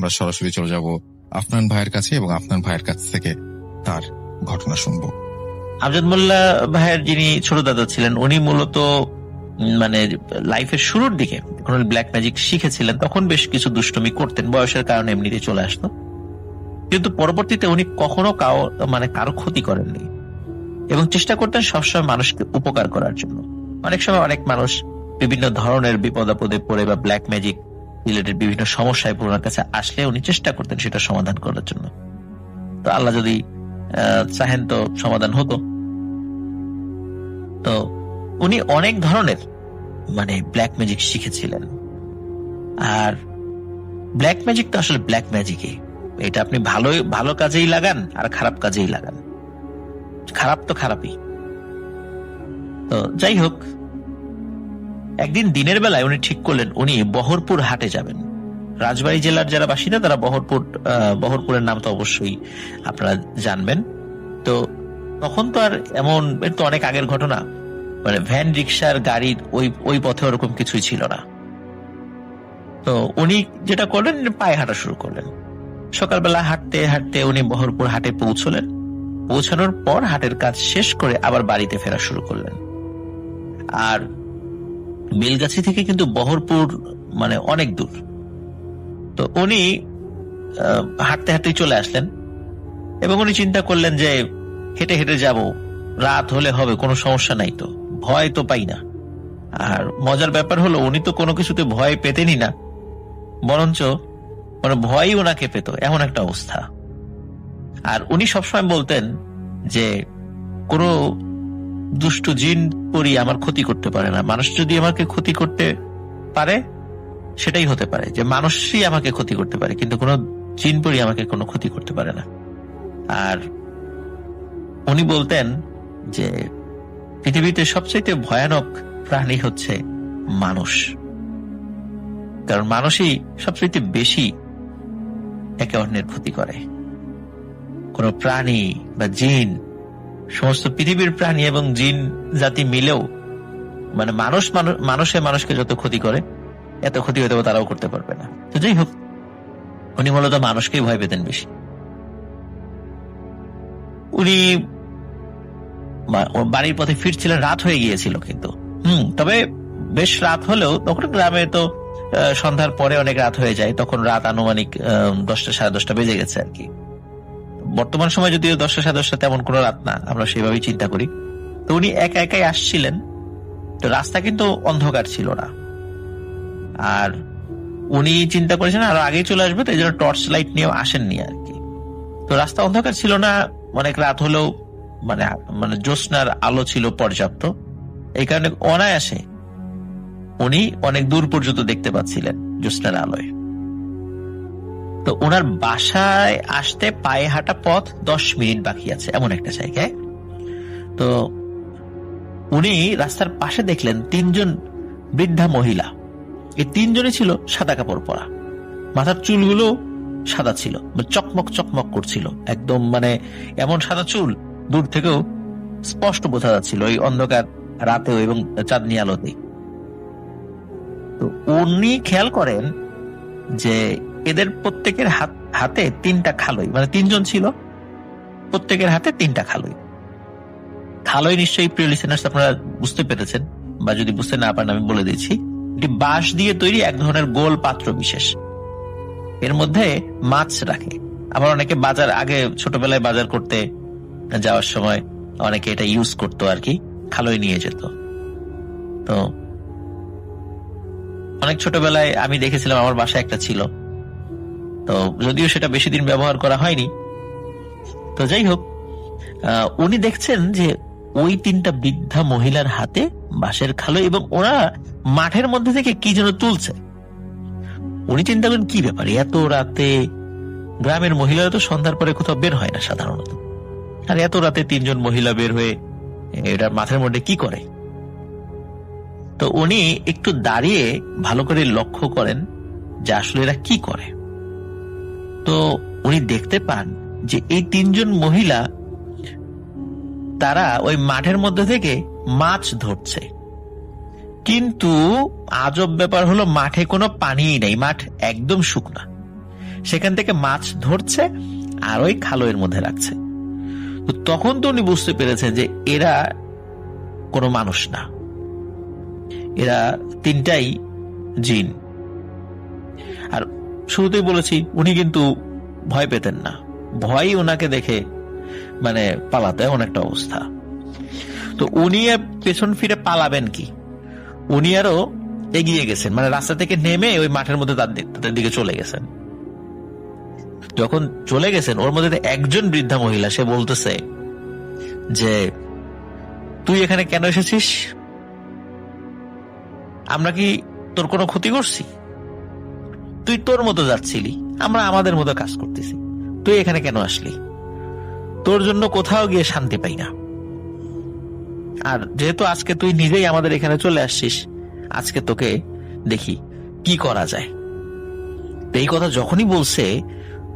আমরা সরাসরি চলে যাব আফনান ভাইয়ের কাছে এবং আফনান ভাইয়ের কাছ থেকে তার ঘটনা শুনবো। আমজাদ মোল্লা ভাইয়ের যিনি ছোট দাদা ছিলেন, উনি মূলত মানে লাইফের শুরুর দিকে যখন ব্ল্যাক ম্যাজিক শিখেছিলেন তখন বেশ কিছু দুষ্টুমি করতেন, বয়সের কারণে এমনিতে চলে আসতো। কিন্তু পরবর্তীতে উনি কখনো কারো ক্ষতি করেননি এবং চেষ্টা করতেন সবসময় মানুষকে উপকার করার জন্য। অনেক সময় অনেক মানুষ বিভিন্ন ধরনের বিপদ আপদে পড়ে বা ব্ল্যাক ম্যাজিক রিলেটেড বিভিন্ন সমস্যায় ওনার কাছে আসলে উনি চেষ্টা করতেন সেটা সমাধান করার জন্য। তো আল্লাহ যদি চাহেন তো সমাধান হতো। তো উনি অনেক ধরনের ব্ল্যাক ম্যাজিক শিখেছিলেন। আর ব্ল্যাক ম্যাজিক তো আসলে ব্ল্যাক ম্যাজিকই, এটা আপনি ভালো কাজেই লাগান আর খারাপ কাজেই লাগান, খারাপ তো খারাপই। তো যাই হোক, একদিন দিনের বেলায় উনি ঠিক করলেন উনি বহরপুর হাটে যাবেন। রাজবাড়ী জেলার যারা বাসিন্দা তারা বহরপুরের নাম তো অবশ্যই আপনারা জানবেন। তো তখন তো আর এর তো অনেক আগের ঘটনা, ভ্যান রিক্সার গাড়ির ওই পথে ওরকম কিছুই ছিল না। তো উনি যেটা করলেন পায়ে হাঁটা শুরু করলেন। সকালবেলা হাঁটতে হাঁটতে উনি বহরপুর হাটে পৌঁছলেন। পৌঁছানোর পর হাটের কাজ শেষ করে আবার বাড়িতে ফেরা শুরু করলেন। আর বেলগাছি থেকে কিন্তু বহরপুর অনেক দূর। তো উনি হাঁটতে হাঁটতেই চলে আসলেন এবং উনি চিন্তা করলেন যে হেঁটে হেঁটে যাব, রাত হলে হবে, কোনো সমস্যা নাই, তো ভয় তো পাই না। আর মজার ব্যাপার হলো উনি তো কোনো কিছুতে ভয় পেতেনই না, বরঞ্চ ভয়ই ওনাকে পেত, এমন একটা অবস্থা। আর উনি সবসময় বলতেন যে কোনো দুষ্ট জিন পরি আমার ক্ষতি করতে পারে না, মানুষ যদি আমাকে ক্ষতি করতে পারে সেটাই হতে পারে, যে মানুষই আমাকে ক্ষতি করতে পারে কিন্তু কোনো জিন পরি আমাকে কোনো ক্ষতি করতে পারে না। আর উনি বলতেন যে পৃথিবীতে সবচেয়ে ভয়ানক প্রাণী হচ্ছে মানুষ, কারণ মানুষই সবচেয়ে বেশি একে অন্যের ক্ষতি করে। কোন প্রাণী বা জিন, সমস্ত পৃথিবীর প্রাণী এবং জিন জাতি মিলেও মানুষকে যত ক্ষতি করে এত ক্ষতি হয়তো তারাও করতে পারবে না। তো যাই হোক, উনি মূলত মানুষকেই ভয় পেতেন বেশি। উনি বাড়ির পথে ফিরছিলেন, রাত হয়ে গিয়েছিল কিন্তু তবে বেশ রাত হলেও তখন গ্রামে তো সন্ধ্যার পরে অনেক রাত হয়ে যায়, তখন রাত আনুমানিক 10টা সাড়ে 10টা বেজে গেছে আর কি। বর্তমান সময় যদিও 10টা সাড়ে 10টা তেমন কোনো রাত না, আমরা সেভাবেই চিন্তা করি। তো উনি একা একাই আসছিলেন, তো রাস্তা কিন্তু অন্ধকার ছিল না। আর উনি চিন্তা করেছেন আরো আগেই চলে আসবে, তো এই জন্য টর্চ লাইট নিয়েও আসেননি আর কি। তো রাস্তা অন্ধকার ছিল না, অনেক রাত হলেও জ্যোৎস্নার আলো ছিল পর্যাপ্ত, এই কারণে অনায়াসে উনি অনেক দূর পর্যন্ত দেখতে পাচ্ছিলেন জ্যোৎস্নার আলোয়। তো ওনার বাসায় আসতে পায়ে হাঁটা পথ 10 মিনিট বাকি আছে এমন একটা জায়গায়। তো উনি রাস্তার পাশে দেখলেন 3জন বৃদ্ধা মহিলা। এই 3জনই ছিল সাদা কাপড় পরা, মাথার চুলগুলো সাদা ছিল, চকমক চকমক করছিল একদম, এমন সাদা চুল দূর থেকেও স্পষ্ট বোঝা যাচ্ছিল ওই অন্ধকার রাতেও এবং চাঁদনি আলোতে। তো উনি খেয়াল করেন যে এদের প্রত্যেকের হাতে 3টা খালই, 3জন ছিল, প্রত্যেকের হাতে 3টা খালই। খালই নিশ্চয়ই প্রিয় লিসেনার্স আপনারা বুঝতে পেরেছেন, বা যদি বুঝতে না পারেন আমি বলে দিচ্ছি। এটি বাঁশ দিয়ে তৈরি এক ধরনের গোল পাত্র বিশেষ, এর মধ্যে মাছ রাখে। আবার অনেকে আগে ছোটবেলায় বাজার করতে যাওয়ার সময় অনেকে এটা ইউজ করতো আর কি, খালই নিয়ে যেত। তো অনেক ছোটবেলায় আমি দেখেছিলাম, আমার বাসায় একটা ছিল, তো যদিও সেটা বেশি দিন ব্যবহার করা হয়নি। তো যাই হোক, উনি দেখছেন যে ওই 3টা বৃদ্ধা মহিলার হাতে বাঁশের খালই এবং ওরা মাঠের মধ্যে থেকে কি যেন তুলছে। উনি চিন্তা করেন কি ব্যাপার, এত রাতে গ্রামের মহিলারা তো সন্ধ্যার পরে কোথাও বের হয় না সাধারণত, আর এত রাতে 3জন মহিলা বের হয়ে এটা মাঠের মধ্যে কি করে। তো উনি একটু দাঁড়িয়ে ভালো করে লক্ষ্য করেন যে আসলে এরা কি করে। তো উনি দেখতে পান যে এই 3জন মহিলা তারা ওই মাঠের মধ্যে থেকে মাছ ধরছে, কিন্তু আজব ব্যাপার হলো মাঠে কোনো পানিই নেই, মাঠ একদম শুকনা। সেখান থেকে মাছ ধরছে আর ওই খালয়ের মধ্যে রাখছে। তো তখন তো উনি বুঝতে পেরেছেন যে এরা কোনো মানুষ না, এরা তিনটাই জিন। আর শুরুতেই বলেছি উনি কিন্তু ভয় পেতেন না, ভয় ওনাকে দেখে মানে পালাতে এমন একটা অবস্থা। তো উনি পেছন ফিরে পালাবেন কি, উনি আরো এগিয়ে গেছেন, মানে রাস্তা থেকে নেমে ওই মাঠের মধ্যে তাদের দিকে চলে গেছেন। যখন চলে গেছেন ওর মধ্যে একজন বৃদ্ধা মহিলা, সে বলতেছে যে তুই এখানে কেন এসেছিস? আমরা কি তোর কোনো ক্ষতি করছি? তুই তোর মতো যাচ্ছিলি, আমরা আমাদের মতো কাজ করতেছি, তুই এখানে কেন আসলি? তোর জন্য কোথাও গিয়ে শান্তি পাই না। আর যেহেতু আজকে তুই নিজেই আমাদের এখানে চলে আসছিস, আজকে তোকে দেখি কি করা যায়। এই কথা যখনই বলছে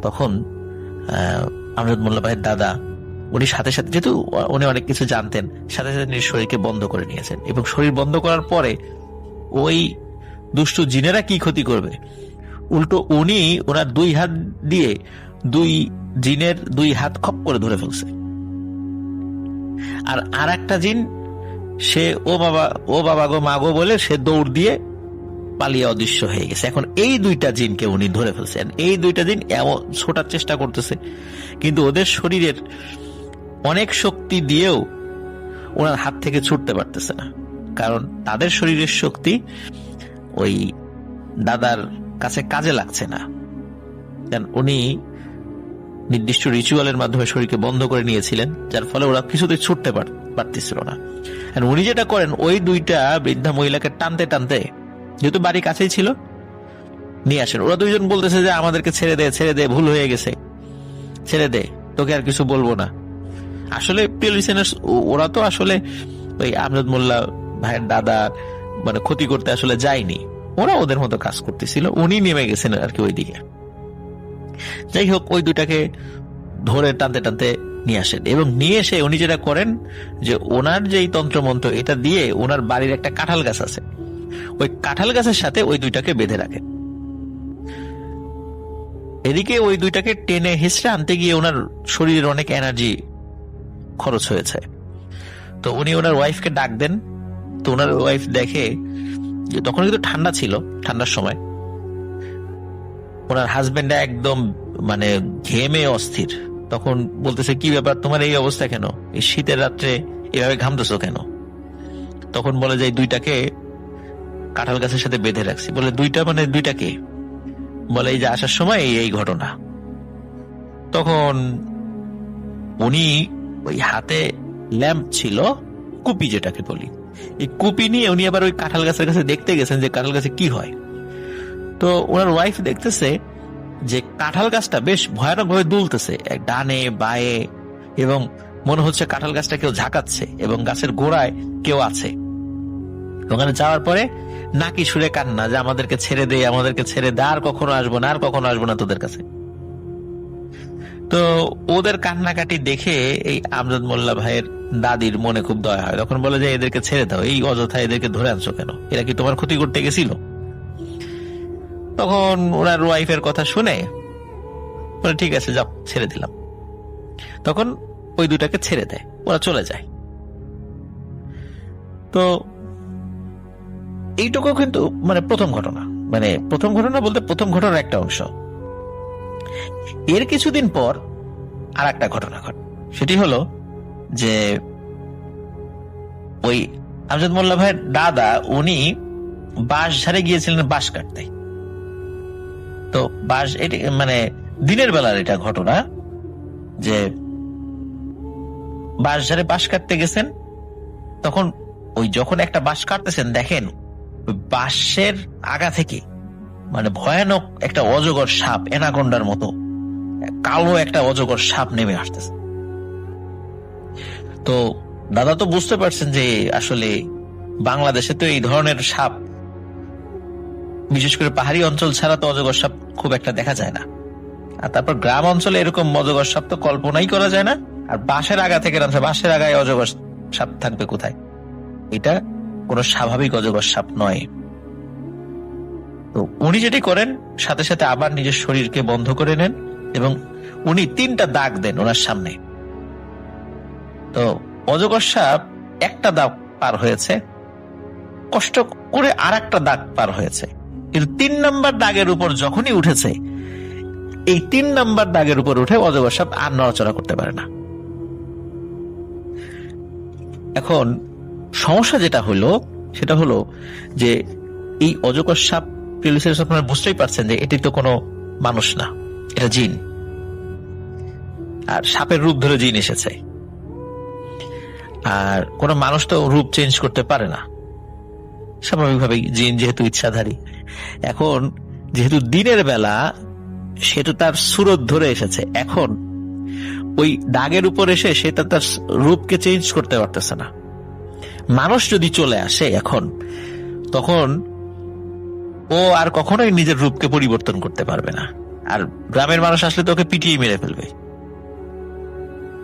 তখন আমজাদ মোল্লা ভাইয়ের দাদা উনি সাথে সাথে, যেহেতু উনি অনেক কিছু জানতেন, সাথে সাথে নিজের শরীরকে বন্ধ করে নিয়েছেন। এবং শরীর বন্ধ করার পরে ওই দুষ্টু জিনেরা কি ক্ষতি করবে, উল্টো উনি ওনার দুই হাত দিয়ে দুই জিনের দুই হাত খপ করে ধরে ফেলছে। আর একটা জিন সে ও বাবা গো মা গো বলে সে দৌড় দিয়ে পালিয়ে অদৃশ্য হয়ে গেছে। এখন এই দুইটা জিনকে উনি ধরে ফেলছেন। এই দুইটা জিন এমন ছোটার চেষ্টা করতেছে, কিন্তু ওদের শরীরের অনেক শক্তি দিয়েও ওনার হাত থেকে ছুটতে পারতেছে না, কারণ তাদের শরীরের শক্তি ওই দাদার কাছে কাজে লাগছে না। কারণ উনি নির্দিষ্ট রিচুয়ালের মাধ্যমে শরীরকে বন্ধ করে নিয়েছিলেন, যার ফলে ওরা কিছুতে ছুটতে পারতেছিল না। আর উনি যেটা করেন, ওই দুইটা বৃদ্ধা মহিলাকে টানতে টানতে, যেহেতু বাড়ি কাছেই ছিল, নিয়ে আসেন। ওরা দুইজন বলতেছে যে আমাদেরকে ছেড়ে দে, ভুল হয়ে গেছে, ছেড়ে দে, তোকে আর কিছু বলবো না। আসলে প্রিয় লিসেনার্স, ওরা তো আসলে ওই আমজাদ মোল্লা ভাইয়ের দাদা মানে ক্ষতি করতে আসলে যায়নি, ওরা ওদের মতো কাজ করতেছিল, উনি নেমে গেছেন আর কি ওইদিকে। যাই হোক, ওই দুটাকে ধরে টানতে টানতে নিয়ে আসেন এবং নিয়ে এসে উনি যেটা করেন যে ওনার যে তন্ত্রমন্ত্র এটা দিয়ে ওনার বাড়ির একটা কাঁঠাল গাছ আছে, ওই কাঁঠাল গাছের সাথে ওই দুইটাকে বেঁধে রাখেন। এদিকে ওই দুইটাকে টেনে হিসড়ে আনতে গিয়ে ওনার শরীরের অনেক এনার্জি খরচ হয়েছে। তো উনি ওনার ওয়াইফকে ডাক দেন। তো ওনার ওয়াইফ দেখে যে তখন কিন্তু ঠান্ডা ছিল, ঠান্ডার সময় ওনার হাজবেন্ড একদম মানে ঘেমে অস্থির। তখন বলতেছে, কি ব্যাপার তোমার এই অবস্থা কেন, এই শীতের রাত্রে এভাবে ঘামতেছো কেন? তখন বলে যে দুইটাকে কাঁঠাল গাছের সাথে বেঁধে রাখছি। বলে দুইটা মানে দুইটাকে? বলে এই যে আসার সময় এই ঘটনা। তখন উনি ওই হাতে ল্যাম্প ছিল, কুপি যেটাকে বলি, এই কুপি নিয়ে উনি আবার ওই কাঁঠাল গাছের কাছে দেখতে গেছেন যে কাঁঠাল গাছে কি হয়। তো ওনার ওয়াইফ দেখতেছে যে কাঁঠাল গাছটা বেশ ভয়ানক ভাবে দুলতেছে ডানে বায়ে, এবং মনে হচ্ছে কাঁঠাল গাছটা কেউ ঝাঁকাচ্ছে এবং গাছের গোড়ায় কেউ আছে। ওখানে যাওয়ার পরে নাকি সুরে কান্না যে আমাদেরকে ছেড়ে দে, আমাদেরকে ছেড়ে দে, আর কখনো আসবো না, আর কখনো আসবো না তোদের কাছে। তো ওদের কান্নাকাটি দেখে এই আমজাদ মোল্লা ভাইয়ের দাদির মনে খুব দয়া হয়। তখন বলে যে এদেরকে ছেড়ে দাও, এই অযথা এদেরকে ধরে আনছো কেন, এরা কি তোমার ক্ষতি করতে গেছিল? তখন ওনার ওয়াইফের কথা শুনে বলে ঠিক আছে যাও, ছেড়ে দিলাম। তখন ওই দুটাকে ছেড়ে দেয়, ওরা চলে যায়। তো এইটুকু কিন্তু মানে প্রথম ঘটনা, মানে প্রথম ঘটনা বলতে প্রথম ঘটনার একটা অংশ। এর কিছুদিন পর আর একটা ঘটনা ঘটে। সেটি হলো যে ওই আমজাদ মোল্লা ভাইয়ের দাদা উনি বাঁশ ঝাড়ে গিয়েছিলেন বাঁশ কাটতে। তো বাঁশ, এটি মানে দিনের বেলার এটা ঘটনা যে বাঁশ ঝাড়ে বাঁশ কাটতে গেছেন। তখন ওই যখন একটা বাঁশ কাটতেছেন দেখেন ওই বাঁশের আগা থেকে মানে ভয়ানক একটা অজগর সাপ, এনাকোন্ডার মতো কালো একটা অজগর সাপ নেমে আসতেছে। তো দাদা তো বুঝতে পারছেন যে আসলে বাংলাদেশে তো এই ধরনের সাপ, বিশেষ করে পাহাড়ি অঞ্চল ছাড়া তো অজগর সাপ খুব একটা দেখা যায় না। আর তারপর গ্রাম অঞ্চলে এরকম অজগর সাপ তো কল্পনাই করা যায় না। আর বাঁশের আগা থেকে নামছে, বাঁশের আগায় অজগর সাপ থাকবে কোথায়? এটা কোনো স্বাভাবিক অজগর সাপ নয়। তো উনি যেটি করেন, সাথে সাথে আবার নিজের শরীরকে বন্ধ করে নেন এবং উনি 3টা দাগ দেন ওনার সামনে। তো অজগর সাপ একটা দাগ পার হয়েছে, কষ্ট করে আর একটা দাগ পার হয়েছে, কিন্তু 3 নম্বর দাগের উপর যখনই উঠেছে, এই 3 নম্বর দাগের উপর উঠে অজগর সাপ আর নড়াচড়া করতে পারে না। এখন সমস্যা যেটা হলো সেটা হলো যে এই অজগর সাপ, আপনারা বুঝতেই পারছেন যে এটি তো কোনো মানুষ না, এটা জিন। আর সাপের রূপ ধরে জিন এসেছে, আর কোন মানুষ তো রূপ চেঞ্জ করতে পারে না স্বাভাবিকভাবেই, জিন যেহেতু ইচ্ছাধারী। এখন যেহেতু দিনের বেলা, সেহেতু তার সুরত ধরে এসেছে, এখন ওই দাগের উপর এসে সে তার রূপকে চেঞ্জ করতে পারতেছে না। মানুষ যদি চলে আসে এখন, তখন ও আর কখনোই নিজের রূপকে পরিবর্তন করতে পারবে না। আর গ্রামের মানুষ আসলে তো ওকে পিটিয়ে মেরে ফেলবে।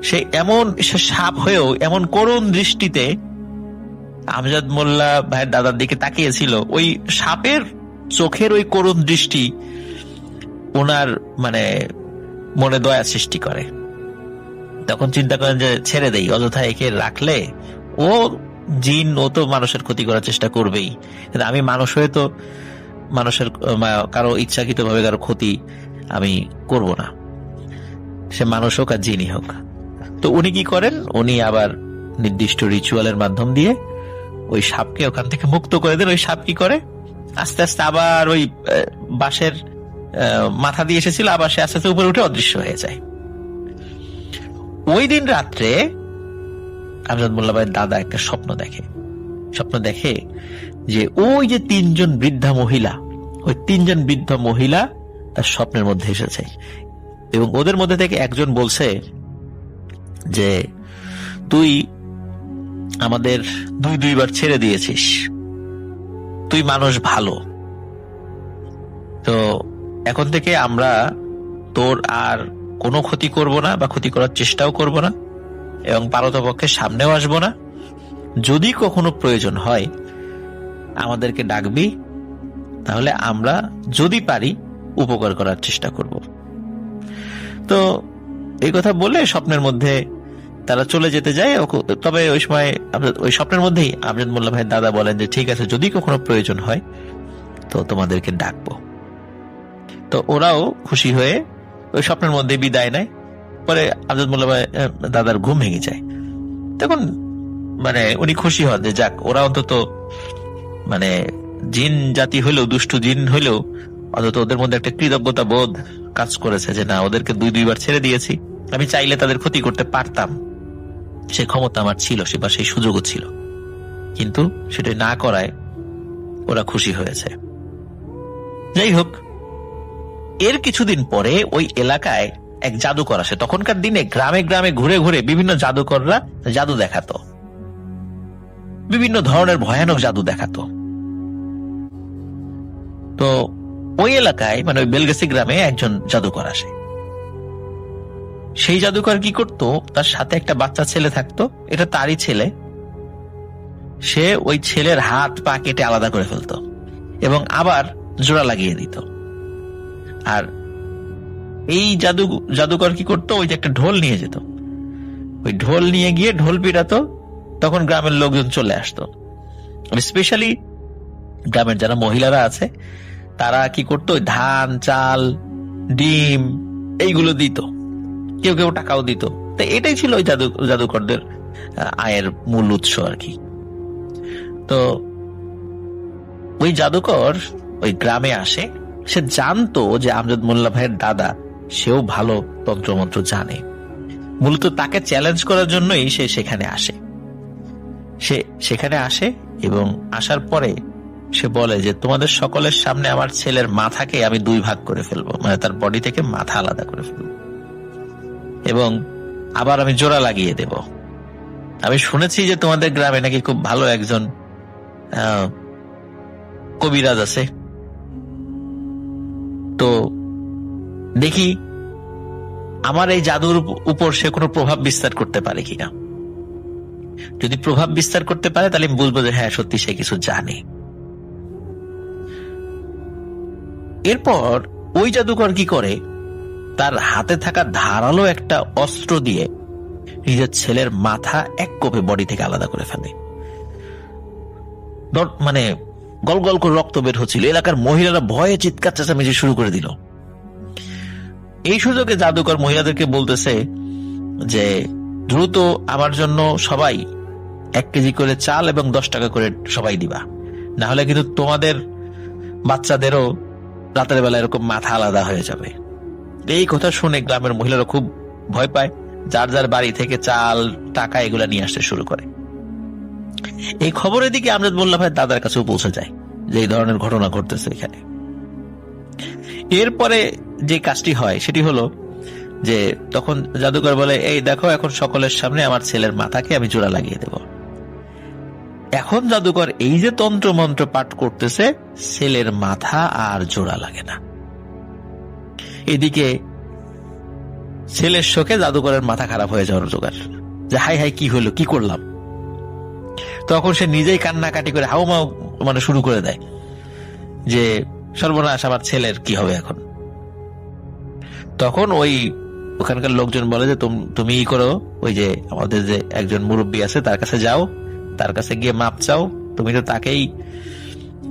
সে সাপ হয়েও এমন করুণ দৃষ্টিতে আমজাদ মোল্লা ভাইয়ের দাদার দিকে তাকিয়েছিল, ওই সাপের চোখের ওই করুণ দৃষ্টি ওনার মনে দয়া সৃষ্টি করে। তখন চিন্তা করেন যে ছেড়ে দেই, অযথা একে রাখলে ও জিন, ও তো মানুষের ক্ষতি করার চেষ্টা করবেই, কিন্তু আমি মানুষ হয়ে তো মানুষের কারো ইচ্ছাকৃত ভাবে কারো ক্ষতি আমি করব না, সে মানুষ হোক আর জিনই হোক। তো উনি কি করেন, উনি আবার নির্দিষ্ট রিচুয়ালের মাধ্যম দিয়ে ওই সাপকে ওখান থেকে মুক্ত করে দেন। ওই সাপ কি করে, আস্তে আস্তে আবার ওই বাঁশের মাথা দিয়ে এসেছিল, আবার সে আস্তে আস্তে উপরে উঠে অদৃশ্য হয়ে যায়। ওই দিন রাত্রে আমজাদ মোল্লা ভাইয়ের দাদা একটা স্বপ্ন দেখে যে ওই যে 3 জন বৃদ্ধা মহিলা, ওই 3 জন বৃদ্ধ মহিলা তার স্বপ্নের মধ্যে এসেছে, এবং ওদের মধ্যে থেকে একজন বলছে যে তুই আমাদের 2 বার ছেড়ে দিয়েছিস, তুই মানুষ ভালো, তো এখন থেকে আমরা তোর আর কোনো ক্ষতি করব না বা ক্ষতি করার চেষ্টাও করব না, এবং পারতপক্ষে সামনেও আসবো না। যদি কখনো প্রয়োজন হয় আমাদেরকে ডাকবি, তাহলে আমরা যদি পারি উপকার করার চেষ্টা করব। তো এই কথা বলে স্বপ্নের মধ্যে তারা চলে যেতে যায়। তবে ওই সময় ওই স্বপ্নের মধ্যেই আমজাদ মোল্লা ভাইয়ের দাদা বলেন যে ঠিক আছে, যদি কখনো প্রয়োজন হয় তো তোমাদেরকে ডাকবো। তো ওরাও খুশি হয়ে ওই স্বপ্নের মধ্যে বিদায় নেয়। পরে আমজাদ মোল্লা ভাই দাদার ঘুম ভেঙে যায়। তখন উনি খুশি হন যে যাক, ওরা অন্তত জিন জাতি হইলেও, দুষ্টু জিন হইলেও অন্তত ওদের মধ্যে একটা কৃতজ্ঞতা বোধ কাজ করেছে যে না, ওদেরকে 2 বার ছেড়ে দিয়েছি, আমি চাইলে তাদের ক্ষতি করতে পারতাম, সে ক্ষমতা আমার ছিল, সেই সুযোগও ছিল, কিন্তু সেটা না করায় ওরা খুশি হয়েছে। যাই হোক, এর কিছুদিন পরে ওই এলাকায় এক জাদুকর আসে। তখনকার দিনে গ্রামে গ্রামে ঘুরে ঘুরে বিভিন্ন জাদুকররা জাদু দেখাতো, বিভিন্ন ধরনের ভয়ানক জাদু দেখাতো। তো ওই এলাকায় ওই বেলগাছি গ্রামে একজন জাদুকর আসে। সেই জাদুকর কি করতো, তার সাথে একটা বাচ্চা ছেলে থাকতো, এটা তারই ছেলে। সে ওই ছেলের হাত পা কেটে আলাদা করে ফেলতো এবং আবার জোড়া লাগিয়ে দিত। আর এই জাদুকর কি করতো, ওই যে একটা ঢোল নিয়ে যেত, ওই ঢোল নিয়ে গিয়ে ঢোল পিটাতো। তখন গ্রামের লোকজন চলে আসতো, স্পেশালি গ্রামের যারা মহিলারা আছে তারা কি করতো, ওই ধান, চাল, ডিম এইগুলো দিত, কেউ কেউ টাকাও দিত। তো এটাই ছিল ওই জাদুকরদের আয়ের মূল উৎস আর কি। তো ওই জাদুকর ওই গ্রামে আসে, সে জানতো যে আমজাদ মোল্লা ভাইয়ের দাদা, সেও ভালো তন্ত্রমন্ত্র জানে, মূলত তাকে চ্যালেঞ্জ করার জন্যই সে সেখানে আসে। সে সেখানে আসে এবং আসার পরে সে বলে যে তোমাদের সকলের সামনে আমার ছেলের মাথাকে আমি 2 ভাগ করে ফেলবো, তার বডি থেকে মাথা আলাদা করে ফেলবো, এবং আবার আমি জোড়া লাগিয়ে দেব। আমি শুনেছি যে তোমাদের গ্রামে নাকি খুব ভালো একজন কবিরাজ আছে, তো দেখি আমার এই জাদুর উপর সে কোনো প্রভাব বিস্তার করতে পারে কিনা। যদি প্রভাব বিস্তার করতে পারে তাহলে আমি বুঝবো যে হ্যাঁ, সত্যি সে কিছু জানে। এরপর ওই জাদুকর কি করে, তার হাতে থাকা ধারালো একটা অস্ত্র দিয়ে নিজের ছেলের মাথা এক কোপে বডি থেকে আলাদা করে ফেলে। মানে গল গল করে রক্ত বের হচ্ছিল, এলাকার মহিলারা ভয়ে চিৎকার চেঁচামেচি শুরু করে দিল। এই সুযোগে জাদুকর মহিলাদেরকে বলতেছে যে দ্রুত আমার জন্য সবাই 1 কেজি করে চাল এবং 10 টাকা করে সবাই দিবা, না হলে কিন্তু তোমাদের বাচ্চাদেরও রাতের বেলা এরকম মাথা আলাদা হয়ে যাবে। এই কথা শুনে গ্রামের মহিলারা খুব ভয় পায়, যার যার বাড়ি থেকে চাল টাকা এগুলা নিয়ে আসতে শুরু করে। এই খবরের দিকে আমজাদ মোল্লা ভাই দাদার কাছেও পৌঁছে যায় যে এই ধরনের ঘটনা ঘটতেছে এখানে। এরপরে যে কাজটি হয় সেটি হলো যে তখন জাদুকর বলে, এই দেখো এখন সকলের সামনে আমার ছেলের মাথাকে আমি জোড়া লাগিয়ে দেব। এখন জাদুকর এই যে তন্ত্র মন্ত্র পাঠ করতেছে, ছেলের মাথা আর জোড়া লাগে না। এদিকে ছেলের শোকে জাদুকরের মাথা খারাপ হয়ে যাওয়ার জোগাড়, যে হাই হাই কি হলো, কি করলাম। তখন সে নিজেই কান্নাকাটি করে হাউমাউ মানে শুরু করে দেয় যে সর্বনাশ, আমার ছেলের কি হবে এখন। তখন ওখানকার লোকজন বলে যে তুমি ই করো, ওই যে আমাদের যে একজন মুরব্বী আছে তার কাছে যাও, তার কাছে গিয়ে মাপ চাও, তুমি তো তাকেই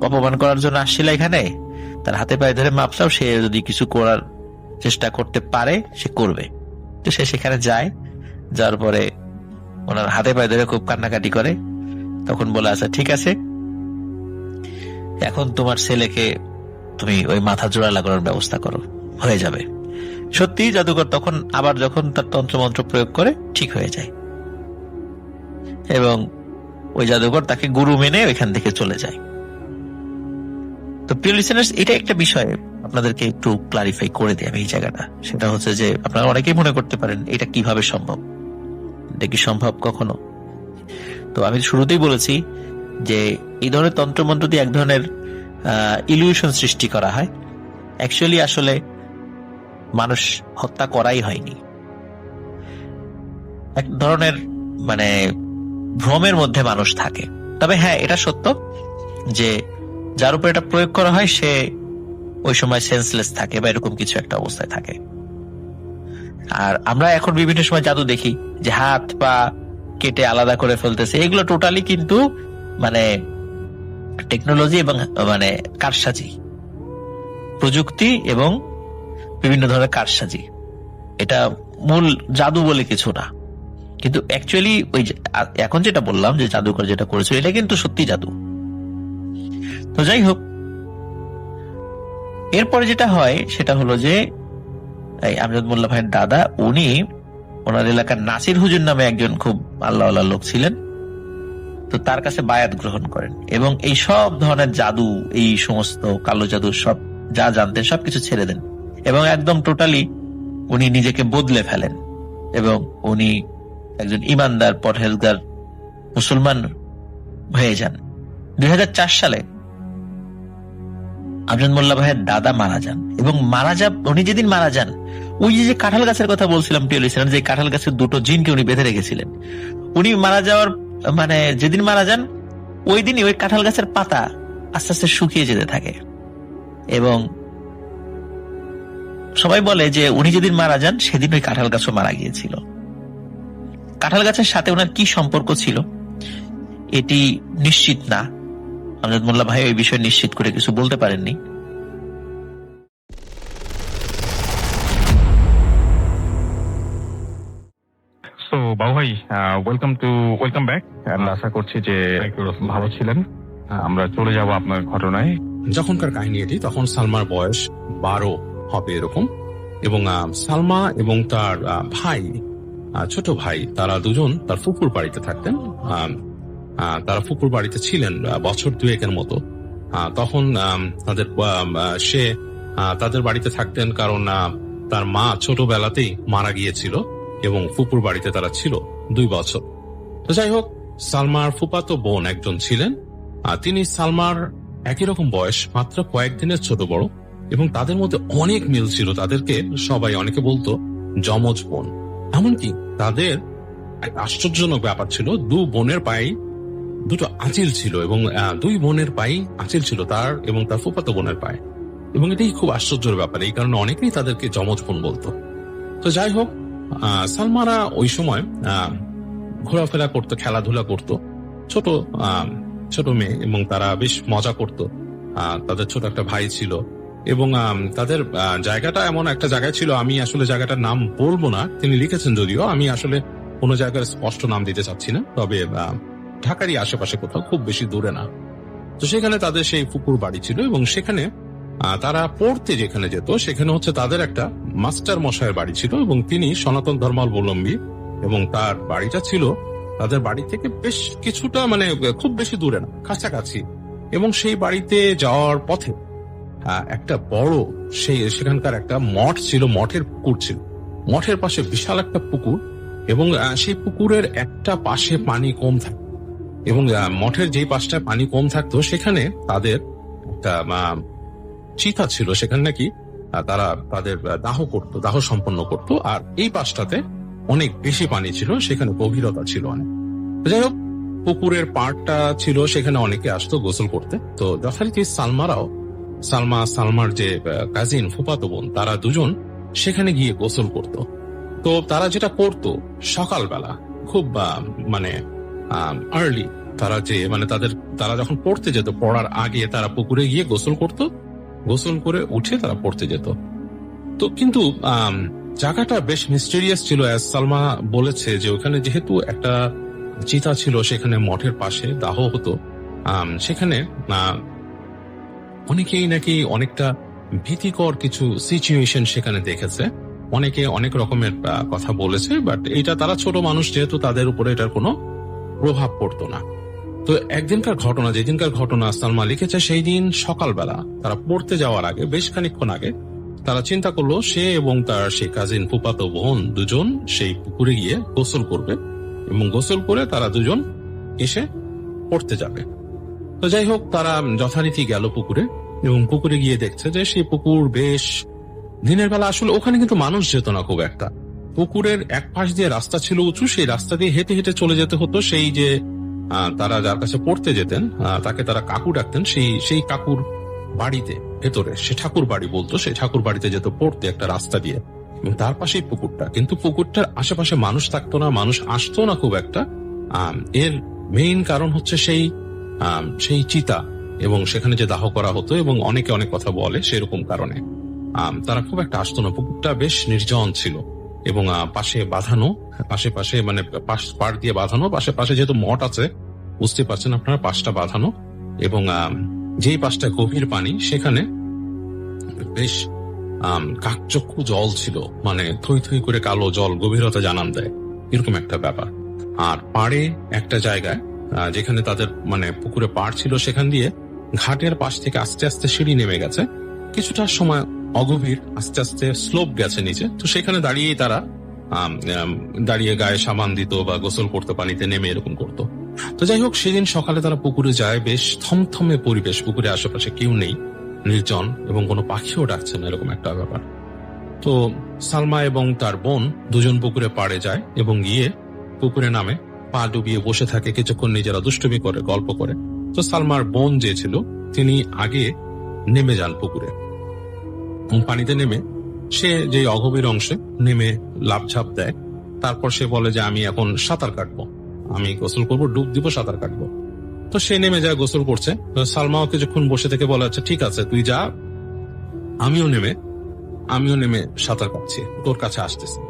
অপমান করার জন্য আসছিলে এখানে, তার হাতে পায়ে ধরে মাপ চাও, সে যদি কিছু করার চেষ্টা করতে পারে সে করবে। তো সে সেখানে যায়, যার পরে ওনার হাতে পায়ে ধরে খুব কান্নাকাটি করে। তখন বলে, আচ্ছা ঠিক আছে, এখন তোমার ছেলেকে তুমি ওই মাথা জোড়া লাগানোর ব্যবস্থা করো, হয়ে যাবে। সত্যি জাদুকর তখন আবার যখন তার তন্ত্রমন্ত্র প্রয়োগ করে ঠিক হয়ে যায়, এবং ওই জাদুকর তাকে গুরু মেনে ওইখান থেকে চলে যায়। তো প্রিয় লিসেনার্স, এটা একটা বিষয় আপনাদেরকে একটু ক্লারিফাই করে দিই আমি এই জায়গাটা। সেটা হচ্ছে যে আপনারা অনেকেই মনে করতে পারেন এটা কিভাবে সম্ভব, এটা কি সম্ভব কখনো? তো আমি শুরুতেই বলেছি যে এই ধরনের তন্ত্রমন্ত্র দিয়ে এক ধরনের ইলিউশন সৃষ্টি করা হয়। অ্যাকচুয়ালি আসলে মানুষ হত্যা করাই হয়নি, এক ধরনের মানে ভ্রমের মধ্যে মানুষ থাকে। তবে হ্যাঁ, এটা সত্য যে যার উপর এটা প্রয়োগ করা হয় সে ওই সময় সেন্সলেস থাকে বা এরকম কিছু একটা অবস্থায় থাকে। আর আমরা এখন বিভিন্ন সময় জাদু দেখি যে হাত পা কেটে আলাদা করে ফেলতেছে, এগুলো টোটালি কিন্তু মানে টেকনোলজি এবং মানে কারসাজি, প্রযুক্তি এবং বিভিন্ন ধরনের কারসাজি। এটা মূল জাদু বলে কিছু না। কিন্তু অ্যাকচুয়ালি ওই এখন যেটা বললাম যে জাদুকর যেটা করেছিল এটা কিন্তু সত্যি জাদু। তো যাই হোক, এরপরে যেটা হয় সেটা হলো যে আমজাদ মোল্লা ভাইয়ের দাদা, উনি ওনার এলাকার নাসির হুজুর নামে একজন খুব আল্লাহ লোক ছিলেন, তো তার কাছে বায়াত গ্রহণ করেন এবং এই সব ধরনের জাদু, এই সমস্ত কালো জাদু সব যা জানতেন সবকিছু ছেড়ে দেন এবং একদম টোটালি উনি নিজেকে বদলে ফেলেন এবং উনি একজন ইমানদার পরহেজগার মুসলমান হয়ে যান। 2004 সালে আমজাদ মোল্লা ভাইয়ের দাদা মারা যান এবং উনি যেদিন মারা যান, ওই যে কাঁঠাল গাছের কথা বলছিলাম প্রিয় লিসেনার, যে কাঁঠাল গাছের 2টো জিনকে উনি বেঁধে রেখেছিলেন, উনি মারা যাওয়ার মানে যেদিন মারা যান ওই দিনই ওই কাঁঠাল গাছের পাতা আস্তে আস্তে শুকিয়ে যেতে থাকে এবং সবাই বলে যে উনি যেদিন মারা যান সেদিন ওই কাঁঠাল গাছও মারা গিয়েছিল। কাঁঠাল গাছের সাথে ওনার কি সম্পর্ক ছিল এটি নিশ্চিত না, আমজাদ মোল্লা ভাই ওই বিষয়ে নিশ্চিত করে কিছু বলতে পারেননি। সো বাবু ভাই, ওয়েলকাম ব্যাক। আশা করছি যে ভালো ছিলেন। আমরা চলে যাব আপনার ঘটনায়। যখনকার কাহিনী এটি, তখন সালমার বয়স 12 হবে এরকম, এবং সালমা এবং তার ভাই, ছোট ভাই, তারা দুজন তার ফুপুর বাড়িতে থাকতেন। তারা ফুপুর বাড়িতে ছিলেন বছর 2-এর মতো। তখন তাদের বাড়িতে থাকতেন কারণ তার মা ছোটবেলাতেই মারা গিয়েছিল এবং ফুপুর বাড়িতে তারা ছিল 2 বছর। তো যাই হোক, সালমার ফুফাতো বোন একজন ছিলেন, তিনি সালমার একই রকম বয়স, মাত্র কয়েকদিনের ছোট বড়, এবং তাদের মধ্যে অনেক মিল ছিল। তাদেরকে সবাই অনেকে বলতো যমজ বোন। এমনকি তাদের এক আশ্চর্যজনক ব্যাপার ছিল, 2 বোনের পায়ে 2টো আঁচিল ছিল এবং 2 বোনের পায়ে আঁচিল ছিল, তার এবং তার ফুফাতো বোনের পায়ে। এবং এটাই খুব আশ্চর্যের ব্যাপার, এই কারণে অনেকেই তাদেরকে যমজ বোন বলতো। তো যাই হোক, সালমারা ওই সময় ঘোরাফেরা করতো, খেলাধুলা করতো, ছোট ছোট মেয়ে, এবং তারা বেশ মজা করতো। তাদের ছোট একটা ভাই ছিল, এবং তাদের জায়গাটা এমন একটা জায়গায় ছিল, আমি আসলে জায়গাটার নাম বলবো না, তিনি লিখেছেন যদিও, আমি আসলে কোনো জায়গার স্পষ্ট নাম দিতে চাচ্ছি না, তবে ঢাকারই আশেপাশে কোথাও, খুব বেশি দূরে না। তো সেখানে তাদের সেই পুকুর বাড়ি ছিল, এবং সেখানে তারা পড়তে যেখানে যেত সেখানে হচ্ছে তাদের একটা মাস্টার মশাইয়ের বাড়ি ছিল, এবং তিনি সনাতন ধর্মাবলম্বী, এবং তার বাড়িটা ছিল তাদের বাড়ি থেকে বেশ কিছুটা, মানে খুব বেশি দূরে না, কাছাকাছি। এবং সেই বাড়িতে যাওয়ার পথে একটা বড় সেখানকার একটা মঠ ছিল, মঠের পুকুর ছিল, মঠের পাশে বিশাল একটা পুকুর, এবং সেই পুকুরের একটা পাশে পানি কম থাকে, এবং মঠের যেই পাশটায় পানি কম থাকতো সেখানে তাদের একটা চিতা ছিল, সেখানে নাকি তারা তাদের দাহ সম্পন্ন করত। আর এই পাশটাতে অনেক বেশি পানি ছিল, সেখানে গভীরতা ছিল অনেক। যাই হোক, পুকুরের পাড়টা ছিল, সেখানে অনেকে আসতো গোসল করতে। তো যথারীতি সালমার যে কাজিন, ফুফাতো বোন, তারা দুজন সেখানে গিয়ে গোসল করত। তো তারা যেটা করতো, সকালবেলা খুব মানে আর্লি, তারা যখন পড়তে যেত, পড়ার আগে তারা পুকুরে গিয়ে গোসল করত, গোসল করে উঠে তারা পড়তে যেত। তো কিন্তু জায়গাটা বেশ মিস্টেরিয়াস ছিল। সালমা বলেছে যে ওখানে যেহেতু একটা চিতা ছিল, সেখানে মঠের পাশে দাহ হতো, সেখানে অনেকেই নাকি অনেকটা ভীতিকর কিছু সিচুয়েশন সেখানে দেখেছে, অনেকে অনেক রকমের কথা বলেছে, বাট এটা তারা ছোট মানুষ যেহেতু তাদের উপরে এটার কোনো প্রভাব পড়তো না। তো একদিনকার ঘটনা, যেদিনকার ঘটনা সালমা লিখেছে, সেই দিন সকালবেলা তারা পড়তে যাওয়ার আগে, বেশ খানিকক্ষণ আগে, তারা চিন্তা করলো সে এবং তার সেই কাজিন, ফুফাতো বোন দুজন সেই পুকুরে গিয়ে গোসল করবে, এবং গোসল করে তারা দুজন এসে পড়তে যাবে। তো যাই হোক, তারা যথারীতি গেল পুকুরে, এবং পুকুরে গিয়ে দেখছে যে সেই পুকুর বেশ দিনের বেলা, আসলে ওখানে কিন্তু মানুষ যেত না খুব একটা। পুকুরের এক পাশ দিয়ে রাস্তা ছিল উঁচু, সেই রাস্তা দিয়ে হেঁটে হেঁটে চলে যেতে হতো। সেই যে তারা যার কাছে পড়তে যেতেন, তাকে তারা কাকু ডাকতেন, সেই কাকুর বাড়িতে ভেতরে, সে ঠাকুর বাড়ি বলতো, সেই ঠাকুর বাড়িতে যেত পড়তে একটা রাস্তা দিয়ে, এবং তার পাশেই পুকুরটা। কিন্তু পুকুরটার আশেপাশে মানুষ থাকতো না, মানুষ আসতো না খুব একটা। এর মেইন কারণ হচ্ছে সেই চিতা, এবং সেখানে যে দাহ করা হতো, এবং অনেকে অনেক কথা বলে সেরকম কারণে তারা খুব একটা আসতো না। পুকুরটা বেশ নির্জন ছিল, এবং পাশে বাঁধানো, পাশে মানে পাড় দিয়ে বাঁধানো, পাশে যেহেতু মঠ আছে, বুঝতে পারছেন আপনারা, পাশটা বাঁধানো, এবং যেই পাশটা গভীর পানি, সেখানে বেশ কাকচক্ষু জল ছিল, মানে থই থই করে কালো জল, গভীরতা জানান দেয়, এরকম একটা ব্যাপার। আর পাড়ে একটা জায়গায়, যেখানে তাদের মানে পুকুরে পাড় ছিল, সেখান দিয়ে ঘাটের পাশ থেকে আস্তে আস্তে সিঁড়ি নেমে গেছে, কিছুটা সময় অগভীর, আস্তে আস্তে স্লোপ গেছে নিচে। তো সেখানে দাঁড়িয়েই তারা দাঁড়িয়ে গায়ে সাবান দিত বা গোসল করতো, পানিতে নেমে এরকম করতো। তো যাই হোক, সেদিন সকালে তারা পুকুরে যায়, বেশ থমথমে পরিবেশ, পুকুরে আশেপাশে কেউ নেই, নির্জন, এবং কোনো পাখিও ডাকছে না, এরকম একটা ব্যাপার। তো সালমা এবং তার বোন দুজন পুকুরে পাড়ে যায়, এবং গিয়ে পুকুরে নামে, পা ডুবিয়ে বসে থাকে, কিছুক্ষণ নিজেরা দুষ্টুমি করে, গল্প করে। তো সালমার বোন যে ছিল, তিনি আগে নেমে যান পুকুরে, পানিতে নেমে সে যে অগভীর অংশে নেমে লাফঝাপ দেয়। তারপর সে বলে যে আমি এখন সাঁতার কাটবো, আমি গোসল করবো, ডুব দিব, সাঁতার কাটবো। তো সে নেমে যায়, গোসল করছে। সালমাও কিছুক্ষণ বসে থেকে বলে, আচ্ছা ঠিক আছে, তুই যা, আমিও নেমে সাঁতার কাটছি, তোর কাছে আসতেছি।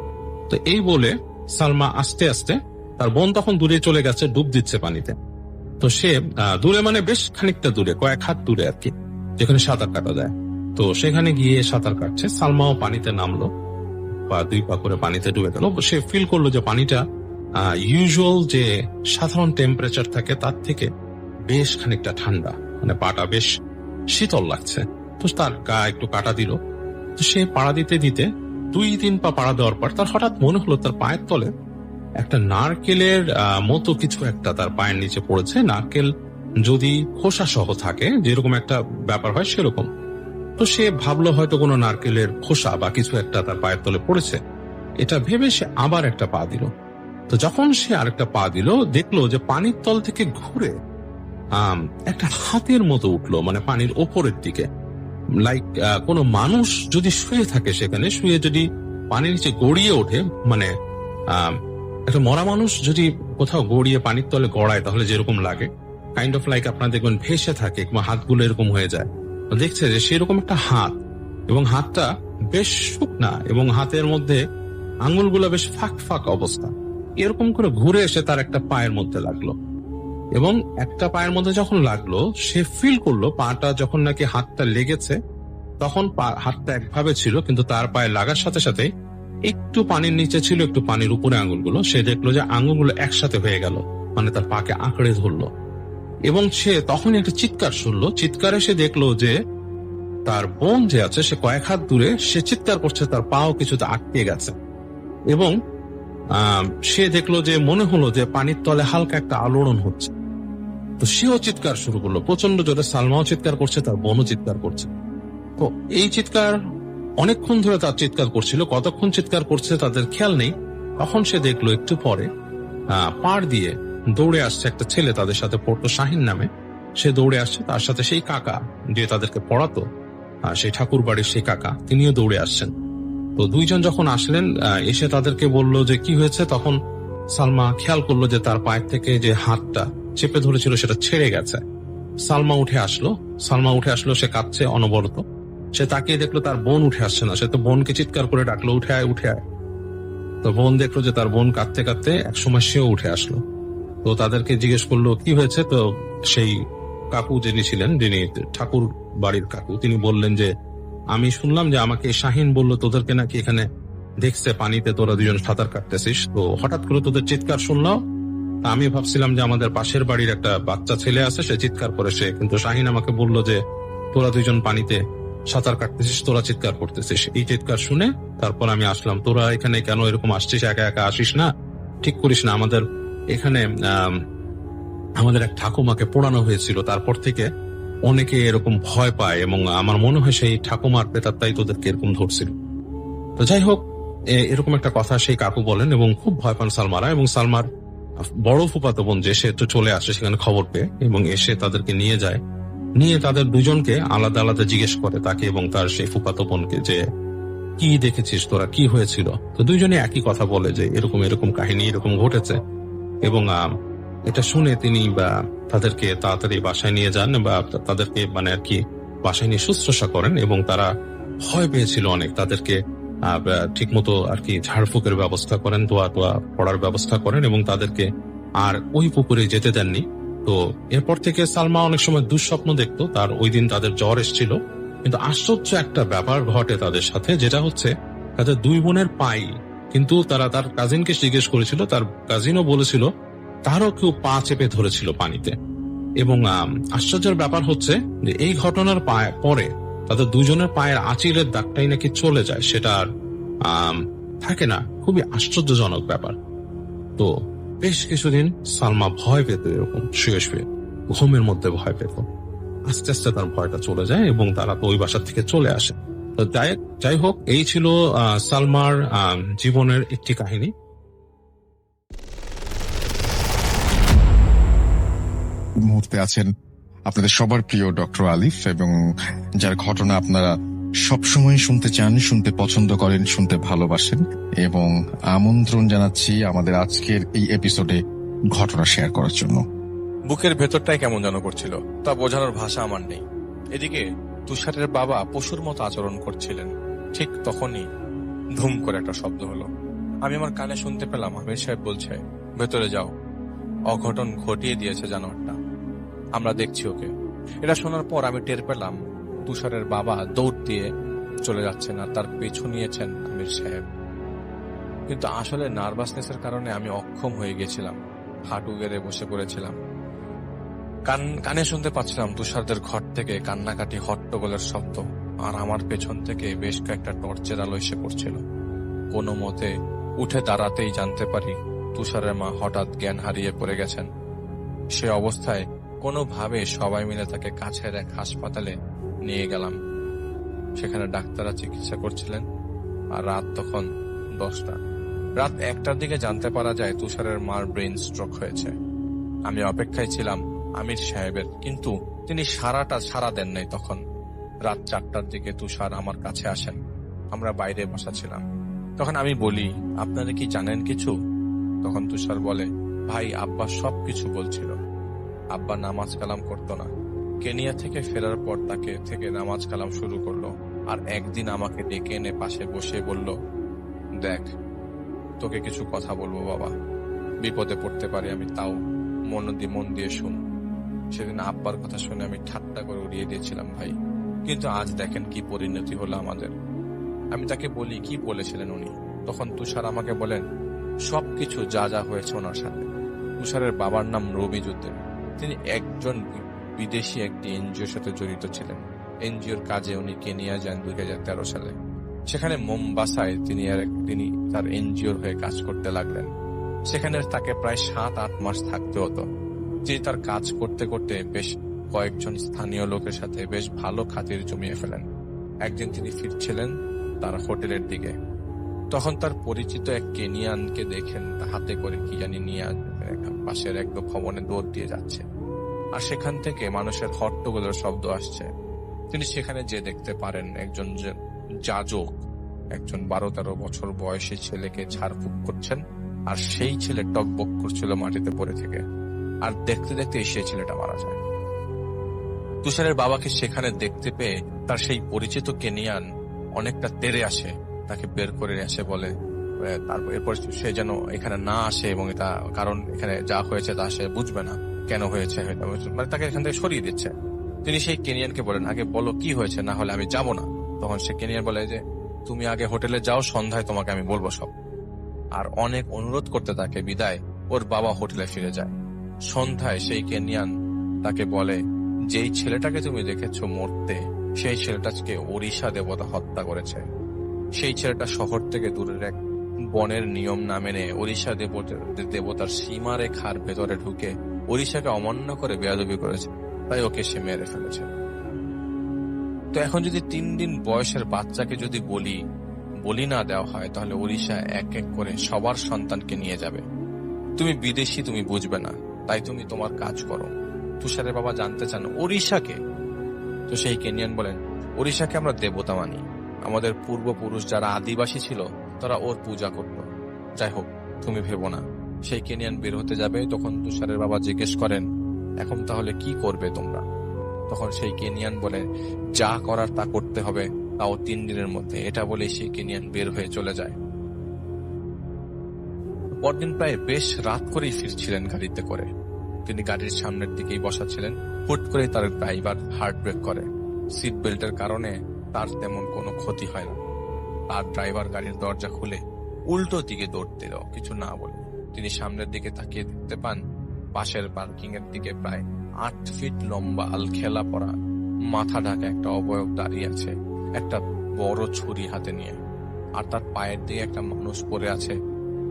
তো এই বলে সালমা আস্তে আস্তে, তার বোন তখন দূরে চলে গেছে, ডুব দিচ্ছে পানিতে। তো সে দূরে, মানে বেশ খানিকটা দূরে, কয়েক হাত দূরে আর কি, যেখানে সাঁতার কাটা যায়। তো সেখানে গিয়ে সাঁতার কাটছে, সালমাও পানিতে নামলো, বা 2 পা করে পানিতে ডুবে গেল। সে ফিল করলো যে পানিটা ইউজুয়াল যে সাধারণ টেম্পারেচার থাকে তার থেকে বেশ খানিকটা ঠান্ডা, মানে পাটা বেশ শীতল লাগছে। তো তার গা একটু কাটা দিল। তো সে পাড়া দিতে দিতে 2-3 পা পাড়া দেওয়ার পর তার হঠাৎ মনে হলো তার পায়ের তলে একটা নারকেলের মতো কিছু একটা তার পায়ের নিচে পড়েছে। নারকেল যদি খোসা সহ থাকে, যেরকম একটা ব্যাপার হয় সেরকম। তো সে ভাবলো হয়তো কোনো নারকেলের খোসা বা কিছু একটা তার পায়ের তলে পড়েছে, এটা ভেবে সে আবার একটা পা দিল। তো যখন সে আরেকটা পা দিল, দেখলো যে পানির তল থেকে ঘুরে একটা হাতের মতো উঠলো, মানে পানির ওপরের দিকে। লাইক কোনো মানুষ যদি শুয়ে থাকে সেখানে, শুয়ে যদি পানির নিচে গড়িয়ে ওঠে, মানে একটা মরা মানুষ যদি কোথাও গড়িয়ে পানির তলে গড়ায় তাহলে যেরকম লাগে, কাইন্ড অফ লাইক আপনার দেখবেন ভেসে থাকে কিংবা হাতগুলো এরকম হয়ে যায়। দেখছে যে সেরকম একটা হাত, এবং হাতটা বেশ শুকনা এবং হাতের মধ্যে আঙুলগুলো বেশ ফাঁক ফাঁক অবস্থা। এরকম করে ঘুরে এসে তার একটা পায়ের মধ্যে লাগলো, এবং একটা পায়ের মধ্যে যখন লাগলো সে ফিল করলো পাটা যখন নাকি হাতটা লেগেছে তখন হাতটা একভাবে ছিল, কিন্তু তার পায়ে লাগার সাথে সাথে একটু পানির নিচে ছিল, একটু পানির উপরে আঙুলগুলো। সে দেখলো যে আঙুলগুলো একসাথে হয়ে গেল, মানে তার পাকে আঁকড়ে ধরলো, এবং সে তখনই একটা চিৎকার শুনলো। চিৎকারে সে দেখলো যে তার বোন যে আছে সে কয়েক হাত দূরে, সে চিৎকার করছে, তার পাও কিছুতে আটকে গেছে, এবং সে দেখলো যে মনে হলো যে পানির তলে হালকা একটা আলোড়ন হচ্ছে। তো সেও চিৎকার শুরু করলো প্রচন্ড জোরে, সালমাও চিৎকার করছে, তার বোনও চিৎকার করছে। তো এই চিৎকার অনেকক্ষণ ধরে তার চিৎকার করছিল, কতক্ষণ চিৎকার করছে তাদের খেয়াল নেই। তখন সে দেখলো একটু পরে পাড় দিয়ে দৌড়ে আসছে একটা ছেলে, তাদের সাথে পড়তো শাহিন নামে। সে দৌড়ে আসছে, তার সাথে সেই কাকা যে তাদেরকে পড়াতো, সেই ঠাকুর বাড়ির সেই কাকা, তিনিও দৌড়ে আসছেন। তো দুইজন যখন আসলেন, এসে তাদেরকে বলল যে কি হয়েছে, তখন সালমা খেয়াল করলো যে তার পায়ের থেকে যে হাতটা চেপে ধরেছিল সেটা ছেড়ে গেছে। সালমা উঠে আসলো, সে কাঁদছে অনবরত। সে তাকিয়ে দেখলো তার বোন উঠে আসছে না। সে তো বোনকে চিৎকার করে ডাকলো, উঠে আয়, উঠে আয়। তো বোন দেখলো যে তার বোন কাঁদতে কাঁদতে একসময় সেও উঠে আসলো। তো তাদেরকে জিজ্ঞেস করলো কি হয়েছে। তো সেই কাকু যিনি ছিলেন, যিনি ঠাকুর বাড়ির কাকু, তিনি বললেন যে আমি শুনলাম যে আমাকে শাহিন বললো তোদেরকে নাকি এখানে দেখছে পানিতে তোরা দুজন সাঁতার কাটতেছিস, তো হঠাৎ করে তোদের চিৎকার শুনলাম। আমি ভাবছিলাম যে আমাদের পাশের বাড়ির একটা বাচ্চা ছেলে আছে, সে চিৎকার করেছে, কিন্তু শাহিন আমাকে বললো যে তোরা দুজন পানিতে সাঁতার কাটতেছিস, তোরা চিৎকার করতেছিস। এই চিৎকার শুনে তারপর আমি আসলাম। তোরা এখানে কেন এরকম আসছিস, একা একা আসিস না, ঠিক করিস না। আমাদের এখানে আমাদের এক ঠাকুমাকে পোড়ানো হয়েছিল, তারপর থেকে অনেকে এরকম ভয় পায়, এবং আমার মনে হয় সেই ঠাকুমার প্রেতাত্মাই তোদেরকে এরকম ধরছিল। তো যাই হোক, এরকম একটা কথা সেই কাকু বলেন, এবং খুব ভয় পান সালমারা। এবং সালমার বড় ফুফাতো বোন যে, সে তো চলে আসে সেখানে খবর পেয়ে, এবং এসে তাদেরকে নিয়ে যায়। নিয়ে তাদের দুজনকে আলাদা আলাদা জিজ্ঞেস করে তাকে এবং তার সেই ফুফাতো বোনকে যে কি দেখেছিস তোরা, কি হয়েছিল। তো দুইজনে একই কথা বলে যে এরকম এরকম কাহিনী এরকম ঘটেছে, এবং এটা শুনে তিনি তাদেরকে তাড়াতাড়ি বাসায় নিয়ে যান, বা তাদেরকে মানে আর কি বাসায় নিয়ে শুশ্রূষা করেন, এবং তারা ভয় পেয়েছিল অনেক। তাদেরকে ঠিক মতো আর কি ঝাড়ফুঁকের ব্যবস্থা করেন, দোয়া টোয়া পড়ার ব্যবস্থা করেন, এবং তাদেরকে আর ওই পুকুরে যেতে দেননি। তো এরপর থেকে সালমা অনেক সময় দুঃস্বপ্ন দেখতো। তার ওই দিন তাদের জ্বর এসেছিল, কিন্তু আশ্চর্য একটা ব্যাপার ঘটে তাদের সাথে, যেটা হচ্ছে তাদের দুই বোনের পাই, কিন্তু তারা তার কাজিনকে জিজ্ঞেস করেছিল, তার কাজিনও বলেছিল তারও কেউ পা চেপে ধরেছিল পানিতে। এবং আশ্চর্যের ব্যাপার হচ্ছে যে এই ঘটনার পরে তাদের দুজনের পায়ের আঁচিলের দাগটাই নাকি চলে যায়, সেটা আর থাকে না। খুবই আশ্চর্যজনক ব্যাপার। তো বেশ কিছুদিন সালমা ভয় পেত, এরকম শুয়ে শুয়ে ঘুমের মধ্যে ভয় পেত। আস্তে আস্তে তার ভয়টা চলে যায়, এবং তারা তো ওই বাসার থেকে চলে আসে। তো যাই হোক, এই ছিল সালমার জীবনের একটি কাহিনী। মুহূর্তে আছেন আপনাদের সবার প্রিয় ডক্টর আলিফ, এবং যার ঘটনা আপনারা সবসময় শুনতে চান, শুনতে পছন্দ করেন, শুনতে ভালোবাসেন। এবং আমন্ত্রণ জানাচ্ছি আমাদের আজকের এই এপিসোডে ঘটনা শেয়ার করার জন্য। বুকের ভেতরটাই কেমন যেন করছিল, তা বোঝানোর ভাষা আমার নেই। এদিকে তুষারের বাবা পশুর মতো আচরণ করছিলেন। ঠিক তখনই ধুম করে একটা শব্দ হলো। আমি আমার কানে শুনতে পেলাম আমির সাহেব বলছে, ভেতরে যাও, অঘটন ঘটিয়ে দিয়েছে জানোয়ারটা, আমরা দেখছি ওকে। এটা শোনার পর আমি টের পেলাম তুষারের বাবা দৌড় দিয়ে চলে যাচ্ছেন, আর তার পিছু নিয়েছেন আমির সাহেব। কিন্তু আসলে নার্ভাসনেসের কারণে আমি অক্ষম হয়ে গেছিলাম, হাঁটু গেড়ে বসে পড়েছিলাম। কানে শুনতে পাচ্ছিলাম তুষারদের ঘর থেকে কান্নাকাটি, হট্টগোলের শব্দ, আর আমার পেছন থেকে বেশ কয়েকটা টর্চের আলো এসে পড়ছিল। কোনো মতে উঠে দাঁড়াতেই জানতে পারি তুষারের মা হঠাৎ জ্ঞান হারিয়ে পড়ে গেছেন। সে অবস্থায় কোনোভাবে সবাই মিলে তাকে কাছের এক হাসপাতালে নিয়ে গেলাম। সেখানে ডাক্তাররা চিকিৎসা করছিলেন, আর রাত তখন 10টা। রাত 1টার দিকে জানতে পারা যায় তুষারের মার ব্রেন স্ট্রোক হয়েছে। আমি অপেক্ষায় ছিলাম আমির সাহেবের, কিন্তু তিনি সারা দেন নাই। তখন রাত 4টার দিকে তুষার আমার কাছে আসেন। আমরা বাইরে বসা ছিলাম। তখন আমি বলি, আপনারা কি জানেন কিছু? তখন তুষার বলে, ভাই আব্বা সবকিছু বলছিল। আব্বা নামাজ কালাম করতো না। কেনিয়া থেকে ফেরার পর তাকে থেকে নামাজ কালাম শুরু করলো। আর একদিন আমাকে ডেকে এনে পাশে বসে বলল, দেখ তোকে কিছু কথা বলবো বাবা, বিপদে পড়তে পারি আমি, তাও মন দিয়ে শুন। সেদিন আব্বার কথা শুনে আমি ঠাট্টা করে উড়িয়ে দিয়েছিলাম ভাই, কিন্তু আজ দেখেন কি পরিণতি হলো আমাদের। আমি তাকে বলি, কি বলেছিলেন উনি? তখন তুষার আমাকে বলেন সবকিছু যা যা হয়েছে ওনার সাথে। তুষারের বাবার নাম রবিজুদ্দিন। তিনি একজন বিদেশি একটি এনজিওর সাথে জড়িত ছিলেন। এনজিওর কাজে উনি কেনিয়া যান 2013 সালে। সেখানে মোম্বাসায় তিনি তার এনজিওর হয়ে কাজ করতে লাগলেন। সেখানে তাকে প্রায় 7-8 মাস থাকতে হতো। তিনি তার কাজ করতে করতে বেশ কয়েকজন স্থানীয় লোকের সাথে বেশ ভালো খাতির জমিয়ে ফেলেন। একদিন তিনি ফিরছিলেন তার হোটেলের দিকে। তখন তার পরিচিত এক কেনিয়ানকে দেখেন হাতে করে কি জানি নিয়ে পাশের এক ভবনে দৌড় দিয়ে যাচ্ছে, আর সেখান থেকে মানুষের হট্টগোলের শব্দ আসছে। তিনি সেখানে যে দেখতে পারেন একজন যাজক একজন 12-13 বছর বয়সী ছেলেকে ঝাড়ফুঁক করছেন, আর সেই ছেলে টকবক করছিল মাটিতে পড়ে থেকে। আর দেখতে দেখতে সেই ছেলেটা মারা যায়। তুষারের বাবাকে সেখানে দেখতে পেয়ে তার সেই পরিচিত কেনিয়ান অনেকটা তেড়ে আসে, তাকে বের করে আসে, বলে তারপর এরপর সে যেন এখানে না আসে, এবং এটা কারণ এখানে যা হয়েছে তা সে বুঝবে না কেন হয়েছে, মানে তাকে এখান থেকে সরিয়ে দিচ্ছে। তিনি সেই কেনিয়ানকে বলেন, আগে বলো কি হয়েছে, না হলে আমি যাব না। তখন সে কেনিয়ান বলে যে তুমি আগে হোটেলে যাও, সন্ধ্যায় তোমাকে আমি বলবো সব। আর অনেক অনুরোধ করতে থাকে বিদায় ওর বাবা হোটেলে ফিরে যায়। সন্ধ্যায় সেই কেনিয়ান তাকে বলে, যেই ছেলেটাকে তুমি দেখেছো মরতে, সেই ছেলেটাকে ওড়িশা দেবতা হত্যা করেছে। সেই ছেলেটা শহর থেকে দূরের এক বনের নিয়ম না মেনে ওড়িশা দেবতার সীমারেখার ভেতরে ঢুকে ওড়িশাকে অমান্য করে বেয়াদবি করেছে, তাই ওকে সে মেরে ফেলেছে। তো এখন যদি 3 দিন বয়সের বাচ্চাকে যদি বলি না দেওয়া হয়, তাহলে ওড়িশা এক এক করে সবার সন্তানকে নিয়ে যাবে। তুমি বিদেশি, তুমি বুঝবে না, তাই তুমি তোমার কাজ করো। তুষারের বাবা জানতে চান ওড়িশাকে। তো সেই কেনিয়ান বলেন, ওড়িশাকে আমরা দেবতা মানি। আমাদের পূর্বপুরুষ যারা আদিবাসী ছিল তারা ওর পূজা করত। যাই হোক, তুমি ভেবো না। সেই কেনিয়ান বের হতে যাবে, তখন তুষারের বাবা জিজ্ঞেস করেন, এখন তাহলে কি করবে তোমরা? তখন সেই কেনিয়ান বলে, যা করার তা করতে হবে, তাও 3 দিনের মধ্যে। এটা বলে সেই কেনিয়ান বের হয়ে চলে যায়। পরদিন প্রায় বেশ রাত করেই ফিরছিলেন গাড়িতে করে। তিনি গাড়ির সামনের দিকেই বসা ছিলেন। হুট করে তার ড্রাইভার হার্ট ব্রেক করে। সিট বেল্টের কারণে তার তেমন কোনো ক্ষতি হয় না। আর ড্রাইভার গাড়ির দরজা খুলে উল্টো দিকে দৌড় দিল, কিছু না বলে। তিনি সামনের দিকে তাকিয়ে দেখতে পান পাশের পার্কিং এর দিকে প্রায় 8 ফিট লম্বা আলখেলা পরা মাথা ঢাকা একটা অবয়ব দাঁড়িয়ে আছে, একটা বড় ছুরি হাতে নিয়ে। আর তার পায়ের দিকে একটা মানুষ পড়ে আছে,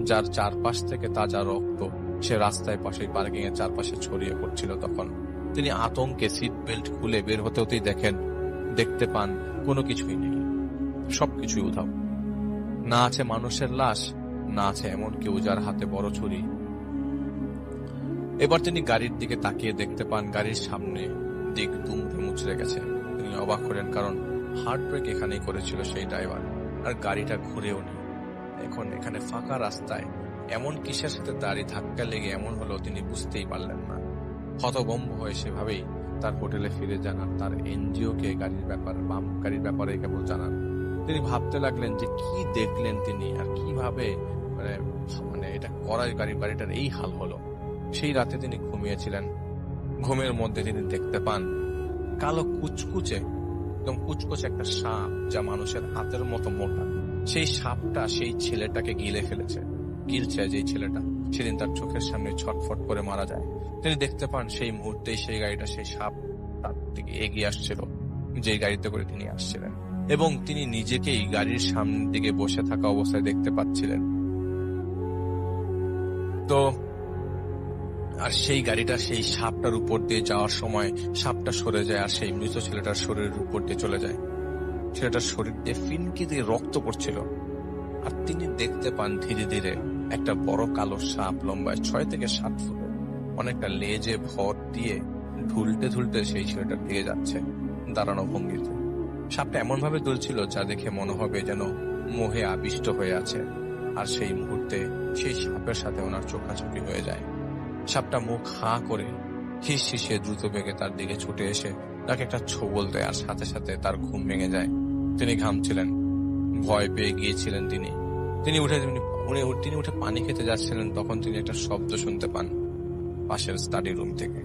যার চারপাশ থেকে তাজা রক্ত সে রাস্তায় পাশে পার্কিং এর চারপাশে ছড়িয়ে পড়ছিল। তখন তিনি আতঙ্কে সিট বেল্ট খুলে বের হতে হতেই দেখতে পান কোনো কিছুই নেই, সবকিছুই উধাও। না আছে মানুষের লাশ, না আছে এমন কেউ যার হাতে বড় ছুরি। এবার তিনি গাড়ির দিকে তাকিয়ে দেখতে পান গাড়ির সামনে দিক দুমড়ে মুচড়ে গেছে। তিনি অবাক হলেন, কারণ হার্ট ব্রেক এখানেই করেছিল সেই ড্রাইভার, আর গাড়িটা ঘুরেও নেই। এখন এখানে ফাঁকা রাস্তায় এমন কিসের সাথে দাড়ি ধাক্কা লেগে এমন হলো তিনি বুঝতেই পারলেন না। হতভম্ব হয়ে সেভাবেই তার হোটেলে ফিরে যান, আর তার এনজিও কে গাড়ির ব্যাপারে কেবল জানান। তিনি ভাবতে লাগলেন যে কি দেখলেন তিনি, আর কিভাবে মানে এটা করায় গাড়িটার এই হাল হলো। সেই রাতে তিনি ঘুমিয়েছিলেন। ঘুমের মধ্যে তিনি দেখতে পান কালো কুচকুচে একটা সাপ, যা মানুষের হাতের মতো মোটা। সেই সাপটা সেই ছেলেটাকে গিলছে যেই ছেলেটা সেদিন তার চোখের সামনে ছটফট করে মারা যায়। তিনি দেখতে পান সেই মুহূর্তেই সেই গাড়িটা সেই সাপ তার দিকে এগিয়ে আসছিল, যে গাড়িতে করে তিনি আসছিলেন, এবং তিনি নিজেকেই গাড়ির সামনের দিকে বসে থাকা অবস্থায় দেখতে পাচ্ছিলেন। তো আর সেই গাড়িটা সেই সাপটার উপর দিয়ে যাওয়ার সময় সাপটা সরে যায়, আর সেই মৃত ছেলেটার শরীরের উপর দিয়ে চলে যায়। ছেলেটার শরীর দিয়ে ফিনকি দিয়ে রক্ত পড়ছিল। আর তিনি দেখতে পান ধীরে ধীরে একটা বড় কালো সাপ, লম্বায় 6 থেকে 7 ফুট, অনেকটা লেজে ভর দিয়ে ঢুলতে ঢুলতে সেই ছেলেটার দিকে যাচ্ছে দাঁড়ানো ভঙ্গিতে। সাপটা এমন ভাবে দুলছিল যা দেখে মনে হবে যেন মোহে আবিষ্ট হয়ে আছে। আর সেই মুহূর্তে সেই সাপের সাথে ওনার চোখাচোখি হয়ে যায়। সাপটা মুখ হাঁ করে হিস হিসে দ্রুত বেগে তার দিকে ছুটে এসে তাকে একটা ছোবল দেয়, আর সাথে সাথে তার ঘুম ভেঙে যায়। তিনি ঘামছিলেন, ভয় পেয়ে গিয়েছিলেন। তিনি উঠে পানি খেতে যাচ্ছিলেন, তখন তিনি একটা শব্দ শুনতে পান পাশের স্টাডি রুম থেকে।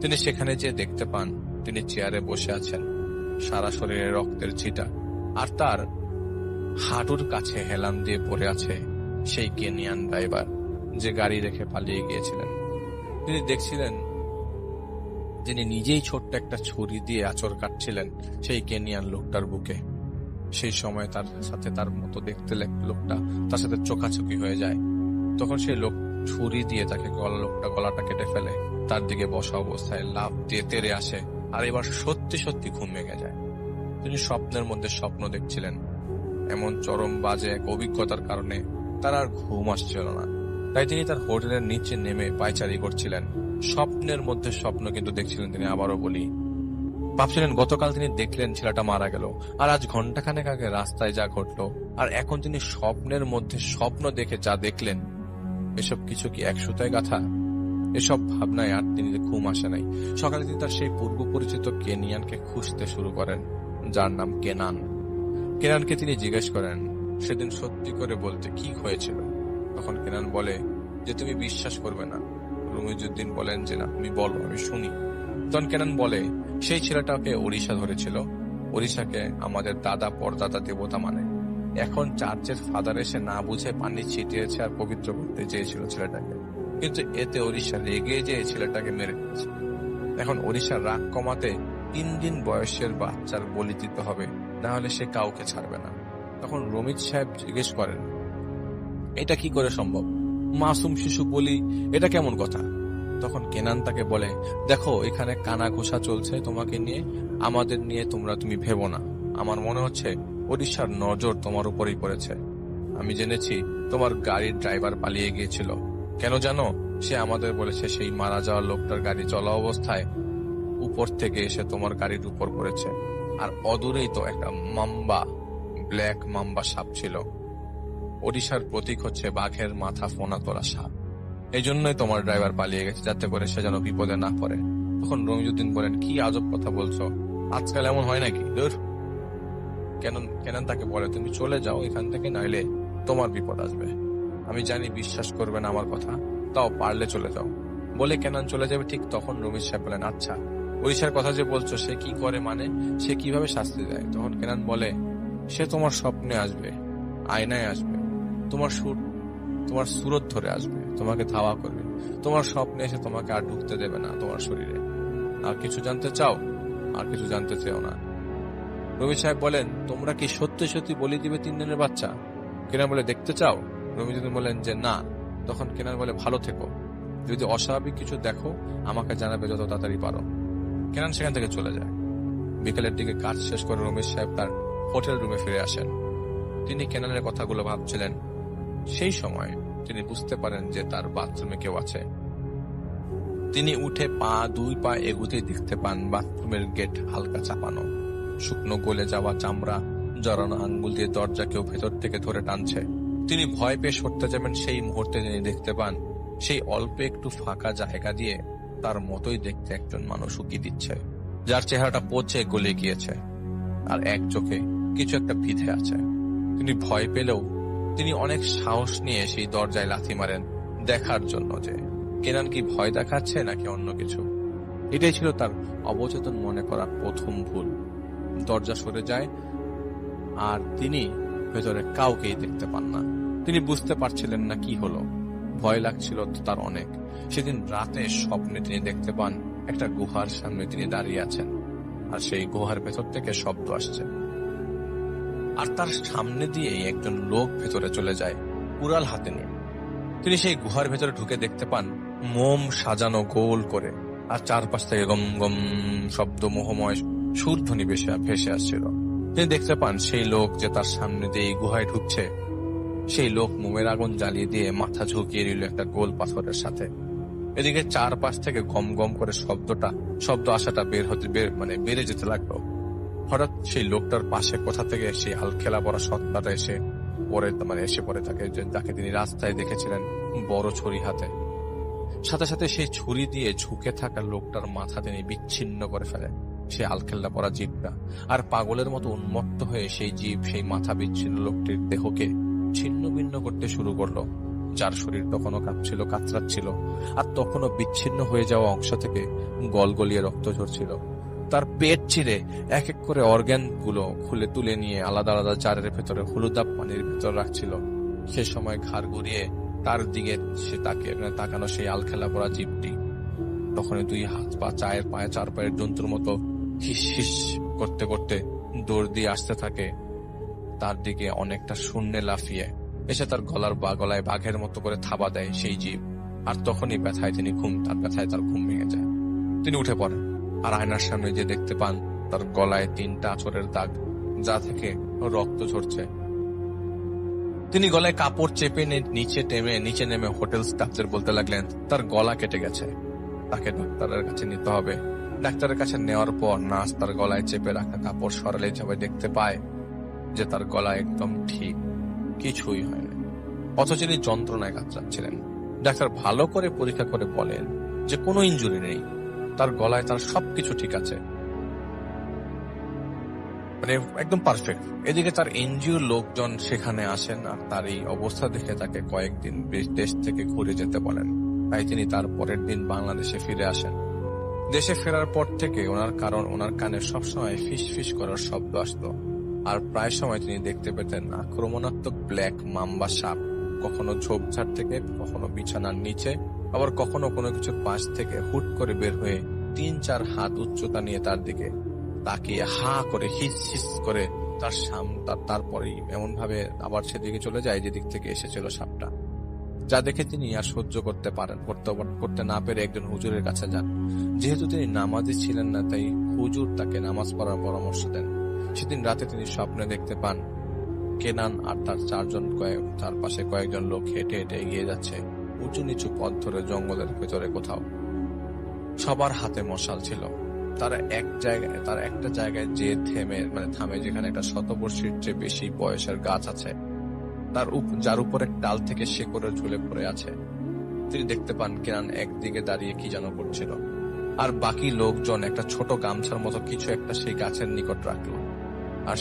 তিনি সেখানে যেয়ে দেখতে পান তিনি চেয়ারে বসে আছেন, সারা শরীরে রক্তের ছিটা, আর তার হাঁটুর কাছে হেলান দিয়ে পড়ে আছে সেই কেনিয়ান ড্রাইভার যে গাড়ি রেখে পালিয়ে গিয়েছিলেন। তিনি দেখছিলেন যিনি নিজেই ছোট্ট একটা ছুরি দিয়ে আঁচড় কাটছিলেন সেই কেনিয়ান লোকটার বুকে। সেই সময় তার সাথে তার মতো দেখতে লোকটা তার সাথে চোখাচোখি হয়ে যায়। তখন সেই লোক ছুরি দিয়ে তাকে গলাটা কেটে ফেলে, তার দিকে বসা অবস্থায় লাফ দিয়ে তেড়ে আসে, আর এবার সত্যি সত্যি ঘুম ভেঙে যায়। তিনি স্বপ্নের মধ্যে স্বপ্ন দেখছিলেন। এমন চরম বাজে এক অভিজ্ঞতার কারণে তার আর ঘুম আসছিল না, তাই তিনি তার হোটেলের নিচে নেমে পায়চারি করছিলেন। স্বপ্নের মধ্যে স্বপ্ন কিন্তু দেখছিলেন তিনি। আবারও বলি, ভাবছিলেন গতকাল তিনি দেখলেন ছেলেটা মারা গেল, আর আজ ঘন্টাখানেক আগে রাস্তায় যা ঘটলো, আর এখন তিনি স্বপ্নের মধ্যে স্বপ্ন দেখে যা দেখলেন, এসব কিছু কি এক সুতায় গাঁথা? এসব ভাবনায় আর তিনি ঘুম আসে নাই। সকালে তিনি তার সেই পূর্ব পরিচিত কেনিয়ানকে খুঁজতে শুরু করেন, যার নাম কেনান। কেনানকে তিনি জিজ্ঞেস করেন সেদিন সত্যি করে বলতে কি হয়েছিল। তখন কেনান বলে যে তুমি বিশ্বাস করবে না। রুমিজউদ্দিন বলেন যে না, তুমি বলো, আমি শুনি। তখন কেনান বলে সেই ছেলেটাকে ওড়িশা ধরেছিল। ওড়িশাকে আমাদের দাদা পরদাদা দেবতা মানে। এখন চার্চের ফাদার এসে না বুঝে পানি ছিটিয়েছে আর পবিত্র করতে চেয়েছিল ছেলেটাকে, কিন্তু এতে ওড়িশা রেগে যেয়ে ছেলেটাকে মেরে ফেলেছে। এখন ওড়িশার রাগ কমাতে 3 দিন বয়সের বাচ্চার বলি দিতে হবে, না হলে সে কাউকে ছাড়বে না। তখন রমিজ সাহেব জিজ্ঞেস করেন এটা কি করে সম্ভব? মাসুম শিশু বলি, এটা কেমন কথা? তখন কেনান তাকে বলে দেখো, এখানে কানা ঘোষা চলছে তোমাকে নিয়ে, আমাদের নিয়ে তুমি ভেবো না। আমার মনে হচ্ছে ওড়িশার নজর তোমার উপরেই পড়েছে। আমি জেনেছি তোমার গাড়ির ড্রাইভার পালিয়ে গিয়েছিল। কেন জানো? সে আমাদের বলেছে সেই মারা যাওয়া লোকটার গাড়ি চলা অবস্থায় উপর থেকে এসে তোমার গাড়ির উপর পড়েছে, আর অদূরেই তো একটা মাম্বা, ব্ল্যাক মাম্বা সাপ ছিল। ওড়িশার প্রতীক হচ্ছে বাঘের মাথা ফোনা তোলা সাপ। এই জন্যই তোমার ড্রাইভার পালিয়ে গেছে, যাতে করে সে যেন বিপদে না পড়ে। তখন রমিজউদ্দিন বলেন কি আজব কথা বলছো, আজকাল এমন হয় নাকি? দূর। কেনান তাকে বলে তুমি চলে যাও এখান থেকে, নাইলে তোমার বিপদ আসবে। আমি জানি বিশ্বাস করবে না আমার কথা, তাও পারলে চলে যাও। বলে কেনান চলে যাবে। ঠিক তখন রমিজ সাহেব বলেন আচ্ছা, ওড়িশার কথা যে বলছো সে কি করে, মানে সে কিভাবে শাস্তি দেয়? তখন কেনান বলে সে তোমার স্বপ্নে আসবে, আয়নায় আসবে, তোমার সুরত ধরে আসবে, তোমাকে ধাওয়া করবে, তোমার স্বপ্নে এসে তোমাকে আর ঢুকতে দেবে না তোমার শরীরে। আর কিছু জানতে চাও? আর কিছু জানতে চেও না। রমি সাহেব বলেন তোমরা কি সত্যি সত্যি বলি দিবে 3 দিনের বাচ্চা? কেনান বলে দেখতে চাও? রমিজউদ্দিন বলেন যে না। তখন কেনান বলে ভালো থেকো, যদি অস্বাভাবিক কিছু দেখো আমাকে জানাবে যত তাড়াতাড়ি পারো। কেনান সেখান থেকে চলে যায়। বিকেলের দিকে কাজ শেষ করে রমেশ সাহেব তার হোটেল রুমে ফিরে আসেন। তিনি কেনানের কথাগুলো ভাবছিলেন। সেই সময় তিনি বুঝতে পারেন যে তার বাথরুমে কেউ আছে। তিনি উঠে 2 পা এগুতেই দেখতে পান বাথরুমের গেট হালকা চাপানো, শুকনো গলে যাওয়া চামড়া জড়ানো আঙ্গুল দিয়ে দরজা কেউ ভেতর থেকে ধরে টানছে। তিনি ভয় পেয়ে সরতে যাবেন, সেই মুহূর্তে তিনি দেখতে পান সেই অল্প একটু ফাঁকা জায়গা দিয়ে তার মতোই দেখতে একজন মানুষ উকি দিচ্ছে, যার চেহারাটা পচে গলে গিয়েছে আর এক চোখে কিছু একটা বিধে আছে। তিনি ভয় পেলেও তিনি অনেক সাহস নিয়ে সেই দরজায় লাথি মারেন, দেখার জন্য যে কেনান কি ভয় দেখাচ্ছে নাকি অন্য কিছু। এটাই ছিল তার অবচেতন মনে করা প্রথম ভুল। দরজা সরে যায় আর তিনি ভেতরে কাউকেই দেখতে পান না। তিনি বুঝতে পারছিলেন না কি হলো। ভয় লাগছিল তার অনেক। সেদিন রাতে স্বপ্নে তিনি দেখতে পান একটা গুহার সামনে তিনি দাঁড়িয়ে আছেন, আর সেই গুহার ভেতর থেকে শব্দ আসছে, আর তার সামনে দিয়ে একজন লোক ভেতরে চলে যায় কুড়াল হাতে নিয়ে। তিনি সেই গুহার ভেতরে ঢুকে দেখতে পান মোম সাজানো গোল করে, আর চারপাশ থেকে গম গম শব্দ মোহময় সুরধ্বনি ভেসে আসছিল। তিনি দেখতে পান সেই লোক যে তার সামনে দিয়ে এই গুহায় ঢুকছে, সেই লোক মোমের আগুন জ্বালিয়ে দিয়ে মাথা ঝুঁকিয়ে নিল একটা গোল পাথরের সাথে। এদিকে চারপাশ থেকে গম গম করে শব্দ আসাটা বেড়ে যেতে লাগলো। হঠাৎ সেই লোকটার পাশে কোথা থেকে সেই আলখেলা পরা সত্তাটা এসে পড়ে তাকে, যাকে তিনি রাস্তায় দেখেছিলেন বড় ছুরি হাতে। সাথে সাথে সেই ছুরি দিয়ে ঝুঁকে থাকা লোকটার মাথা তিনি বিচ্ছিন্ন করে ফেলে, সেই আলখেল্লা পরা জীবটা। আর পাগলের মতো উন্মত্ত হয়ে সেই জীব সেই মাথা বিচ্ছিন্ন লোকটির দেহকে ছিন্ন ভিন্ন করতে শুরু করলো, যার শরীর তখনও কাঁপছিল, কাতরাচ্ছিল, আর তখনও বিচ্ছিন্ন হয়ে যাওয়া অংশ থেকে গলগলিয়ে রক্ত ঝরছিল। তার পেট চিরে এক এক করে অর্গ্যান গুলো খুলে তুলে নিয়ে আলাদা আলাদা জারের ভেতরে হলুদাব পানির ভেতর রাখছিল। সে সময় ঘাড় ঘুরিয়ে তার দিকে সে তাকানো সেই আলখেলা পড়া জীবটি তখনই দুই হাত পা চার পায়ের জন্তুর মতো হিস হিস করতে করতে দৌড় দিয়ে আসতে থাকে তার দিকে, অনেকটা শূন্যে লাফিয়ে এসে তার গলায় বাঘের মতো করে থাবা দেয় সেই জীব। আর তখনই ব্যথায় তার ঘুম ভেঙে যায়। তিনি উঠে পড়েন, আর আয়নার সামনে যে দেখতে পান তার গলায় 3টা আঁচড়ের দাগ, যা থেকে রক্ত ঝরছে। তিনি গলায় কাপড় চেপে নিচে নেমে হোটেল স্টাফদের বলতে লাগলেন তার গলা কেটে গেছে, তাকে ডাক্তারের কাছে নিতে হবে। ডাক্তারের কাছে নেওয়ার পর নার্স তার গলায় চেপে রাখা কাপড় সরালে যাবে দেখতে পায় যে তার গলা একদম ঠিক, কিছুই হয়নি, অথচ তিনি যন্ত্রণায় কাতরাচ্ছিলেন। ডাক্তার ভালো করে পরীক্ষা করে বলেন যে কোনো ইনজুরি নেই, তার গলায় তার সবকিছু ঠিক আছে, মানে একদম পারফেক্ট। এদিকে তার এনজিও লোকজন সেখানে আসেন আর তার এই অবস্থা দেখে তাকে কয়েকদিন দেশ থেকে ঘুরে যেতে বলেন। তাই তিনি তার পরের দিন বাংলাদেশে ফিরে আসেন। দেশে ফেরার পর থেকে ওনার কানে সবসময় ফিস ফিস করার শব্দ আসতো, আর প্রায় সময় তিনি দেখতে পেতেন আক্রমণাত্মক ব্ল্যাক মাম্বা সাপ, কখনো ঝোপঝাড় থেকে, কখনো বিছানার নিচে, আবার কখনো কোনো কিছুর পাশ থেকে হুট করে বের হয়ে 3-4 হাত উচ্চতা নিয়ে তার দিকে তাকিয়ে হা করে হিস হিস করে তারপরেই এমন ভাবে আবার সেদিকে চলে যায় যেদিক থেকে এসেছিল সাপটা। যা দেখে তিনি আর সহ্য করতে না পেরে একজন হুজুরের কাছে যান। যেহেতু তিনি নামাজি ছিলেন না, তাই হুজুর তাকে নামাজ পড়ার পরামর্শ দেন। সেদিন রাতে তিনি স্বপ্নে দেখতে পান কেনান আর তার তার পাশে কয়েকজন লোক হেঁটে হেঁটে এগিয়ে যাচ্ছে উঁচু নিচু পথ ধরে জঙ্গলের ভেতরে কোথাও। সবার হাতে মশাল ছিল। তারা একটা জায়গায় যে থামে যেখানে একটা শতবর্ষীর চেয়ে বেশি বয়সের গাছ আছে, যার উপর এক ডাল থেকে শেকড়ে ঝুলে পড়ে আছে। তিনি দেখতে পান কেনান একদিকে দাঁড়িয়ে কি যেন করছিল, আর বাকি লোকজন একটা ছোট গামছার মতো কিছু একটা সেই গাছের নিকট রাখলো। আর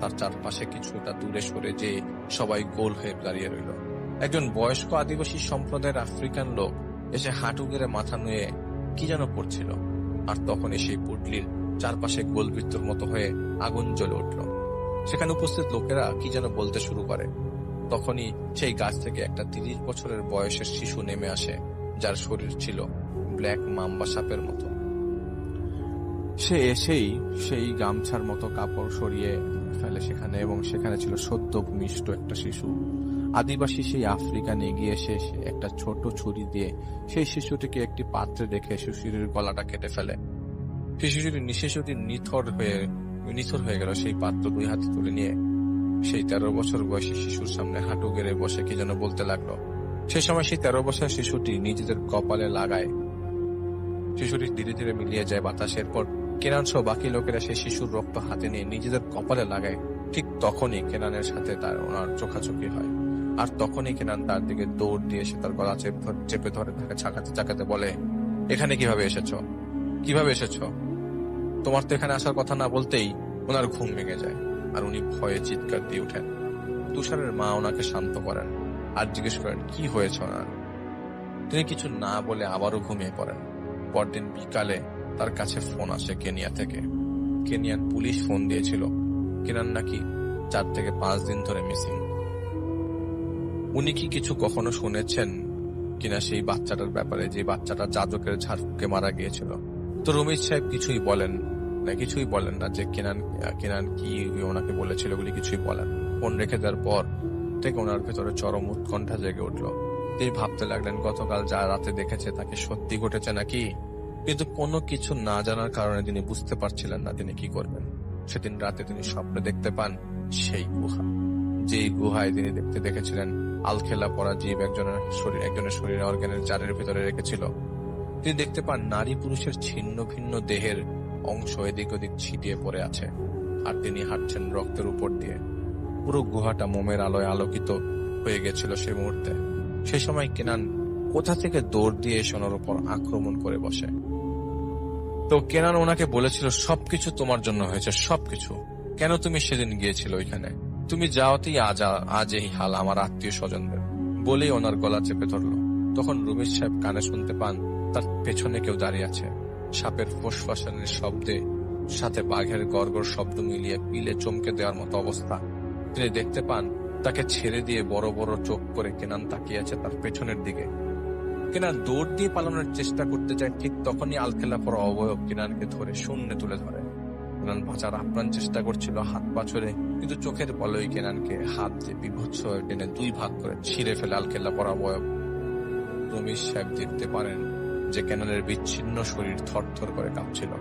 তার চারপাশে কিছুটা দূরে সরে যে সবাই গোল হয়ে দাঁড়িয়ে রইল। একজন বয়স্ক আদিবাসী সম্প্রদায়ের আফ্রিকান লোক এসে হাঁটু গেড়ে মাথা নুয়ে কি যেন করছিল, আর তখনই সেই পুটলির চারপাশে গোলবৃত্তর মতো হয়ে আগুন জ্বলে উঠল। সেখানে উপস্থিত লোকেরা কি যেন বলতে শুরু করে। তখনই সেই গাছ থেকে একটা 30 বছরের বয়সের শিশু নেমে আসে, যার শরীর ছিল ব্ল্যাক মাম্বা সাপের মতো। সে এসেই সেই গামছার মতো কাপড় সরিয়ে ফেলে সেখানে, এবং সেখানে ছিল সদ্য ভূমিষ্ঠ একটা শিশু। আদিবাসী সেই আফ্রিকান এগিয়ে এসে একটা ছোট ছুরি দিয়ে সেই শিশুটিকে একটি পাত্রে রেখে শিশুটির গলাটা কেটে ফেলে। শিশুটি নিথর হয়ে গেল। সেই পাত্র 2 হাতে তুলে নিয়ে সেই 13 বছর বয়সী শিশুর সামনে হাঁটু গেড়ে বসে কি যেন বলতে লাগলো। সেই সময় সেই 13 বছর শিশুটি নিজেদের কপালে লাগায়। শিশুটি ধীরে ধীরে মিলিয়ে যায় বাতাসে। এরপর কেনান সহ বাকি লোকেরা সেই শিশুর রক্ত হাতে নিয়ে নিজেদের কপালে লাগায়। ঠিক তখনই কেনানের সাথে ওনার চোখাচোখি হয়, আর তখনই কেনান তার দিকে দৌড় দিয়ে এসে তার গলা চেপে ধরে তাকে চাকাতে বলে, এখানে কিভাবে এসেছো? তোমার তো এখানে আসার কথা না। বলতেই ওনার ঘুম ভেঙে যায়, আর উনি ভয়ে চিৎকার দিয়ে উঠেন। তুষারের মা ওনাকে শান্ত করেন আর জিজ্ঞেস করেন কি হয়েছে ওনার। তিনি কিছু না বলে আবারও ঘুমিয়ে পড়েন। পরদিন বিকালে তার কাছে ফোন আসে কেনিয়া থেকে। কেনিয়ান পুলিশ ফোন দিয়েছিল কেনান নাকি 4 থেকে 5 দিন ধরে মিসিং। উনি কি কিছু কখনো শুনেছেন কিনা সেই বাচ্চাটার ব্যাপারে, যে বাচ্চাটা যাজকের ঝাড়ফুঁকে মারা গিয়েছিল? তো রমিজ সাহেব কিছুই বলেন না যে কেনান কি ওনাকে বলেছিল বলে কিছুই বলেন। ফোন রেখে দেওয়ার পর থেকে ওনার ভেতরে চরম উৎকণ্ঠা জেগে উঠল। তিনি ভাবতে লাগলেন গতকাল যা রাতে দেখেছে তাকে সত্যি ঘটেছে নাকি, কিন্তু কোনো কিছু না জানার কারণে তিনি বুঝতে পারছিলেন না তিনি কি করবেন। সেদিন রাতে তিনি স্বপ্নে দেখতে পান সেই গুহা, যেই গুহায় তিনি দেখেছিলেন আলখেলা পরা জীব একজনের শরীরে অর্গানের জারের ভিতরে রেখেছিল। তিনি দেখতে পান নারী পুরুষের ছিন্ন ভিন্ন দেহের অংশ এদিক ওদিক ছিটিয়ে পড়ে আছে, আর তিনি হাঁটছেন রক্তের উপর দিয়ে। পুরো গুহাটা মোমের আলোয় আলোকিত হয়ে গেছিল সেই মুহূর্তে। সেই সময় কেনান কোথা থেকে দৌড় দিয়ে এসে ওনার উপর আক্রমণ করে বসে। তো কেনান ওনাকে বলেছিল, সবকিছু তোমার জন্য হয়েছে, সবকিছু। কেন তুমি সেদিন গিয়েছিল ওইখানে? তুমি যাওয়াতেই আজ এই হাল আমার আত্মীয় স্বজনদের, বলেই ওনার গলা চেপে ধরলো। তখন রুমির সাহেব কানে শুনতে পান তার পেছনে কেউ দাঁড়িয়ে আছে। সাপের ফোসফাসানের শব্দে সাথে বাঘের গড়গড় শব্দ মিলিয়ে পিলে চমকে দেওয়ার মতো অবস্থা। তিনি দেখতে পান তাকে ছেড়ে দিয়ে বড় বড় চোখ করে কেনান তাকিয়ে আছে তার পেছনের দিকে। কেনান দৌড় দিয়ে পালানোর চেষ্টা করতে যায়, ঠিক তখনই আলখেলা পড়া অবয়ব কেনানকে ধরে শূন্যে তুলে ধরে। কেনান বাঁচার আপ্রাণ চেষ্টা করছিল হাত পা ছড়ে, কিন্তু চোখের পলই কেনানকে হাত দিয়ে বিভৎস টেনে দুই ভাগ করে ছিঁড়ে ফেলে আলখেলা পড়া অবয়ব। রমিজ সাহেব দেখতে পারেন যে কেনানের বিচ্ছিন্ন শরীর থরথর করে কাঁপছিল।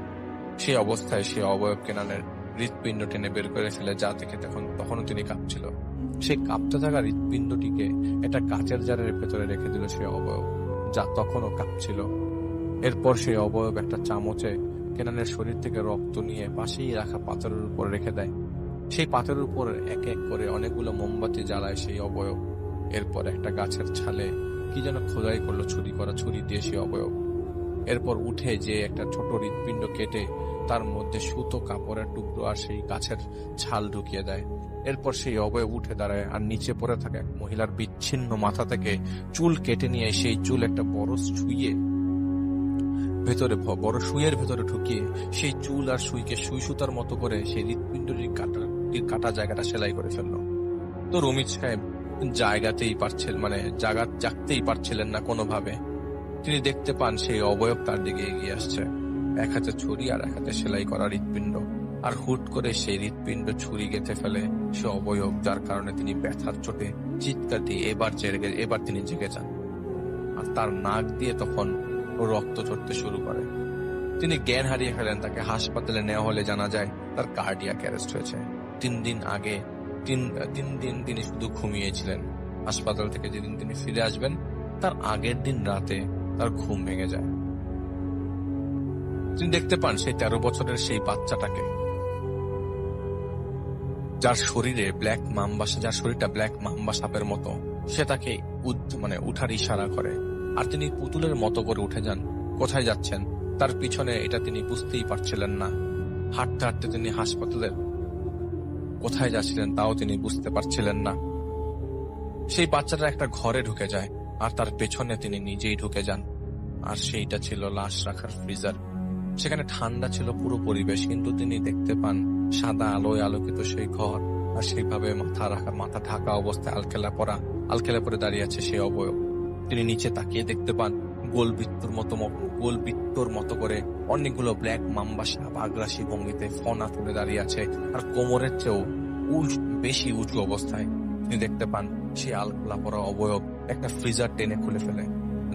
সেই অবস্থায় সেই অবয়ব কেনানের হৃৎপিণ্ড টেনে বের করে ফেলে, যা দেখে তখনও তিনি কাঁপছিল। সেই কাঁপতে থাকা হৃৎপিণ্ডটিকে একটা কাচের জারের ভেতরে রেখে দিল সেই অবয়ব, যা তখনও কাঁপছিল। এরপর সেই অবয়ব একটা চামচে কেনানের শরীর থেকে রক্ত নিয়ে পাশেই রাখা পাথরের উপর রেখে দেয়। সেই পাথরের উপর এক এক করে অনেকগুলো মোমবাতি জ্বালায় সেই অবয়ব। এরপর একটা গাছের ছালে কি যেন খোদাই করলো ছুরি দিয়ে সেই অবয়ব। এরপর উঠে যে একটা ছোট হৃৎপিণ্ড কেটে তার মধ্যে সুতো কাপড়ের টুকরো আর সেই গাছের ছাল ঢুকিয়ে দেয়। এরপর সেই অবয়ব উঠে দাঁড়ায় আর নিচে পড়ে থাকা এক মহিলার বিচ্ছিন্ন মাথা থেকে চুল কেটে নিয়ে সেই চুল একটা বড় সুইয়ের ভেতরে ঢুকিয়ে সেই চুল আর সুইকে সুই সুতার মতো করে সেই হৃৎপিণ্ডটির কাটা জায়গাটা সেলাই করে ফেললো। তো রমিজ সাহেব জাগতেই পারছিলেন না কোনোভাবে। তিনি দেখতে পান সেই অবয়ব তার দিকে এগিয়ে আসছে, এক হাতে ছুরি আর এক হাতে সেলাই করা হৃৎপিণ্ড। আর হুট করে সেই হৃৎপিণ্ড ছুরি গেঁথে ফেলে সে অবয়ব, যার কারণে তিনি ব্যথার চোটে চিৎকার দিয়ে এবার তিনি জেগে যান। আর তার নাক দিয়ে তখন রক্ত ঝরতে শুরু করে। তিনি জ্ঞান হারিয়ে ফেলেন। তাকে হাসপাতালে নেওয়া হলে জানা যায় তার কার্ডিয়াক অ্যারেস্ট হয়েছে। 3 দিন তিনি শুধু ঘুমিয়েছিলেন। হাসপাতাল থেকে যেদিন তিনি ফিরে আসবেন তার আগের দিন রাতে তার ঘুম ভেঙে যায়। তিনি দেখতে পান সেই 13 বছরের সেই বাচ্চাটাকে, যার শরীরটা ব্ল্যাক মাম্বা সাপের মতো। সে তাকে উঠার ইশারা করে, আর তিনি পুতুলের মতো করে উঠে যান। কোথায় যাচ্ছেন তার পিছনে এটা তিনি বুঝতেই পারছিলেন না। হাঁটতে হাঁটতে তিনি হাসপাতালের কোথায় যাচ্ছিলেন তাও তিনি বুঝতে পারছিলেন না। সেই বাচ্চাটা একটা ঘরে ঢুকে যায়, আর তার পেছনে তিনি নিজেই ঢুকে যান। আর সেইটা ছিল লাশ রাখার ফ্রিজার। সেখানে ঠান্ডা ছিল পুরো পরিবেশ, কিন্তু তিনি দেখতে পান সাদা আলোয় আলোকিত সেই ঘর, আর সেইভাবে মাথা ঢাকা অবস্থায় আলখেলা পরে দাঁড়িয়ে আছে সেই অবয়ব। তিনি নিচে তাকিয়ে দেখতে পান গোল বৃত্তর মতো করে অনেকগুলো ব্ল্যাক মাম্বা সাপ আগ্রাসী ভঙ্গিতে ফনা তুলে দাঁড়িয়ে আছে, আর কোমরের চেয়েও বেশি উঁচু অবস্থায়। তিনি দেখতে পান সেই আলখেলা পরা অবয়ব একটা ফ্রিজার টেনে খুলে ফেলে,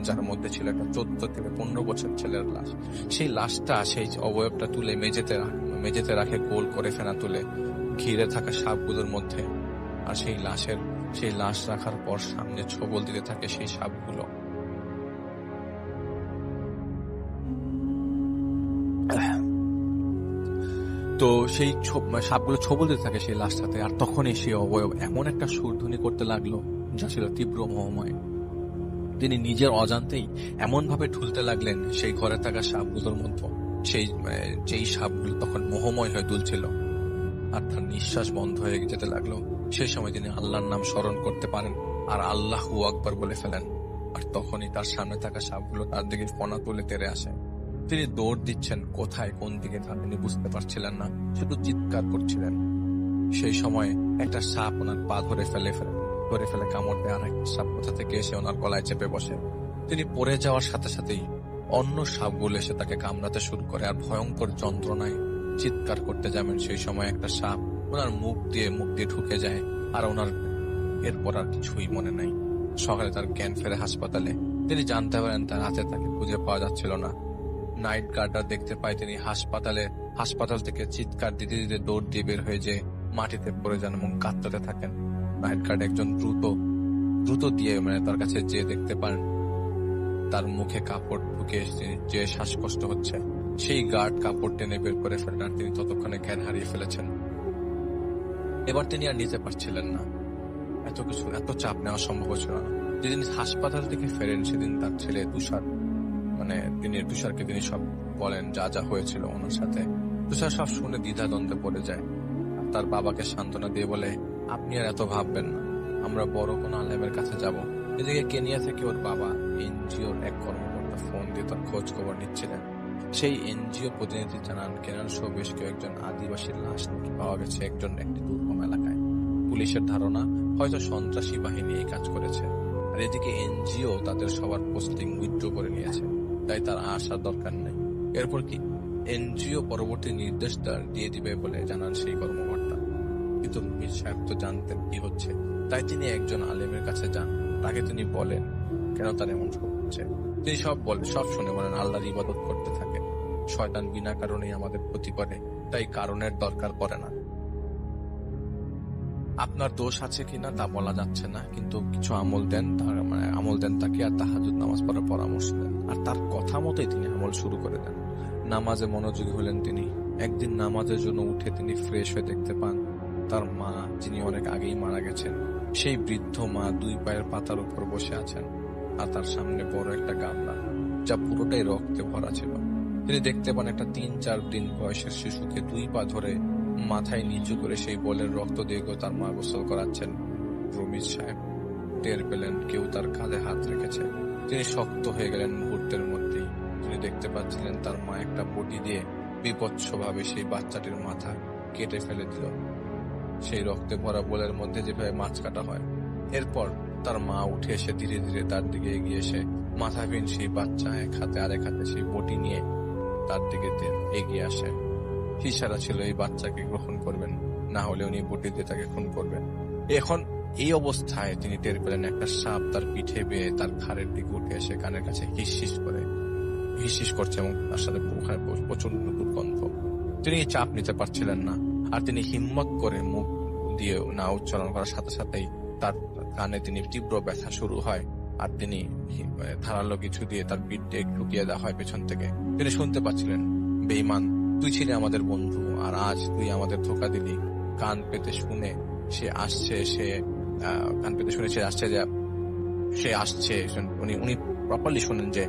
যার মধ্যে ছিল একটা 14 থেকে 15 বছর ছেলের লাশ। সেই লাশটা সেই অবয়বটা তুলে মেঝেতে রাখে গোল করে ফেনা তুলে ঘিরে থাকা সাপগুলোর মধ্যে। আর সেই লাশ রাখার পর সামনে ছবল দিতে থাকে সেই সাপগুলো। তো সেই সাপগুলো ছবল দিতে থাকে সেই লাশটাতে। আর তখনই সেই অবয়ব এমন একটা সুরধ্বনি করতে লাগলো যা ছিল তীব্র মোহময়। তিনি নিজের অজান্তেই এমন ভাবে ঠুলতে লাগলেন সেই ঘরে থাকা সাপগুলোর মধ্যে, যেই সাপগুলো তখন মোহময় হয়ে দুলছিল। আর তার নিঃশ্বাস বন্ধ হয়ে যেতে লাগলো। সেই সময় তিনি আল্লাহর নাম স্মরণ করতে পারেন আর আল্লাহু আকবার বলে ফেলেন। আর তখনই তার সামনে থাকা সাপগুলো তার দিকে ফনা তুলে তেড়ে আসে। তিনি দৌড় দিচ্ছেন, কোথায় কোন দিকে তিনি বুঝতে পারছিলেন না, শুধু চিৎকার করছিলেন। সেই সময় একটা সাপ ওনার পা ধরে ফেলে কামড় দেয়। আর একটা সাপ কোথা থেকে এসে ওনার গলায় চেপে বসে। তিনি পড়ে যাওয়ার সাথে সাথেই অন্য সাপগুলো এসে তাকে কামড়াতে শুরু করে, আর ভয়ঙ্কর যন্ত্রণায় চিৎকার করতে যাবেন। সেই সময় একটা সাপ ওনার মুখ দিয়ে ঢুকে যায়, আর ওনার এরপর আর কিছুই মনে নাই। সকালে তার জ্ঞান ফেরে হাসপাতালে। তিনি জানতে পারেন তার হাতে তাকে খুঁজে পাওয়া যাচ্ছিল না। নাইট গার্ডরা দেখতে পায় তিনি হাসপাতাল থেকে চিৎকার দিতে দিতে দৌড় দিয়ে বের হয়ে যে মাটিতে পড়ে যান এবং কাঁদতে থাকেন। নাইট গার্ড একজন দ্রুত দিয়ে তার কাছে যে দেখতে পান তার মুখে কাপড় ঢুকে যে শ্বাসকষ্ট হচ্ছে। সেই গার্ড কাপড় টেনে বের করে ফেলেন আর তিনি ততক্ষণে জ্ঞান হারিয়ে ফেলেছেন। এবার তিনি আর নিতে পারছিলেন না, এত চাপ নেওয়া সম্ভব ছিল না। যেদিন হাসপাতাল থেকে ফেরেন সেদিন তার ছেলে তুষার তুষারকে তিনি সব বলেন যা যা হয়েছিল ওনার সাথে। তুষার সব শুনে দ্বিধাদ্বন্দ্বে পড়ে যায়। তার বাবাকে সান্ত্বনা দিয়ে বলে, আপনি আর এত ভাববেন না, আমরা বড় কোনো আলেমের কাছে যাব। এদিকে কেনিয়া থেকে ওর বাবা এনজিওর এক কর্মকর্তা ফোন দিয়ে তার খোঁজ খবর নিচ্ছিলেন। সেই এনজিও প্রতিনিধি জানান কেনাল সহ বেশ কয়েকজন আদিবাসীর লাশ নাকি পাওয়া গেছে একটি দুর্গম এলাকায়। পুলিশের ধারণা হয়তো সন্ত্রাসী বাহিনী এই কাজ করেছে। আর এদিকে এনজিও তাদের সবার পোস্টিং উইথড্র করে নিয়েছে, তাই তার আসার দরকার নেই। এরপর কি এনজিও পরবর্তী নির্দেশ দিয়ে দিবে বলে জানান সেই কর্মকর্তা। কিন্তু মীর সাহেব তো জানতেন কি হচ্ছে, তাই তিনি একজন আলেমের কাছে যান। তাকে তিনি বলেন কেন তার এমন হচ্ছে। তিনি সব শুনে বলেন, আল্লাহর ইবাদত করতে থাকে, শয়তান বিনা কারণেই আমাদের ক্ষতি করে, তাই কারণের দরকার পড়ে না। আপনার দোষ আছে কিনা তা বলা যাচ্ছে না, কিন্তু কিছু আমল দেন তাকে আর তাহাজ্জুদ নামাজ পড়ার পরামর্শ দেন। আর তার কথা মতোই তিনি আমল শুরু করে দেন। নামাজে মনোযোগী হলেন তিনি। একদিন নামাজের জন্য উঠে তিনি ফ্রেশ হয়ে দেখতে পান তার মা, যিনি অনেক আগেই মারা গেছেন, সেই বৃদ্ধ মা 2 পায়ের পাতার উপর বসে আছেন আর তার সামনে বড় একটা গামলা যা পুরোটাই রক্তে ভরা ছিল। তিনি দেখতে পান একটা 3-4 দিন বয়সের শিশুকে 2 পা ধরে মাথায় নিচু করে সেই বলের রক্ত দিয়ে তার মা গোসল করাচ্ছেন। রমিজ সাহেব টের পেলেন কেউ তার কাঁধে হাত রেখেছে। তিনি শক্ত হয়ে গেলেন মুহূর্তের মধ্যেই। তিনি দেখতে পাচ্ছিলেন তার মা একটা বটি দিয়ে বিভৎসভাবে সেই বাচ্চাটির মাথা কেটে ফেলে দিল, সেই রক্তে ভরা বোলের মধ্যে যেভাবে মাছ কাটা হয়। এরপর তার মা উঠে এসে ধীরে ধীরে তার দিকে এগিয়ে এসে মাথাবিহীন সেই বাচ্চা এক হাতে আরেক হাতে সেই বটি নিয়ে তার দিকে এগিয়ে আসে। ইশারা ছিল এই বাচ্চাকে গ্রহণ করবেন, না হলে উনি বটি দিয়ে তাকে খুন করবেন। এখন এই অবস্থায় তিনি টের পেলেন একটা সাপ তার পিঠে বেয়ে তার ঘাড়ের দিকে উঠে এসে কানের কাছে হিসিস করছে এবং তার সাথে প্রচন্ড দুর্গন্ধ। তিনি চাপ নিতে পারছিলেন না, আর তিনি হিম্মত করে মুখ দিয়ে না উচ্চারণ করার সাথে সাথেই তার কানে তিনি তীব্র ব্যথা শুরু হয়। আর তিনি ধারালো কিছু দিয়ে তার পিঠে ঢুকিয়ে দেওয়া হয় পেছন থেকে। তিনি শুনতে পাচ্ছিলেন, বেঈমান, তুই ছিলি আমাদের বন্ধু, আর আজ তুই আমাদের ধোঁকা দিলি। কান পেতে শুনে সে আসছে উনি প্রপারলি শুনেন যে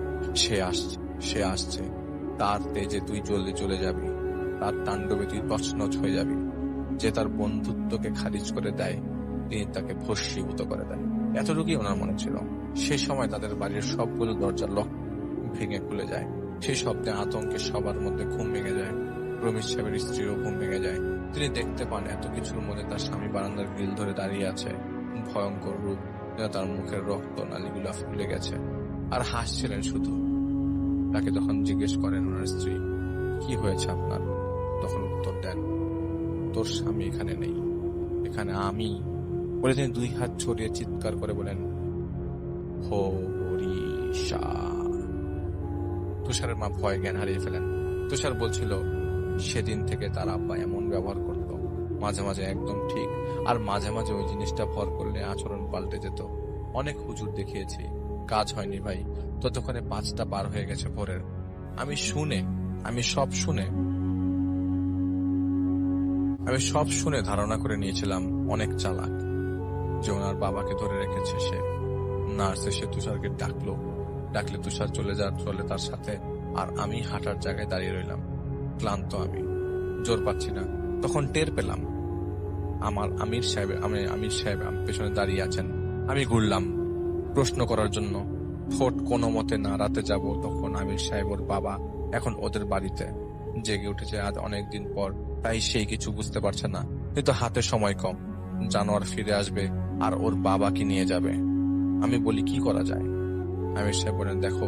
সে আসছে। তার তেজে তুই জলদি চলে যাবি, তার তাণ্ডবে তুই তছনছ হয়ে যাবি। যে তার বন্ধুত্বকে খারিজ করে দেয়, তিনি তাকে ভস্মীভূত করে দেন। এতটুকুই ওনার মনে ছিল। সেই সময় তাদের বাড়ির সবগুলো দরজার লক ভেঙে খুলে যায়। সেই শব্দে আতঙ্কে সবার মধ্যে ঘুম ভেঙে যায়। রমিজ সাহেবের স্ত্রীরও ঘুম ভেঙে যায়। তিনি দেখতে পান এত কিছুর মধ্যে তার স্বামী বারান্দার গ্রিল ধরে দাঁড়িয়ে আছে, ভয়ঙ্কর রূপ, তার মুখের রক্ত নালীগুলা ফুলে গেছে আর হাসছিলেন শুধু। তাকে তখন জিজ্ঞেস করেন ওনার স্ত্রী, কি হয়েছে আপনার? তখন উত্তর দেন, তোর স্বামী এখানে নেই, এখানে আমি। বলে তিনি 2 হাত ছড়িয়ে চিৎকার করে বলেন, হরিষা। তুষারের মা ভয় জ্ঞান হারিয়ে ফেলেন। তুষার বলছিল সেদিন থেকে তার আব্বা এমন ব্যবহার করত, মাঝে মাঝে একদম ঠিক, আর মাঝে মাঝে ওই জিনিসটা ভর করলে আচরণ পাল্টে যেত। অনেক হুজুর দেখিয়েছি, কাজ হয়নি ভাই। ততক্ষণে 5টা পার হয়ে গেছে ভোরের। আমি সব শুনে ধারণা করে নিয়েছিলাম অনেক চালাক, যে ওনার বাবাকে ধরে রেখেছে সে। নার্স এসে তুষারকে ডাকলে তুষার চলে তার সাথে, আর আমি হাঁটার জায়গায় দাঁড়িয়ে রইলাম। ক্লান্ত, আমি জোর পাচ্ছি না। তখন টের পেলাম আমির সাহেব পেছনে দাঁড়িয়ে আছেন। আমি ঘুরলাম প্রশ্ন করার জন্য, ঠোঁট কোনো মতে নাড়াতে যাব, তখন আমির সাহেব ওর বাবা এখন ওদের বাড়িতে জেগে উঠেছে আজ অনেকদিন পর, তাই সেই কিছু বুঝতে পারছে না। কিন্তু হাতে সময় কম, জানোয়ার ফিরে আসবে আর ওর বাবাকে নিয়ে যাবে। আমি বলি কি করা যায়? আমির সাহেব বলেন, দেখো,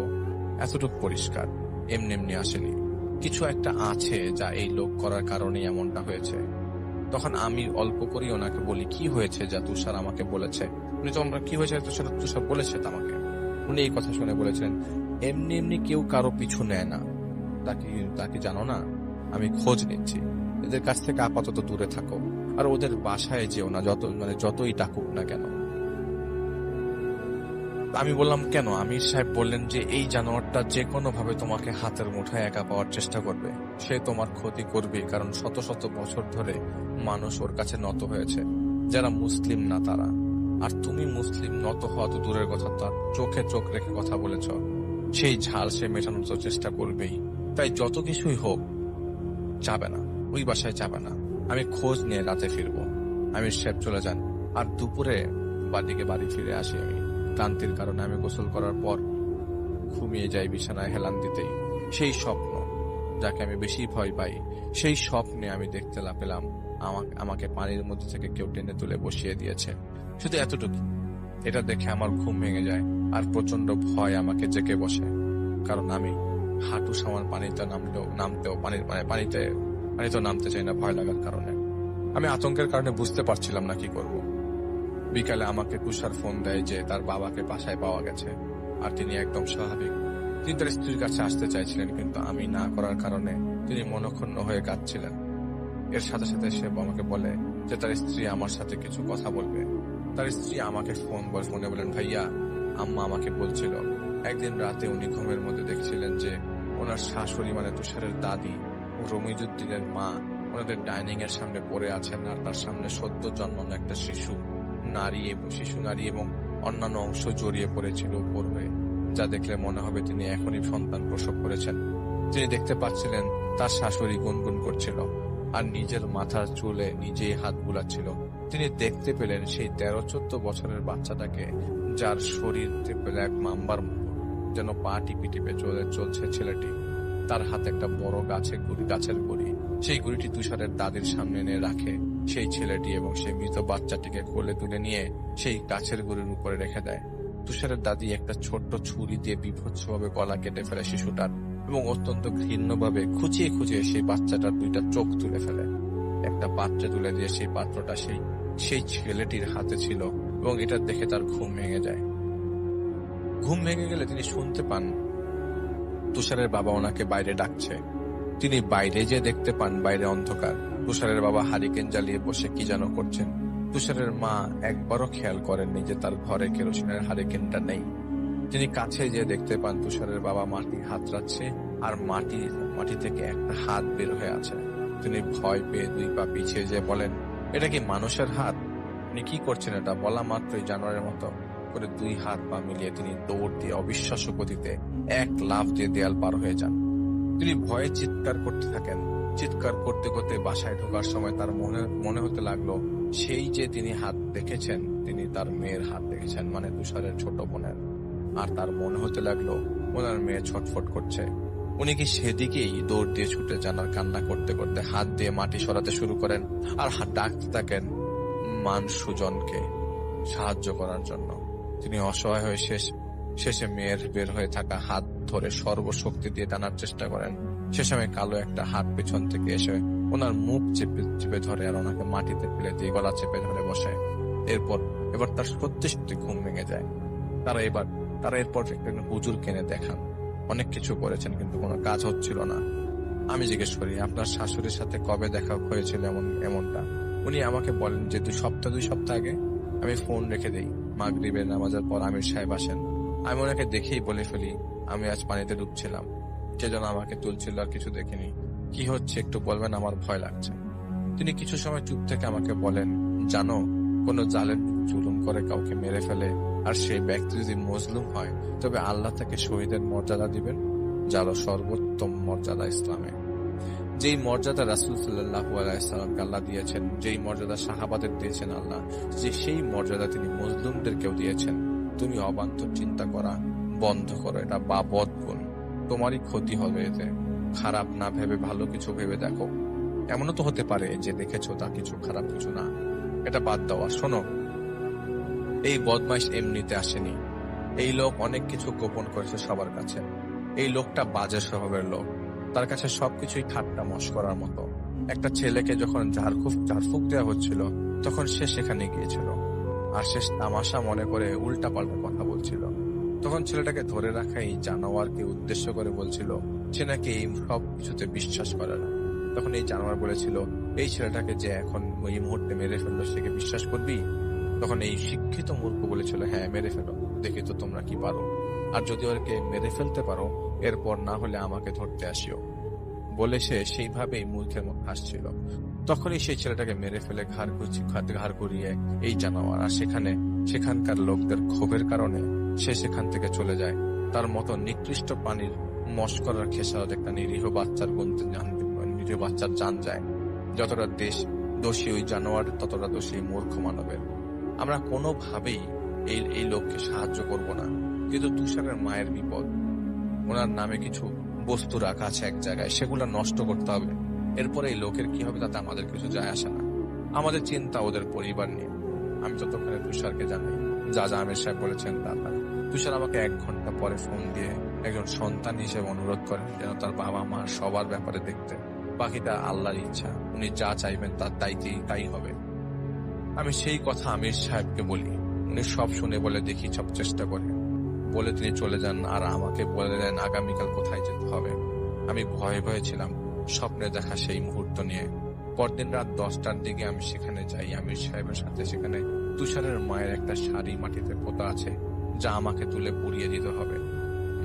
এতটুকু পরিষ্কার, এমনি আসেনি, কিছু একটা আছে যা এই লোক করার কারণে এমনটা হয়েছে। তখন আমি অল্প করি ওনাকে বলি, কি হয়েছে যা তুষার আমাকে বলেছে? উনি তো আমরা কি হয়েছে তুষার বলেছে আমাকে। উনি এই কথা শুনে বলেছিলেন, এমনি কেউ কারো পিছু নেয় না, তাকে জানো না, আমি খোঁজ নিচ্ছি, এদের কাছ থেকে আপাতত দূরে থাকো, আর ওদের বাসায় যেও না, যতই ডাকুক না কেন। আমি বললাম কেন? আমির সাহেব বললেন যে এই জানোয়ারটা যে কোনো ভাবে তোমাকে হাতের মুঠায় একা পাওয়ার চেষ্টা করবে। সে তোমার ক্ষতি করবে, কারণ শত শত বছর ধরে মানুষ ওর কাছে নত হয়েছে, যারা মুসলিম না তারা। আর তুমি মুসলিম, নত হওয়া তো দূরের কথা, তার চোখে চোখ রেখে কথা বলেছ। সেই ঝাল সে মেটানোর তো চেষ্টা করবেই। তাই যত কিছুই হোক, যাবে না, ওই বাসায় যাবে না। আমি খোঁজ নিয়ে রাতে ফিরবো। আমির সাহেব চলে যান, আর দুপুরে বাড়িকে বাড়ি ফিরে আসি আমি। ক্লান্তির কারণে আমি গোসল করার পর ঘুমিয়ে যাই বিছানায় হেলান দিতেই। সেই স্বপ্ন যাকে আমি বেশি ভয় পাই, সেই স্বপ্নে আমি দেখতে পেলাম আমাকে পানির মধ্যে থেকে কেউ টেনে তুলে বসিয়ে দিয়েছে। শুধু এতটুকু। এটা দেখে আমার ঘুম ভেঙে যায়, আর প্রচন্ড ভয় আমাকে জেগে বসে। কারণ আমি হাঁটু সমান পানিতে নামতেও পানিতেও নামতে চাই না ভয় লাগার কারণে। আমি আতঙ্কের কারণে বুঝতে পারছিলাম না কি করব। বিকালে আমাকে তুষার ফোন দেয় যে তার বাবাকে বাসায় পাওয়া গেছে, আর তিনি একদম স্বাভাবিক। তিনি তার স্ত্রীর কাছে আসতে চাইছিলেন, কিন্তু আমি না করার কারণে তিনি মনক্ষুণ্ণ হয়ে কাঁদছিলেন। এর সাথে সাথে সে আমাকে বলে যে তার স্ত্রী আমার সাথে কিছু কথা বলবে। তার স্ত্রী আমাকে ফোনে বলেন, ভাইয়া, আম্মা আমাকে বলছিল একদিন রাতে উনি ঘুমের মধ্যে দেখছিলেন যে ওনার শাশুড়ি মানে তুষারের দাদি ও রমিজুদ্দিনের মা ওনাদের ডাইনিং এর সামনে পড়ে আছেন, আর তার সামনে সদ্য জন্মানো একটা শিশু নারী এবং অন্যান্য অংশ জড়িয়ে পড়েছিল উপর হয়ে, যা দেখলে মনে হবে তিনি এখনই সন্তান প্রসব করেছেন। তিনি দেখতে পাচ্ছিলেন তার শাশুড়ি গুনগুন করছিল, আর নিজের মাথার চুলে নিজেই হাত বুলাচ্ছিল। তিনি দেখতে পেলেন সেই 13-14 বছরের বাচ্চাটাকে, যার শরীর ব্ল্যাক মাম্বার মতো, যেন পা টিপে টিপে চলছে ছেলেটি। তার হাতে একটা বড় গাছের গুড়ি। সেই গুড়িটি তুষারের দাদির সামনে এনে রাখে সেই ছেলেটি, এবং সেই মৃত বাচ্চাটিকে কোলে তুলে নিয়ে সেই গাছের গুড়ির উপরে রেখে দেয়। তুষারের দাদি একটা ছোট্ট ছুরি দিয়ে বিভৎসভাবে গলা কেটে ফেলে শিশুটার, এবং অত্যন্ত ঘৃণ্যভাবে খুঁচিয়ে খুঁচিয়ে সেই বাচ্চাটার 2টা চোখ তুলে ফেলে। একটা পাত্রে তুলে দিয়ে সেই পাত্রটা সেই ছেলেটির হাতে ছিল, এবং এটা দেখে তার ঘুম ভেঙে যায়। ঘুম ভেঙে গেলে তিনি শুনতে পান তুষারের বাবা ওনাকে বাইরে ডাকছে। তিনি বাইরে যে দেখতে পান বাইরে অন্ধকার। তুষারের বাবা হারিকেন জ্বালিয়ে বসে কি যেন করছেন। তুষারের মা একবারও খেয়াল করেননি যে তার ঘরে কেরোসিনের হারিকেনটা নেই। তিনি কাছে যে দেখতে পান তুষারের বাবা মাটি হাতড়াচ্ছে, আর মাটি থেকে একটা হাত বের হয়ে আছে। তিনি ভয় পেয়ে 2 পা পিছিয়ে যেয়ে বলেন, এটা কি মানুষের হাত? আপনি কি করছেন এটা? বলা মাত্রই জানোয়ারের মতো করে 2 হাত পা মিলিয়ে তিনি দৌড় দিয়ে অবিশ্বাস্য গতিতে এক লাফ দিয়ে দেয়াল পার হয়ে যান। তিনি ভয়ে চিৎকার করতে থাকেন। চিৎকার করতে করতে বাসায় ঢোকার সময় তার মনে হতে লাগলো সেই যে তিনি হাত দেখেছেন, তিনি তার মেয়ের হাত দেখেছেন, মানে তুষারের ছোট বোনের। আর তার মনে হতে লাগলো ওনার মেয়ে ছটফট করছে। উনি কি সেদিকেই দৌড় দিয়ে ছুটে যান, আর কান্না করতে করতে হাত দিয়ে মাটি সরাতে শুরু করেন, আর ডাকতে থাকেন সুজনকে সাহায্য করার জন্য। তিনি অসহায় হয়ে শেষে মেয়ের বের হয়ে থাকা হাত ধরে সর্বশক্তি দিয়ে টানার চেষ্টা করেন। সে সময় কালো একটা হাত পেছন থেকে এসে ওনার মুখ চেপে ধরে, আর ওনাকে মাটিতে ফেলে দিয়ে গলা চেপে ধরে বসে। এবার তার সত্যি ঘুম ভেঙে যায়। তারা এরপর একজন হুজুর কেনে দেখান। অনেক কিছু করেছেন, কিন্তু কোনো কাজ হচ্ছিল না। আমি জিজ্ঞেস করি, আপনার শাশুড়ির সাথে কবে দেখা হয়েছিল এমনটা? উনি আমাকে বলেন যে 2 সপ্তাহ আগে। আমি ফোন রেখে দেই। মাগরিবের নামাজের পর আমির সাহেব আসেন। আমি ওনাকে দেখেই বলে ফেলি, আমি আজ পানিতে ডুবছিলাম, কে যেন আমাকে তুলছিল, আর কিছু দেখিনি। কি হচ্ছে একটু বলবেন, আমার ভয় লাগছে। তিনি কিছু সময় চুপ থেকে আমাকে বলেন, জানো, কোনো জালেম জুলুম করে কাউকে মেরে ফেলে, আর সেই ব্যক্তি যদি মজলুম হয়, তবে আল্লাহ তাকে শহীদের মর্যাদা দিবেন, যার সর্বোত্তম মর্যাদা ইসলামে। যেই মর্যাদা রাসূল সাল্লাল্লাহু আলাইহি সাল্লামকে আল্লাহ দিয়েছেন, যেই মর্যাদা সাহাবাদের দিয়েছেন আল্লাহ, সেই মর্যাদা তিনি মজলুমদেরকেও দিয়েছেন। তুমি অবান্তর চিন্তা করা বন্ধ করো, এটা বাবদ গুণ। তোমারই ক্ষতি হবে এতে। খারাপ না ভেবে ভালো কিছু ভেবে দেখো। এমনও তো হতে পারে যে দেখেছো তা কিছু খারাপ কিছু না। এটা বাদ দেওয়া। শোনো, এই বদমাইশ এমনিতে আসেনি। এই লোক অনেক কিছু গোপন করেছে সবার কাছে। এই লোকটা বাজে স্বভাবের লোক। তার কাছে সবকিছুই ঠাট্টা মশকরার মতো। একটা ছেলেকে যখন ঝাড়ফুঁক দেওয়া হচ্ছিল, তখন সে সেখানে গিয়েছিল, আর সে তামাশা মনে করে উল্টাপাল্টা কথা বলছিল। তখন ছেলেটাকে ধরে রাখা এই জানোয়ারকে উদ্দেশ্য করে বলছিল সে নাকি এই সব কিছুতে বিশ্বাস করে না। তখন এই জানোয়ার বলেছিল, এই ছেলেটাকে যে এখন এই মুহূর্তে মেরে ফেললো, সে কি বিশ্বাস করবি? তখন এই শিক্ষিত মূর্খ বলেছিল, হ্যাঁ মেরে ফেলো। দেখি তো তোমরা কি পারো, আর যদি ওকে মেরে ফেলতে পারো এরপর না হলে আমাকে ধরতে আসিও। বলে সে সেইভাবেই মূর্খের মতো হাসছিল। তখনই সেই ছেলেটাকে মেরে ফেলে ঘাড় ঘুরিয়ে এই জানোয়ার, আর সেখানকার লোকদের ক্ষোভের কারণে সে সেখান থেকে চলে যায়। তার মতো নিকৃষ্ট প্রাণীর মস্করার খেসারত একটা নিরীহ বাচ্চার জান যায়। যতটা দোষী ওই জানোয়ার, ততটা দোষী মূর্খ মানবের। আমরা কোনোভাবেই এই লোককে সাহায্য করব না, কিন্তু তুষারের মায়ের বিপদ। ওনার নামে কিছু বস্তু রাখা আছে এক জায়গায়, সেগুলো নষ্ট করতে হবে। এরপরে এই লোকের কি হবে তাতে আমাদের কিছু যায় আসে না, আমাদের চিন্তা ওদের পরিবার নিয়ে। আমি ততক্ষণে তুষারকে জানাই যা আমির সাহেব বলেছেন তা। তুষার আমাকে 1 ঘন্টা পরে ফোন দিয়ে একজন সন্তান হিসেবে অনুরোধ করেন যেন তার বাবা মা সবার ব্যাপারে দেখতে। বাকিটা আল্লাহর ইচ্ছা, উনি যা চাইবেন তার তাই হবে। আমি সেই কথা আমির সাহেবকে বলি, উনি সব শুনে বলে দেখি সব চেষ্টা করে। বলে তিনি চলে যান আর আমাকে বলে দেন আগামীকাল কোথায় যেতে হবে। আমি ভয়ে ছিলাম স্বপ্নে দেখা সেই মুহূর্ত নিয়ে। পরদিন রাত 10টার দিকে আমি সেখানে যাই আমির সাহেবের সাথে। সেখানে তুষারের মায়ের একটা শাড়ি মাটিতে পোতা আছে, যা আমাকে তুলে পুড়িয়ে দিতে হবে।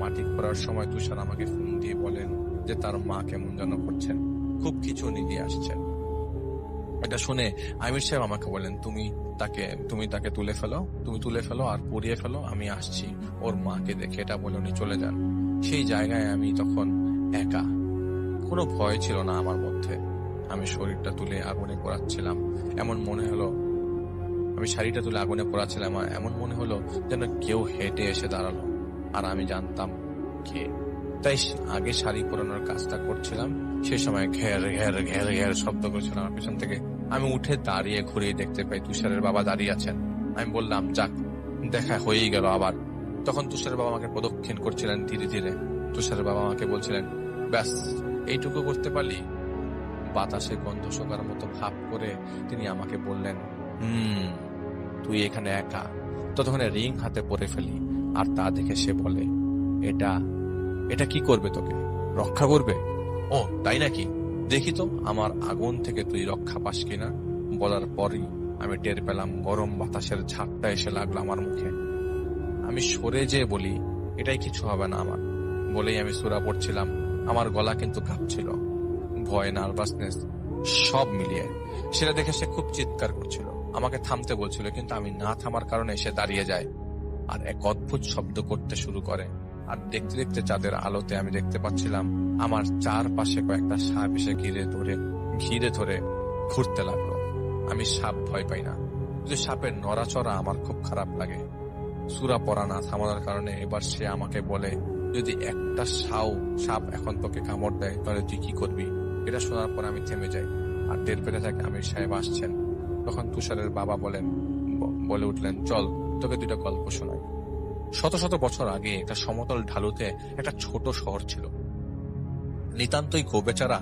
মাটি খোঁড়ার সময় তুষার আমাকে ফোন দিয়ে বলেন যে তার মা কেমন যেন করছেন, খুব খিঁচুনি দিয়ে আসছেন। এটা শুনে আমির সাহেব আমাকে বলেন তুমি তাকে তুলে ফেলো আর পুড়িয়ে ফেলো, আমি আসছি ওর মাকে দেখে। এটা বলে উনি চলে যান। সেই জায়গায় আমি তখন একা, কোনো ভয় ছিল না আমার মধ্যে। আমি শরীরটা তুলে আগুনে পোড়াচ্ছিলাম, এমন মনে হলো আমি শাড়িটা তুলে আগুনে পোড়াচ্ছিলাম, আর এমন মনে হলো যেন কেউ হেঁটে এসে দাঁড়ালো, আর আমি জানতাম কে। তাই আগে শাড়ি পরানোর কাজটা করছিলাম, সে সময় ঘের ঘের ঘের ঘের শব্দ করছিল আমার পেছন থেকে। আমি উঠে দাঁড়িয়ে ঘুরিয়ে দেখতে পাই তুষারের বাবা দাঁড়িয়ে আছেন। আমি বললাম যাক, দেখা হয়েই গেল আবার। তখন তুষারের বাবা আমাকে প্রদক্ষিণ করছিলেন ধীরে ধীরে। তুষারের বাবা আমাকে বলছিলেন, ব্যাস এইটুকু করতে পারলি? বাতাসে গন্ধ শোকার মতো ভাব করে তিনি আমাকে বললেন, তুই এখানে একা। ততক্ষণে রিং হাতে পরে ফেলি, আর তা দেখে সে বলে, এটা কি করবে? তোকে রক্ষা করবে? ও তাই নাকি, দেখি তো আমার আগুন থেকে তুই রক্ষা পাস কিনা। বলার পরই আমি টের পেলাম গরম বাতাসের ঝাপটা এসে লাগলো আমার মুখে। আমি সরে যেয়ে বলি, এটাই কিছু হবে না আমার। বলেই আমি সূরা পড়ছিলাম। আমার গলা কিন্তু কাঁপছিল, ভয়, নার্ভাসনেস সব মিলিয়ে। সেটা দেখে সে খুব চিৎকার করছিল, আমাকে থামতে বলছিল, কিন্তু আমি না থামার কারণে সে দাঁড়িয়ে যায় আর এক অদ্ভুত শব্দ করতে শুরু করে। আর দেখতে দেখতে চাঁদের আলোতে আমি দেখতে পাচ্ছিলাম আমার চারপাশে কয়েকটা সাপ এসে ঘিরে ধরে ঘুরতে লাগলো। আমি সাপ ভয় পাই না, কিন্তু সাপের নড়াচড়া আমার খুব খারাপ লাগে। সূরা পড়া না থামানোর কারণে এবার সে আমাকে বলে, যদি একটা সাপ এখন তোকে কামড় দেয় তাহলে তুই কি করবি? এটা শোনার পর আমি থেমে যাই আর টের পেতে থাকে আমির সাহেব আসছেন। তখন তুষারের বাবা বলে উঠলেন, চল তোকে 2টা গল্প শোনাই। শত বছর আগে একটা সমতল ঢালুতে একটা ছোট শহর ছিল। নিতান্তই গোবেচারা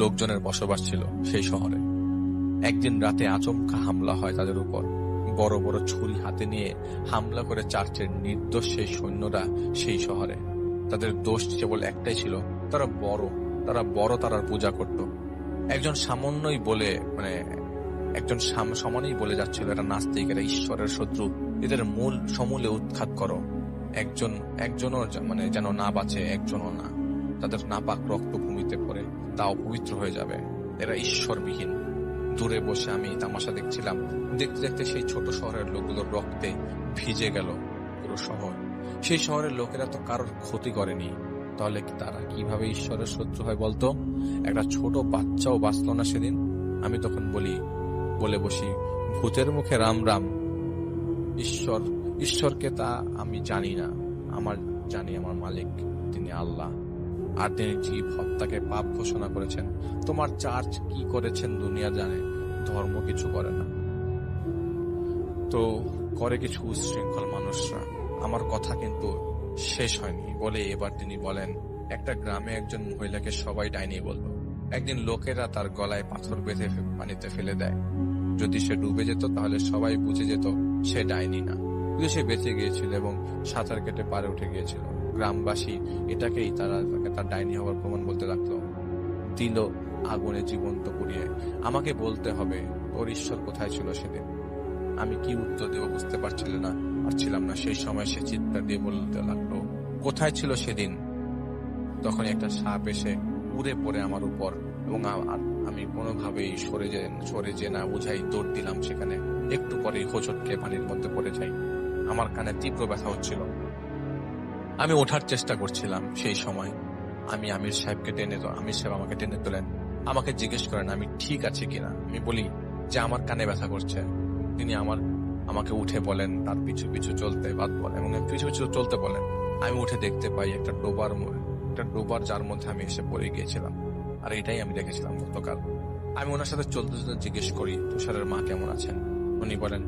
লোকজনের বসবাস ছিল সেই শহরে। একদিন রাতে আচমকা হামলা হয় তাদের উপর। বড় বড় ছুরি হাতে নিয়ে হামলা করে চার্চের নির্দোষ সেই সৈন্যরা সেই শহরে। তাদের দোষ কেবল একটাই ছিল, তারা বড় তারার পূজা করত। একজন সমানেই বলে যাচ্ছিল, এরা নাস্তিক, এরা ঈশ্বরের শত্রু, এদের সমূলে উৎখাত করো। একজনও যেন না বাঁচে, একজনও না। তাদের নাপাক রক্ত ভূমিতে পড়ে তা অপবিত্র হয়ে যাবে, এরা ঈশ্বরবিহীন। দূরে বসে আমি তামাশা দেখছিলাম। দেখতে দেখতে সেই ছোট শহরের লোকগুলোর রক্তে ভিজে গেল পুরো শহর। সেই শহরের লোকেরা তো কারোর ক্ষতি করেনি, তাহলে তারা কিভাবে ঈশ্বরের শত্রু হয় বলতো? একটা ছোট বাচ্চাও বাঁচল না সেদিন। আমি তখন বলে বসি, ভূতের মুখে রাম রাম। ঈশ্বরকে তা আমি জানি না, জানি আমার মালিক, তিনি আল্লাহ। আর তিনি জীব হত্যাকে পাপ ঘোষণা করেছেন। তোমার চার্চ কি করেছেন দুনিয়া জানে, ধর্ম কিছু করে না। তো করে কিছু উচ্ছৃঙ্খল মানুষরা। আমার কথা কিন্তু শেষ হয়নি বলে এবার তিনি বলেন, একটা গ্রামে একজন মহিলাকে সবাই ডাইনি বলতো। একদিন লোকেরা তার গলায় পাথর বেঁধে পানিতে ফেলে দেয়। যদি সে ডুবে যেত তাহলে সবাই বুঝে যেত সে ডাইনি না, কিন্তু সে বেঁচে গিয়েছিল এবং সাঁতার কেটে পারে উঠে গিয়েছিল। গ্রামবাসী এটাকেই তাকে তার ডাইনি হওয়ার প্রমাণ বলতে লাগলো। দিল আগুনে জীবন্ত পুড়িয়ে। আমাকে বলতে হবে ওর ঈশ্বর কোথায় ছিল সেদিন। আমি কি উত্তর দেব বুঝতে পারছিল না। পারছিলাম না। সেই সময় সে চিৎকার দিয়ে বলতে লাগলো, কোথায় ছিল সেদিন? তখন একটা সাপ এসে উড়ে পড়ে আমার উপর, এবং আমি কোনোভাবেই সরে যে না বুঝাই দৌড় দিলাম সেখানে। একটু পরেই হোঁচট খেয়ে পানির মধ্যে পড়ে যাই। আমার কানে তীব্র ব্যথা হচ্ছিল। আমি ওঠার চেষ্টা করছিলাম। সেই সময় আমি আমির সাহেব আমাকে টেনে তোলেন। আমাকে জিজ্ঞেস করেন আমি ঠিক আছে কিনা। আমি বলি যে আমার কানে ব্যথা করছে। তিনি আমাকে উঠে বলেন, তার পিছু পিছু চলতে বলেন এবং পিছু পিছু চলতে বলেন। আমি উঠে দেখতে পাই একটা ডোবার যার মধ্যে আমি এসে পড়ে গিয়েছিলাম। আর এটাই আমি দেখেছিলাম গতকাল। আমি ওনার সাথে চলতে চলতে জিজ্ঞেস করি, তুষারের মা কেমন আছেন? উনি বলেন,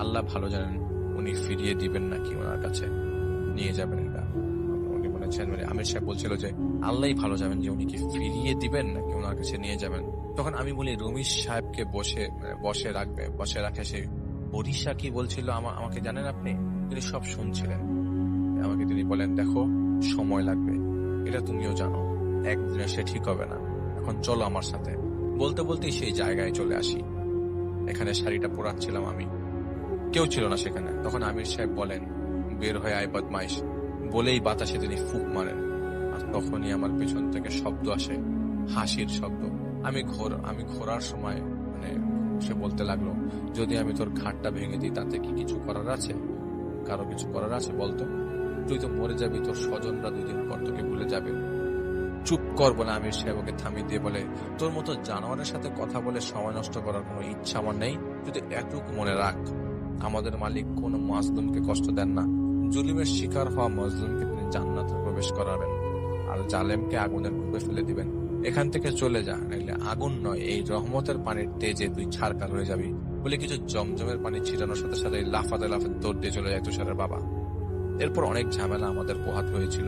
আল্লাহ ভালো জানেন, উনি ফিরিয়ে দিবেন নাকি ওনার কাছে নিয়ে যাবেন। এটা উনি বলেছেন, আমির সাহেব বলছিল যে আল্লাহই ভালো যাবেন যে উনি কি ফিরিয়ে দিবেন নাকি ওনার কাছে নিয়ে যাবেন। তখন আমি বলি, রমিজ সাহেবকে বসে রাখে সে বরিশা কি বলছিল আমাকে জানেন আপনি? তিনি সব শুনছিলেন। আমাকে তিনি বলেন, দেখো সময় লাগবে, এটা তুমিও জানো, একদিনে সে ঠিক হবে না, এখন চলো আমার সাথে। বলতে বলতেই সেই জায়গায় চলে আসি। এখানে শাড়িটা পরাচ্ছিলাম আমি, কেউ ছিল না সেখানে। তখন আমির সাহেব বলেন, বের হয়ে আয় বদমাইশ, বলেই বাতাসে তিনি ফুঁক মারেন। আর তখনই আমার পেছন থেকে শব্দ আসে, হাসির শব্দ। আমি ঘোরার সময় সে বলতে লাগলো, যদি আমি তোর ঘাটটা ভেঙে দিই তাতে কি কিছু করার আছে? কারো কিছু করার আছে বলতো? তুই তো মরে যাবি, তোর স্বজনরা 2 দিন পর তোকে ভুলে যাবে। চুপ কর বলে আমির সাহেব ওকে থামিয়ে দিয়ে বলে, তোর মতো জানোয়ারের সাথে কথা বলে সময় নষ্ট করার কোনো ইচ্ছা আমার নেই। যদি এটুকু মনে রাখ, আমাদের মালিক কোনো মাজলুমকে কষ্ট দেন না। জুলুমের শিকার হওয়া মাজলুমকে তিনি জান্নাতে প্রবেশ করাবেন, আর জালেমকে আগুনের কূপে ফেলে দিবেন। এখান থেকে চলে যা, নাইলে আগুন নয় এই রহমতের পানির তেজে তুই ছারকার হয়ে যাবি। বলে কিছু জমজমের পানি ছিটানোর সাথে সাথে লাফাতে দৌড় দিয়ে চলে যায় তুষারের বাবা। এরপর অনেক ঝামেলা আমাদের পোহাত হয়েছিল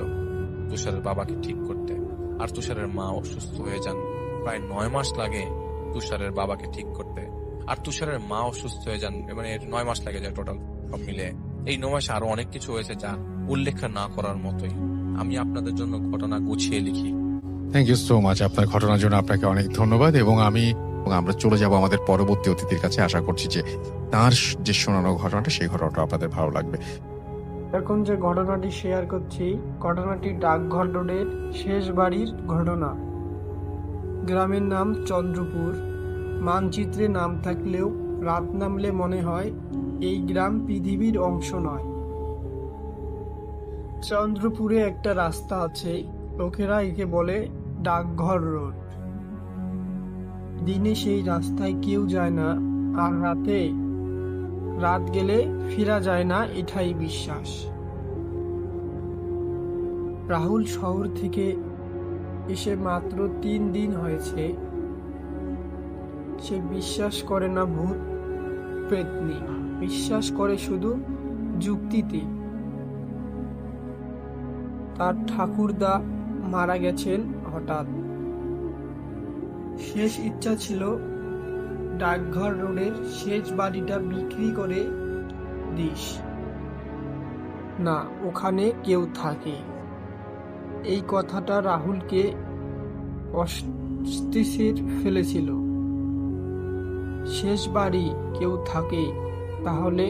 তুষারের বাবাকে ঠিক করতে। আর তুষারের মা অসুস্থ হয়ে যান। প্রায় 9 মাস লাগে তুষারের বাবাকে ঠিক করতে। আর তুষারের মা অসুস্থ হয়ে যান, 9 মাস লাগে যায় টোটাল সব মিলে। এই 9 মাসে আরো অনেক কিছু হয়েছে যা উল্লেখ না করার মতোই। আমি আপনাদের জন্য ঘটনা গুছিয়ে লিখি। Thank you so much. আপনার ঘটনার জন্য আপনাকে অনেক ধন্যবাদ। এবং আমরা চলে যাব আমাদের পরবর্তী অতিথির কাছে। আশা করছি যে তার যে শোনানো ঘটনাটা, সেই ঘটনাটা আপনাদের ভালো লাগবে। এখন যে ঘটনাটি শেয়ার করছি, ঘটনাটি ডাকঘর রোডের শেষ বাড়ির ঘটনা। গ্রামের নাম চন্দ্রপুর। মানচিত্রে নাম থাকলেও রাত নামলে মনে হয় এই গ্রাম পৃথিবীর অংশ নয়। চন্দ্রপুরে একটা রাস্তা আছে, লোকেরা একে বলে ডাকঘর রোড। দিনে সেই রাস্তায় কেউ যায় না, আর রাত গেলে ফেরা যায় না, এটাই বিশ্বাস। রাহুল শহর থেকে এসে মাত্র 3 দিন হয়েছে। সে বিশ্বাস করে না ভূত প্রেতনি, বিশ্বাস করে শুধু যুক্তিতে। তার ঠাকুরদা মারা গেছেন হঠাৎ। শেষ ইচ্ছা ছিল ডাকঘর রোডের শেষ বাড়িটা বিক্রি করে দিস না, ওখানে কেউ থাকে। এই কথাটা রাহুলকে অস্থির ফেলেছিল। শেষ বাড়ি কেউ থাকে, তাহলে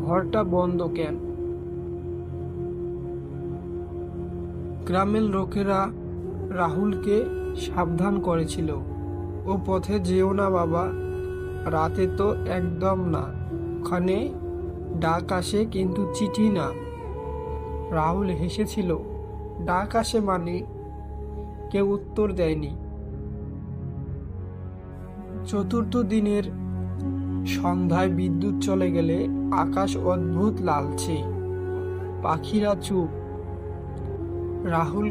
ঘরটা বন্ধ কেন? গ্রামের লোকেরা রাহুলকে সাবধান করেছিল, ও পথে যেও না বাবা, রাতে তো একদম না, ওখানে ডাক আসে কিন্তু চিঠি না। রাহুল হেসেছিল, ডাক আসে মানে? কেউ উত্তর দেয়নি। 4র্থ দিনের সন্ধ্যায় বিদ্যুৎ চলে গেলে আকাশ অদ্ভুত লালচে, পাখিরা চুপ। রাহুলের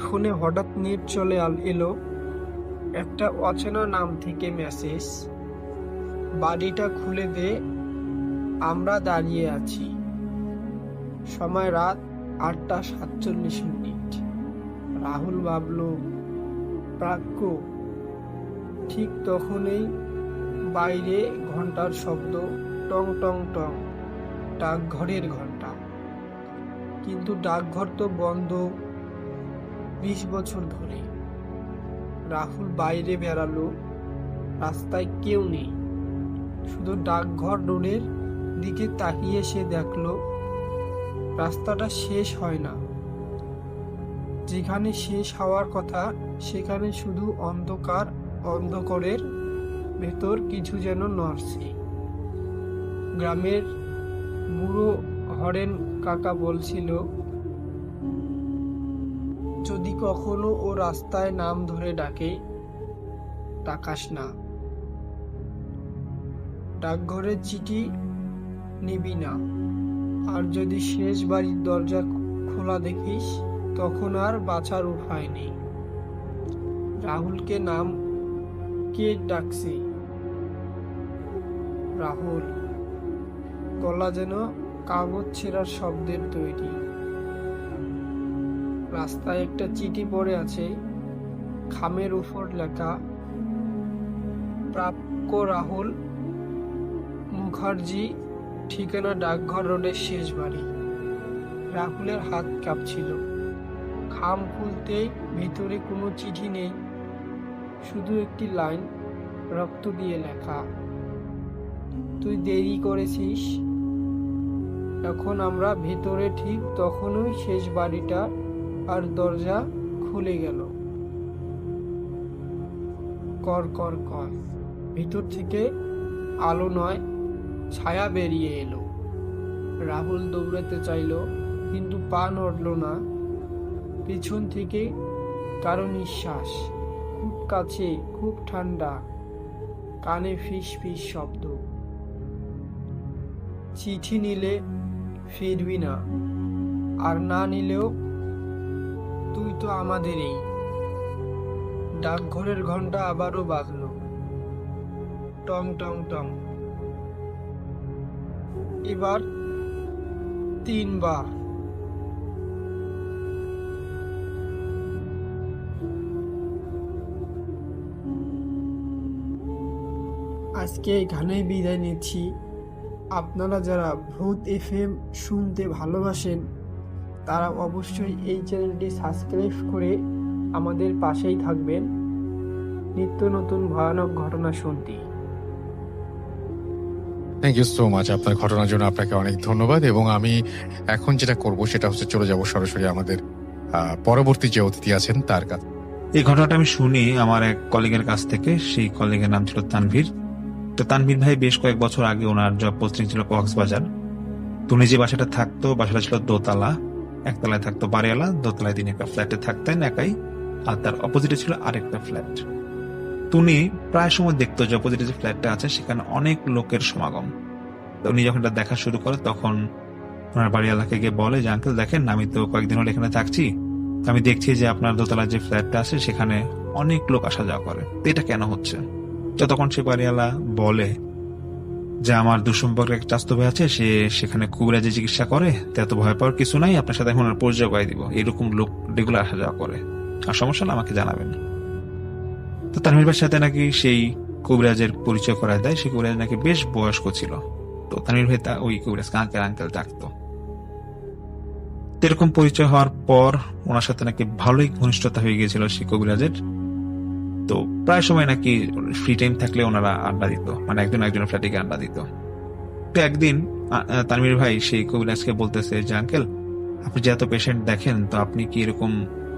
ফোনে হঠাৎ নেট চলে এলো। একটা অচেনা নাম থেকে মেসেজ, বাড়িটা খুলে দে, আমরা দাঁড়িয়ে আছি। সময় রাত 8:47। রাহুল ভাবল প্রাজ্ঞ। ঠিক তখনই বাইরে ঘন্টার শব্দ, টং টং টং, ডাকঘরের ঘন্টা। কিন্তু ডাকঘর তো বন্ধ 20 বছর ধরে। রাহুল বাইরে বেরালো, রাস্তায় কেউ নেই। শুধু ডাকঘর রোডের দিকে তাকিয়ে সে দেখলো রাস্তাটা শেষ হয় না। যেখানে শেষ হওয়ার কথা সেখানে শুধু অন্ধকার, অন্ধকারের ভেতর কিছু যেন নড়ছে। গ্রামের বুড়ো হরেন কাকা বলছিল, যদি কখনো ও রাস্তায় নাম ধরে ডাকে, তাকাস না। ডাকঘরের চিঠি নিবি না, আর যদি শেষ বাড়ির দরজা খোলা দেখিস তখন আর বাঁচার উপায় নেই। রাহুলকে নাম কে ডাকছে? রাহুল। গলা যেন কাগজ ছেঁড়ার শব্দের তৈরি। রাস্তায় একটা চিঠি পড়ে আছে, খামের উপর লেখা, প্রাপ্য রাহুল মুখার্জি, ঠিকানা ডাকঘর রোডের শেষ বাড়ি। রাহুলের হাত কাঁপছিল। খাম খুলতেই ভিতরে কোনো চিঠি নেই, শুধু একটি লাইন রক্ত দিয়ে লেখা, তুই দেরি করেছিস। এখন আমরা ভেতরে, ঠিক তখনই শেষ বাড়িটা আর দরজা খুলে গেল। কর কর কর, ভিতর থেকে আলো নয় ছায়া বেরিয়ে এলো। রাহুল দৌড়াতে চাইল, কিন্তু পা নড়ল না। পিছন থেকে কারো নিঃশ্বাস, খুব কাছে, খুব ঠান্ডা, কানে ফিস ফিস শব্দ। চিঠি নিলে ফিরবি না, আর না নিলেও তুই তো আমাদেরই। ডাকঘরের ঘন্টা আবারও বাজলো, টং টং টং। এবার 3 বার। আজকে এখানেই বিদায় নিচ্ছি। আপনারা যারা ভূত এফএম শুনতে ভালোবাসেন তারা অবশ্যই এই চ্যানেলটি সাবস্ক্রাইব করে আমাদের পাশেই থাকবেন নিত্য নতুন ভয়ানক ঘটনা শুনতে। থ্যাংক ইউ সো মাচ আপনার ঘটনার জন্য। আপনাকে অনেক ধন্যবাদ। এবং আমি এখন যেটা করব সেটা হচ্ছে চলে যাব সরাসরি আমাদের পরবর্তী যে অতিথি আছেন তার কাছে। এই ঘটনাটা আমি শুনি আমার এক কলিগের কাছ থেকে। সেই কলিগের নাম ছিল তানভীর। তো তানভীর ভাই বেশ কয়েক বছর আগে ওনার জব পোস্টিং ছিল কক্সবাজার। তো উনি যে বাসাটা থাকতো, বাসাটা ছিল দোতলা। একতলায় থাকতো বাড়িওয়ালা, দোতলায় তিনি একটা ফ্ল্যাটে থাকতেন একাই, আর তার অপোজিটে ছিল আরেকটা ফ্ল্যাট। তো উনি প্রায় সময় দেখতো যে অপোজিটে যে ফ্ল্যাটটা আছে সেখানে অনেক লোকের সমাগম। তো উনি যখন এটা দেখা শুরু করে তখন ওনার বাড়িওয়ালাকে গিয়ে বলে যে, আঙ্কেল দেখেন, আমি তো কয়েকদিন হলো এখানে থাকছি, আমি দেখছি যে আপনার দোতলার যে ফ্ল্যাটটা আছে সেখানে অনেক লোক আসা যাওয়া করে, তো এটা কেন হচ্ছে? তো তখন সে বাড়িওয়ালা বলে যে, আমার দুঃসম্পর্কের এক চাস্তো ভাই আছে, সে সেখানে কবিরাজি চিকিৎসা করে, তো এত ভয় পাওয়ার কিছু নাই, আপনার সাথে এখন পরিচয় করে দিব, এরকম লোক রেগুলার আসা যাওয়া করে, আর সমস্যা হলে আমাকে জানাবেন। তো তানভীর ভাইয়ের সাথে নাকি সেই কবিরাজের পরিচয় করায় দেয়। সেই কবিরাজ নাকি বেশ বয়স্ক ছিল। তো তানভীর ভাই ওই কবিরাজকে আঙ্কেল আঙ্কেল ডাকতো। এরকম পরিচয় হওয়ার পর ওনার সাথে নাকি ভালোই ঘনিষ্ঠতা হয়ে গিয়েছিল সেই কবিরাজের। তো প্রায় সময় নাকি ফ্রি টাইম থাকলে ওনারা আড্ডা দিত, মানে একজন একজনের ফ্ল্যাটে গিয়ে আড্ডা দিত। তো একদিন তানভীর ভাই সেই কবিরাজকে বলতেছে যে, আঙ্কেল আপনি যে এত পেশেন্ট দেখেন, তো আপনি কি এরকম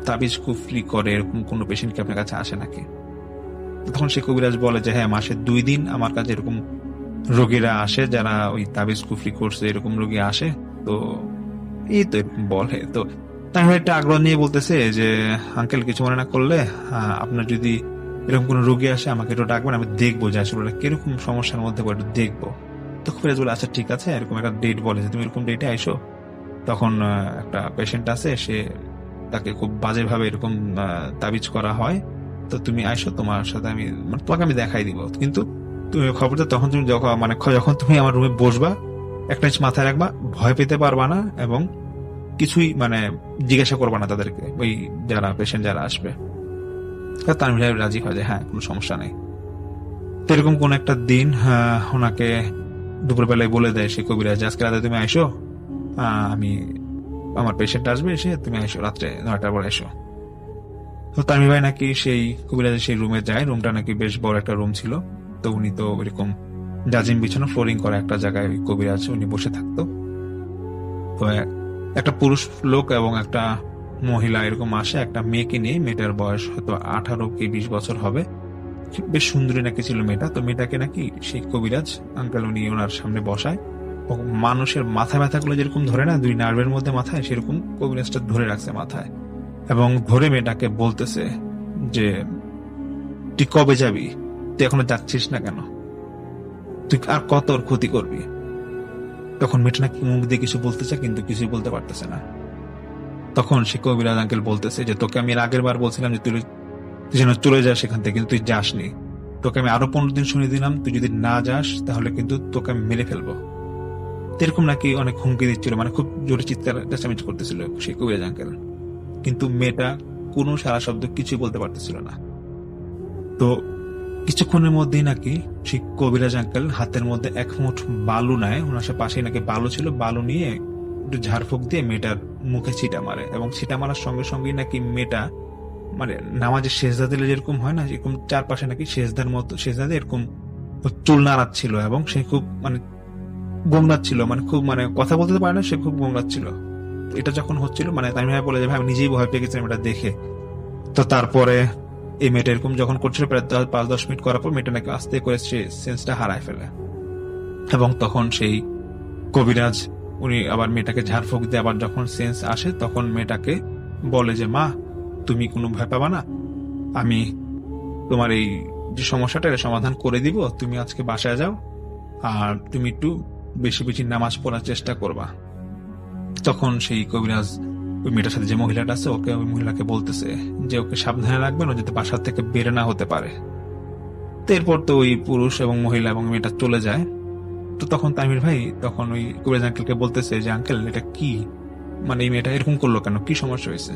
তাবিজ কুফরি করে এরকম কোনো পেশেন্ট কি আপনার কাছে আসে নাকি? তখন সেই কবিরাজ বলে যে, হ্যাঁ, মাসে 2 দিন আমার কাছে এরকম রোগীরা আসে যারা ওই তাবিজ কুফরি করছে, এরকম রোগী আসে। তো এই তো এরকম বলে। তো তাই একটা আগ্রহ নিয়ে বলতেছে যে, আঙ্কেল কিছু মনে না করলে আপনার যদি এরকম কোনো রোগী আসে আমাকে একটু ডাকবেন, আমি দেখবো যে আসলে কিরকম সমস্যার মধ্যে একটু দেখবো। তো কবিরাজ বলে, আচ্ছা ঠিক আছে। এরকম একটা ডেট বলে যে, তুমি এরকম ডেটে আইসো, তখন একটা পেশেন্ট আছে, সে তাকে খুব বাজেভাবে এরকম তাবিজ করা হয়, তো তুমি আইসো, তোমার সাথে আমি তোমাকে আমি দেখাই দিব, কিন্তু তুমি খবরটা তখন তুমি যখন তুমি আমার রুমে বসবা, একটা জিনিস মাথায় রাখবা, ভয় পেতে পারবা না এবং কিছুই জিজ্ঞাসা করবা না তাদেরকে, ওই যারা পেশেন্ট যারা আসবে। তানভীর রাজি হয় যে হ্যাঁ, কোনো সমস্যা নেই। তো এরকম কোন একটা দিন ওনাকে দুপুরবেলায় বলে দেয় সে কবিরাজ, আজকে রাতে তুমি আইসো, আমি আমার পেশেন্ট আসবে, এসে তুমি আইসো রাত্রে 9টার পর এসো। তো তানভীর ভাই নাকি সেই কবিরাজের সেই রুমে যায়। রুমটা নাকি বেশ বড় একটা রুম ছিল। তো উনি তো এরকম জাজিম বিছানো ফ্লোরিং করা একটা জায়গায় ওই কবিরাজ উনি বসে থাকতো। তো একটা পুরুষ লোক এবং একটা মহিলা এরকম আসে একটা মেয়েকে নিয়ে। মেয়েটার বয়স হয়তো 18 কি 20 বছর হবে। বেশ সুন্দরী নাকি ছিল মেয়েটা। তো মেয়েটাকে নাকি সেই কবিরাজ আঙ্কেল উনি ওনার সামনে বসায়। ও মানুষের মাথা ব্যথাগুলো যেরকম ধরে না, দুই নার্ভের মধ্যে মাথায়, সেরকম কবিরাজটা ধরে রাখছে মাথায় এবং ধরে মেয়েটাকে বলতেছে যে তুই কবে যাবি, তুই এখনো যাচ্ছিস না কেন, তুই আর কত ওর ক্ষতি করবি। তখন মেয়েটা নাকি মুখ দিয়ে কিছু বলতে চায় কিন্তু কিছুই বলতে পারতেছে না। তখন সে কবিরাজ আঙ্কেল বলতেছে যে তোকে আমি এর আগের বার বলছিলাম যে তুই যেন চলে যাস সেখান থেকে, কিন্তু তুই যাসনি। তোকে আমি আরো 15 দিন শুনে দিলাম, তুই যদি না যাস তাহলে কিন্তু তোকে আমি মেরে ফেলবো। এরকম নাকি অনেক হুমকি দিচ্ছিল, মানে খুব জোরে চিৎকার চেঁচামেচি করতেছিল সেই কবিরাজ আঙ্কেল। কিন্তু মেয়েটা কোনো সারা শব্দ কিছুই বলতে পারতেছিল না। তো কিছুক্ষণের মধ্যেই নাকি সেই কবিরাজ আঙ্কেল হাতের মধ্যে 1 মুঠ বালু নেয়। ওনার পাশেই নাকি বালু ছিল, বালু নিয়ে একটু ঝাড়ফুঁক দিয়ে মেয়েটার মুখে ছিটা মারে এবং ছিটা মারার সঙ্গে সঙ্গেই নাকি মেয়েটা মানে নামাজের সেজদা দিলে যেরকম হয় না, এরকম চারপাশে নাকি সেজদার মতো সেজদা দিয়ে এরকম চুল নাড়াচ্ছিল এবং সে খুব মানে গোমরাচ্ছিল, মানে খুব মানে কথা বলতে পারে না, সে খুব গোমরাচ্ছিল। এটা যখন হচ্ছিল মানে তামিম ভাই বলে যে ভাই আমি নিজেই ভয় পেয়ে গেছিলাম এটা দেখে। তো তারপরে এই মেয়েটা এরকম যখন করছিল প্রায় 5-10 মিনিট করার পর মেয়েটা নাকি আস্তে করে সে সেন্সটা হারায় ফেলে এবং তখন সেই কবিরাজ উনি আবার মেয়েটাকে ঝাড়ফুঁক দিয়ে আবার যখন সেন্স আসে তখন মেয়েটাকে বলে যে মা তুমি কোনো ভয় পাবা না, আমি তোমার এই যে সমস্যাটা এটা সমাধান করে দিব, তুমি আজকে বাসায় যাও আর তুমি একটু বেশি বেশি নামাজ পড়ার চেষ্টা করবা। তখন সেই কবিরাজ ওই মেয়েটার সাথে যে মহিলাটা আছে ওকে ওই মহিলাকে বলতেছে যে ওকে সাবধানে রাখবেন, ও যাতে বাসার থেকে বের না হতে পারে। তো এরপর তো ওই পুরুষ এবং মহিলা এবং মেয়েটা চলে যায়। তো তখন তামির ভাই তখন ওই কবিরাজ আঙ্কেলকে বলতেছে যে আঙ্কেল এটা কি, মানে এই মেয়েটা এরকম করলো কেন, কি সমস্যা হয়েছে।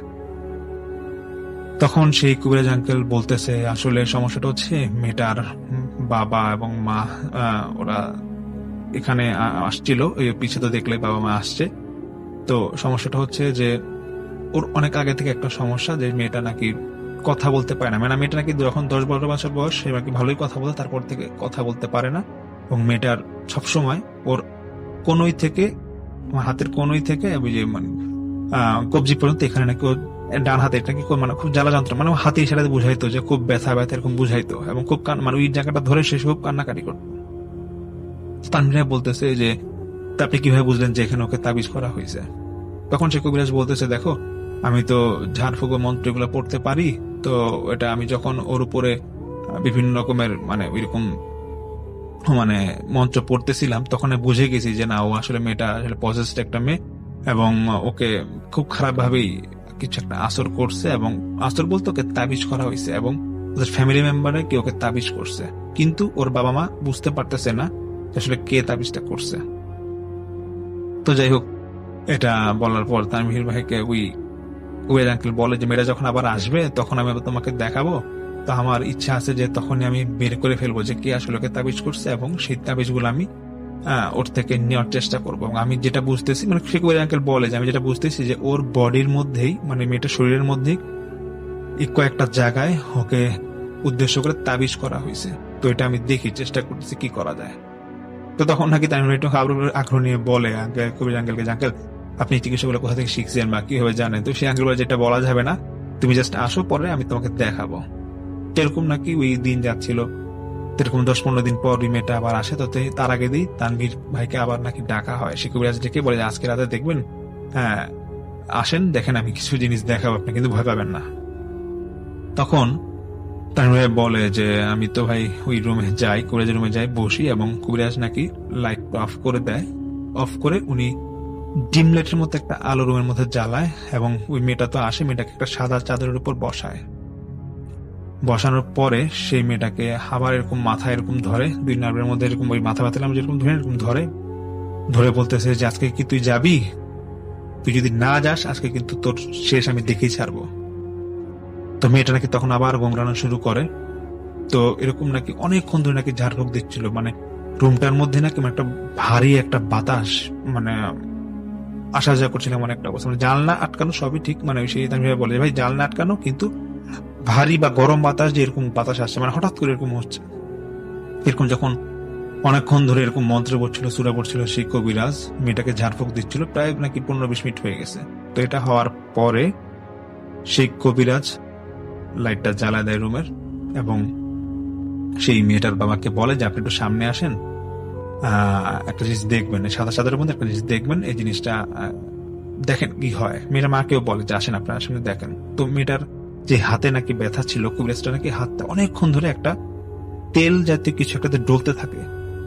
তখন সেই কবিরাজ আঙ্কেল বলতেছে আসলে সমস্যাটা হচ্ছে মেয়েটার বাবা এবং মা ওরা এখানে আসছিল, ওই পিছে তো দেখলে বাবা মা আসছে। তো সমস্যাটা হচ্ছে যে ওর অনেক আগে থেকে একটা সমস্যা যে মেয়েটা নাকি কথা বলতে পারে না, মানে মেয়েটা নাকি যখন 10-12 বছর বয়স সে নাকি ভালোই কথা বলে, তারপর থেকে কথা বলতে পারে না এবং মেয়েটার সবসময় ওর কোনোই থেকে হাতের কোনোই থেকে ওই যে মানে কবজি পর্যন্ত এখানে নাকি ডান হাতে এটা কি মানে খুব জ্বালা যন্ত্রণা, মানে হাতে ইশারাতে বুঝাইতো যে খুব ব্যথা ব্যথা এরকম বুঝাইতো এবং খুব মানে ওই জায়গাটা ধরে সে খুব কান্নাকাটি করতো। তানভীর বলতেছে যে আপনি কিভাবে বুঝলেন যে এখানে ওকে তাবিজ করা হয়েছে। তখন সে কবিরাজ বলতেছে দেখো আমি তো ঝাড়ফুঁক মন্ত্র এগুলো পড়তে পারি, তো এটা আমি যখন ওর উপরে বিভিন্ন রকমের মানে ওইরকম মানে মন্ত্র পড়তেছিলাম তখন আমি বুঝে গেছি যে না ও আসলে মেয়েটা আসলে পজেসড একটা মেয়ে এবং ওকে খুব খারাপ ভাবেই কিছু একটা আসর করছে এবং আসর বলতে ওকে তাবিজ করা হয়েছে এবং ওদের ফ্যামিলি মেম্বারে কি ওকে তাবিজ করছে, কিন্তু ওর বাবা মা বুঝতে পারতেছে না আসলে কে তাবিজটা করছে। তো যাই হোক এটা বলার পর তানভীর ভাইকে ওই আঙ্কেল বলে যে মেয়েটা যখন আবার আসবে তখন আমি তোমাকে দেখাবো, তো আমার ইচ্ছা আছে যে তখনই আমি বের করে ফেলবো যে কে আসলে ওকে তাবিজ করছে এবং সেই তাবিজগুলো আমি ওর থেকে নেওয়ার চেষ্টা করবো। এবং আমি যেটা বুঝতেছি মানে ওই আঙ্কেল বলে যে আমি যেটা বুঝতেছি যে ওর বডির মধ্যেই মানে মেয়েটার শরীরের মধ্যেই কয়েকটা জায়গায় ওকে উদ্দেশ্য করে তাবিজ করা হয়েছে। তো এটা আমি দেখি চেষ্টা করতেছি কি করা যায়। তো তখন নাকি তামিম একটু আগ্রহ নিয়ে বলে কবির আঙ্কেলকে আঙ্কেল আপনি চিকিৎসাগুলো কোথা থেকে শিখছেন বা কিভাবে জানেন। তো সেই আঙ্কেল বলে যেটা বলা যাবে না, তুমি জাস্ট আসো পরে আমি তোমাকে দেখাবো। এরকম নাকি ওই দিন যাচ্ছিল, এরকম 10-15 দিন পর ওই মেয়েটা আবার আসে। তো তার আগে দিই তানভীর ভাইকে আবার নাকি ডাকা হয়। সে কবিরাজ ডেকে বলে আজকে রাতে দেখবেন, হ্যাঁ আসেন দেখেন আমি কিছু জিনিস দেখাবো, আপনি কিন্তু ভয় পাবেন না। তখন তানভীর ভাই বলে যে আমি তো ভাই ওই রুমে যাই, কবিরাজের রুমে যাই বসি এবং কবিরাজ নাকি লাইট অফ করে দেয়। অফ করে উনি ডিম লাইটের মতো একটা আলো রুমের মধ্যে জ্বালায় এবং ওই মেয়েটা তো আসে, মেয়েটাকে একটা সাদা চাদরের উপর বসায়। বসানোর পরে সেই মেয়েটাকে আবার এরকম মাথা এরকম ধরে, দুই নার্ভের মধ্যে এরকম ওই মাথা ব্যথালাম যেরকম ধরে এরকম ধরে বলতেছে যে আজকে কি তুই যাবি, তুই যদি না যাস আজকে কিন্তু তোর শেষ আমি দেখেই ছাড়বো। তো মেয়েটা নাকি তখন আবার গোমরানো শুরু করে। তো এরকম নাকি অনেকক্ষণ ধরে নাকি ঝাড়ফুঁক দিচ্ছিল, মানে রুমটার মধ্যে নাকি একটা ভারী একটা বাতাস মানে আসা যাওয়া করছিল এমন একটা অবস্থা, মানে জানলা আটকানো সবই ঠিক, মানে সেই তানভীর বলে ভাই জানলা আটকানো কিন্তু ভারী বা গরম বাতাস যে এরকম বাতাস আসছে মানে হঠাৎ করে এরকম হচ্ছে। এরকম যখন অনেকক্ষণ ধরে এরকম মন্ত্র পড়ছিল, সূরা পড়ছিল সেই কবিরাজ, মেয়েটাকে ঝাড়ফুঁক দিচ্ছিল, প্রায় নাকি 15-20 মিনিট হয়ে গেছে। তো এটা হওয়ার পরে সেই কবিরাজ লাইটটা জ্বালায় দেয় রুমের এবং সেই মেয়েটার বাবাকে বলে যে আপনি একটু সামনে আসেন, একটা জিনিস দেখবেন, এই সাদা সাদার মধ্যে একটা জিনিস দেখবেন, এই জিনিসটা দেখেন কি হয়। মেয়েটার মাকেও বলে যে আসেন, আপনার সামনে দেখেন। তো মেয়েটার যে হাতে নাকি ব্যথা ছিল, কবিরাজটা নাকি হাতটা অনেকক্ষণ ধরে একটা তেল জাতীয় কিছু একটাতে ডলতে থাকে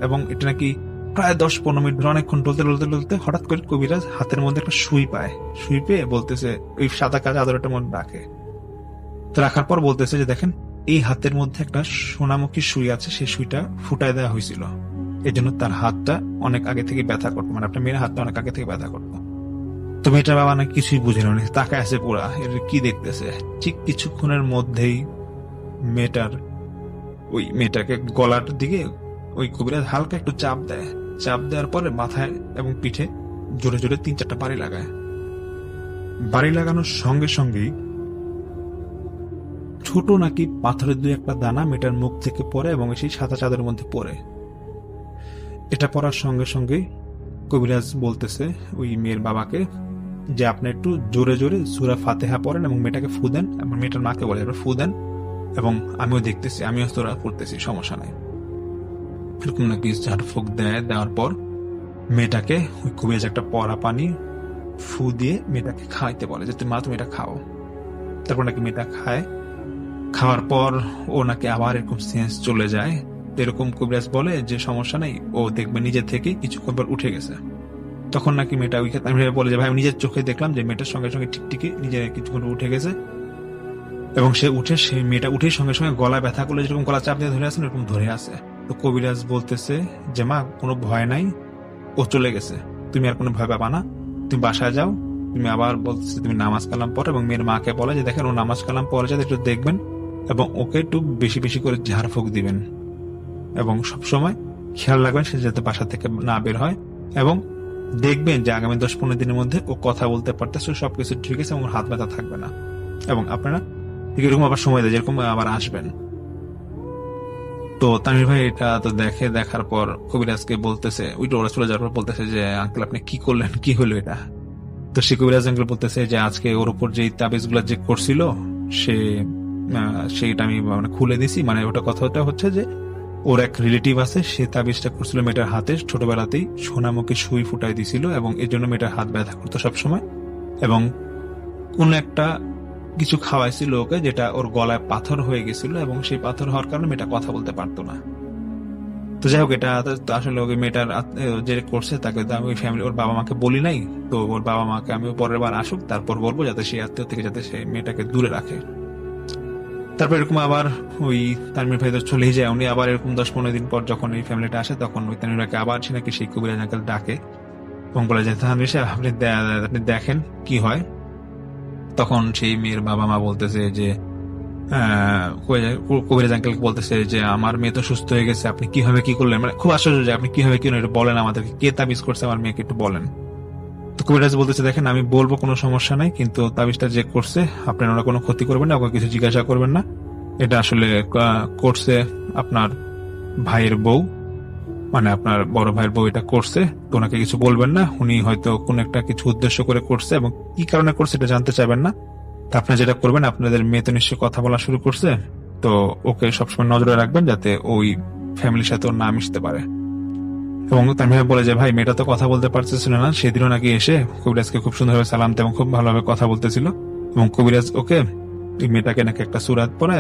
এবং এটা নাকি প্রায় 10-15 মিনিট ধরে অনেকক্ষণ ডলতে ডলতে ডলতে হঠাৎ করে কবিরাজ হাতের মধ্যে একটা সুই পায়। সুই পেয়ে বলতেছে, ওই সাদা কাজ আদরটার মধ্যে রাখে, তো রাখার পর বলতেছে যে দেখেন এই হাতের মধ্যে একটা সোনামুখী সুই আছে, সেই সুইটা ফুটায় দেওয়া হয়েছিল, এই জন্য তার হাতটা অনেক আগে থেকে ব্যথা করতো, মানে আপনার মেয়ের হাতটা অনেক আগে থেকে ব্যথা করতো। তো মেয়েটার বাবা নাকি কিছুই বুঝে না, তাকায় আছে পুরা, এটা কি দেখতেছে। ঠিক কিছুক্ষণের মধ্যেই মেয়েটাকে গলার দিকে ওই কবিরাজ হালকা একটু চাপ দেয়। চাপ দেওয়ার পরে মাথায় এবং পিঠে জোরে জোরে 3-4টা বাড়ি লাগায়। বাড়ি লাগানোর সঙ্গে সঙ্গেই ছোট নাকি পাথরের 2-1টা দানা মেয়েটার মুখ থেকে পড়ে এবং সেই সাদা চাদরের মধ্যে পড়ে। এটা পড়ার সঙ্গে সঙ্গে কবিরাজ বলতেছে ওই মেয়ের বাবাকে যে আপনি একটু জোরে জোরে সূরা ফাতিহা পড়েন এবং মেয়েটাকে ফু দেন, এবং মেয়েটার মাকে বলে ফু দেন, এবং আমিও দেখতেছি, আমিও সূরা পড়তেছি, সমস্যা নাই। এরকম নাকি ঝাড়ফুঁক দেওয়ার পর মেয়েটাকে ওই কবিরাজ একটা পরা পানি ফু দিয়ে মেয়েটাকে খাইতে বলে যে তুমি এটা খাও। তারপর নাকি মেয়েটা খায়। খাওয়ার পর ও নাকি আবার এরকম সেন্স চলে যায়। এরকম কবিরাজ বলে যে সমস্যা নেই, ও দেখবে নিজে থেকে কিছুক্ষণ পর উঠে গেছে। তখন নাকি মেয়েটা বলে যে ভাই আমি নিজের চোখে দেখলাম যে মেয়েটার সঙ্গে সঙ্গে টিকটিকি নিজে কিছুক্ষণ উঠে গেছে, এবং সেই মেয়েটা উঠেই সঙ্গে সঙ্গে গলায় ব্যথা করলে যেরকম গলা চাপ দিয়ে ধরে আছে এরকম ধরে আছে। তো কবিরাজ বলতেছে যে মা কোনো ভয় নাই, ও চলে গেছে, তুমি আর কোনো ভয় পাবা না, তুমি বাসায় যাও। তুমি আবার বলতেছে তুমি নামাজ কালাম পড়ো, এবং মেয়ের মাকে বলে যে দেখেন ও নামাজ কালাম পড়ে যাতে একটু দেখবেন এবং ওকে একটু বেশি বেশি করে ঝাড়ফুঁক দিবেন, এবং সবসময় খেয়াল রাখবেন সে যাতে বাসা থেকে না বের হয়, এবং দেখবেন যে আগামী 10-15 দিনের মধ্যে ও কথা বলতে পারতেছে, সবকিছু ঠিক আছে এবং হাত ব্যথা থাকবে না, এবং আপনারা এরকম আবার সময় দেয় যেরকম আবার আসবেন। তো তানভীর ভাই এটা তো দেখার পর কবিরাজকে বলতেছে, ওরা চলে যাওয়ার পর বলতেছে যে আঙ্কেল আপনি কি করলেন, কি হলো এটা? তো সে কবিরাজ আঙ্কেল বলতেছে যে আজকে ওর উপর যে তাবিজ গুলা যে করছিল সেইটা আমি খুলে দিছি, মানে ওটা কথাটা হচ্ছে যে ওর এক রিলেটিভ আছে, সে তাবিজটা করছিল মেয়েটার হাতে, ছোটবেলাতেই সোনামুখী সুই ফুটাই দিছিল, এবং এর জন্য মেয়েটার হাত ব্যথা করতো সবসময়, এবং কোন একটা কিছু খাওয়াইছিল ওকে যেটা ওর গলায় পাথর হয়ে গেছিল, এবং সেই পাথর হওয়ার কারণে মেয়েটা কথা বলতে পারতো না। তো যাই হোক, এটা আসলে ওকে মেয়েটার যে করছে তাকে আমি ওই ফ্যামিলি ওর বাবা মাকে বলি নাই, তো ওর বাবা মাকে আমি পরের বার আসুক তারপর বলবো যাতে সেই আত্মীয় থেকে যাতে সে মেয়েটাকে দূরে রাখে। তারপর এরকম আবার ওই তানভীর ভাই তো চলেই যায়, উনি আবার এরকম 10-15 দিন পর যখন এই ফ্যামিলিটা আসে তখন ওই তানভীর ভাইকে আবার সে নাকি সেই কবিরাজ আঙ্কেল ডাকে এবং বলে যে তানভীর সাহেব আপনি দেখেন কি হয়। তখন সেই মেয়ের বাবা মা বলতেছে যে কবিরাজ আঙ্কেল বলতেছে যে আমার মেয়ে তো সুস্থ হয়ে গেছে, আপনি কিভাবে কি করলেন, মানে খুব আশ্চর্য যে আপনি কিভাবে কি এটা বলেন আমাদেরকে, কে তাবিজ করছে আমার মেয়েকে একটু বলেন। তো কবিরাজ বলতেছে দেখেন আমি বলবো কোনো সমস্যা নাই, কিন্তু তাবিজটা যে করছে আপনারা কোনো ক্ষতি করবেন না, ওকে কিছু জিজ্ঞাসা করবেন না, এটা আসলে করছে আপনার ভাইয়ের বউ, মানে আপনার বড় ভাইয়ের বউ এটা করছে, তো ওনাকে কিছু বলবেন না, উনি হয়তো কোন একটা কিছু উদ্দেশ্য করে করছে এবং কি কারণে করছে এটা জানতে চাইবেন না। তা আপনি যেটা করবেন, আপনাদের মেয়ে তো নিশ্চয়ই কথা বলা শুরু করছে, তো ওকে সবসময় নজরে রাখবেন যাতে ওই ফ্যামিলির সাথে ওর না মিশতে পারে। এবং তানভীর বলে যে ভাই মেয়েটা তো কথা বলতে পারতেছিল না, সেদিনও নাকি এসে কবিরাজকে খুব সুন্দরভাবে সালাম এবং খুব ভালোভাবে কথা বলতেছিল, এবং কবিরাজ ওকে মেয়েটাকে নাকি একটা সূরাত পড়ে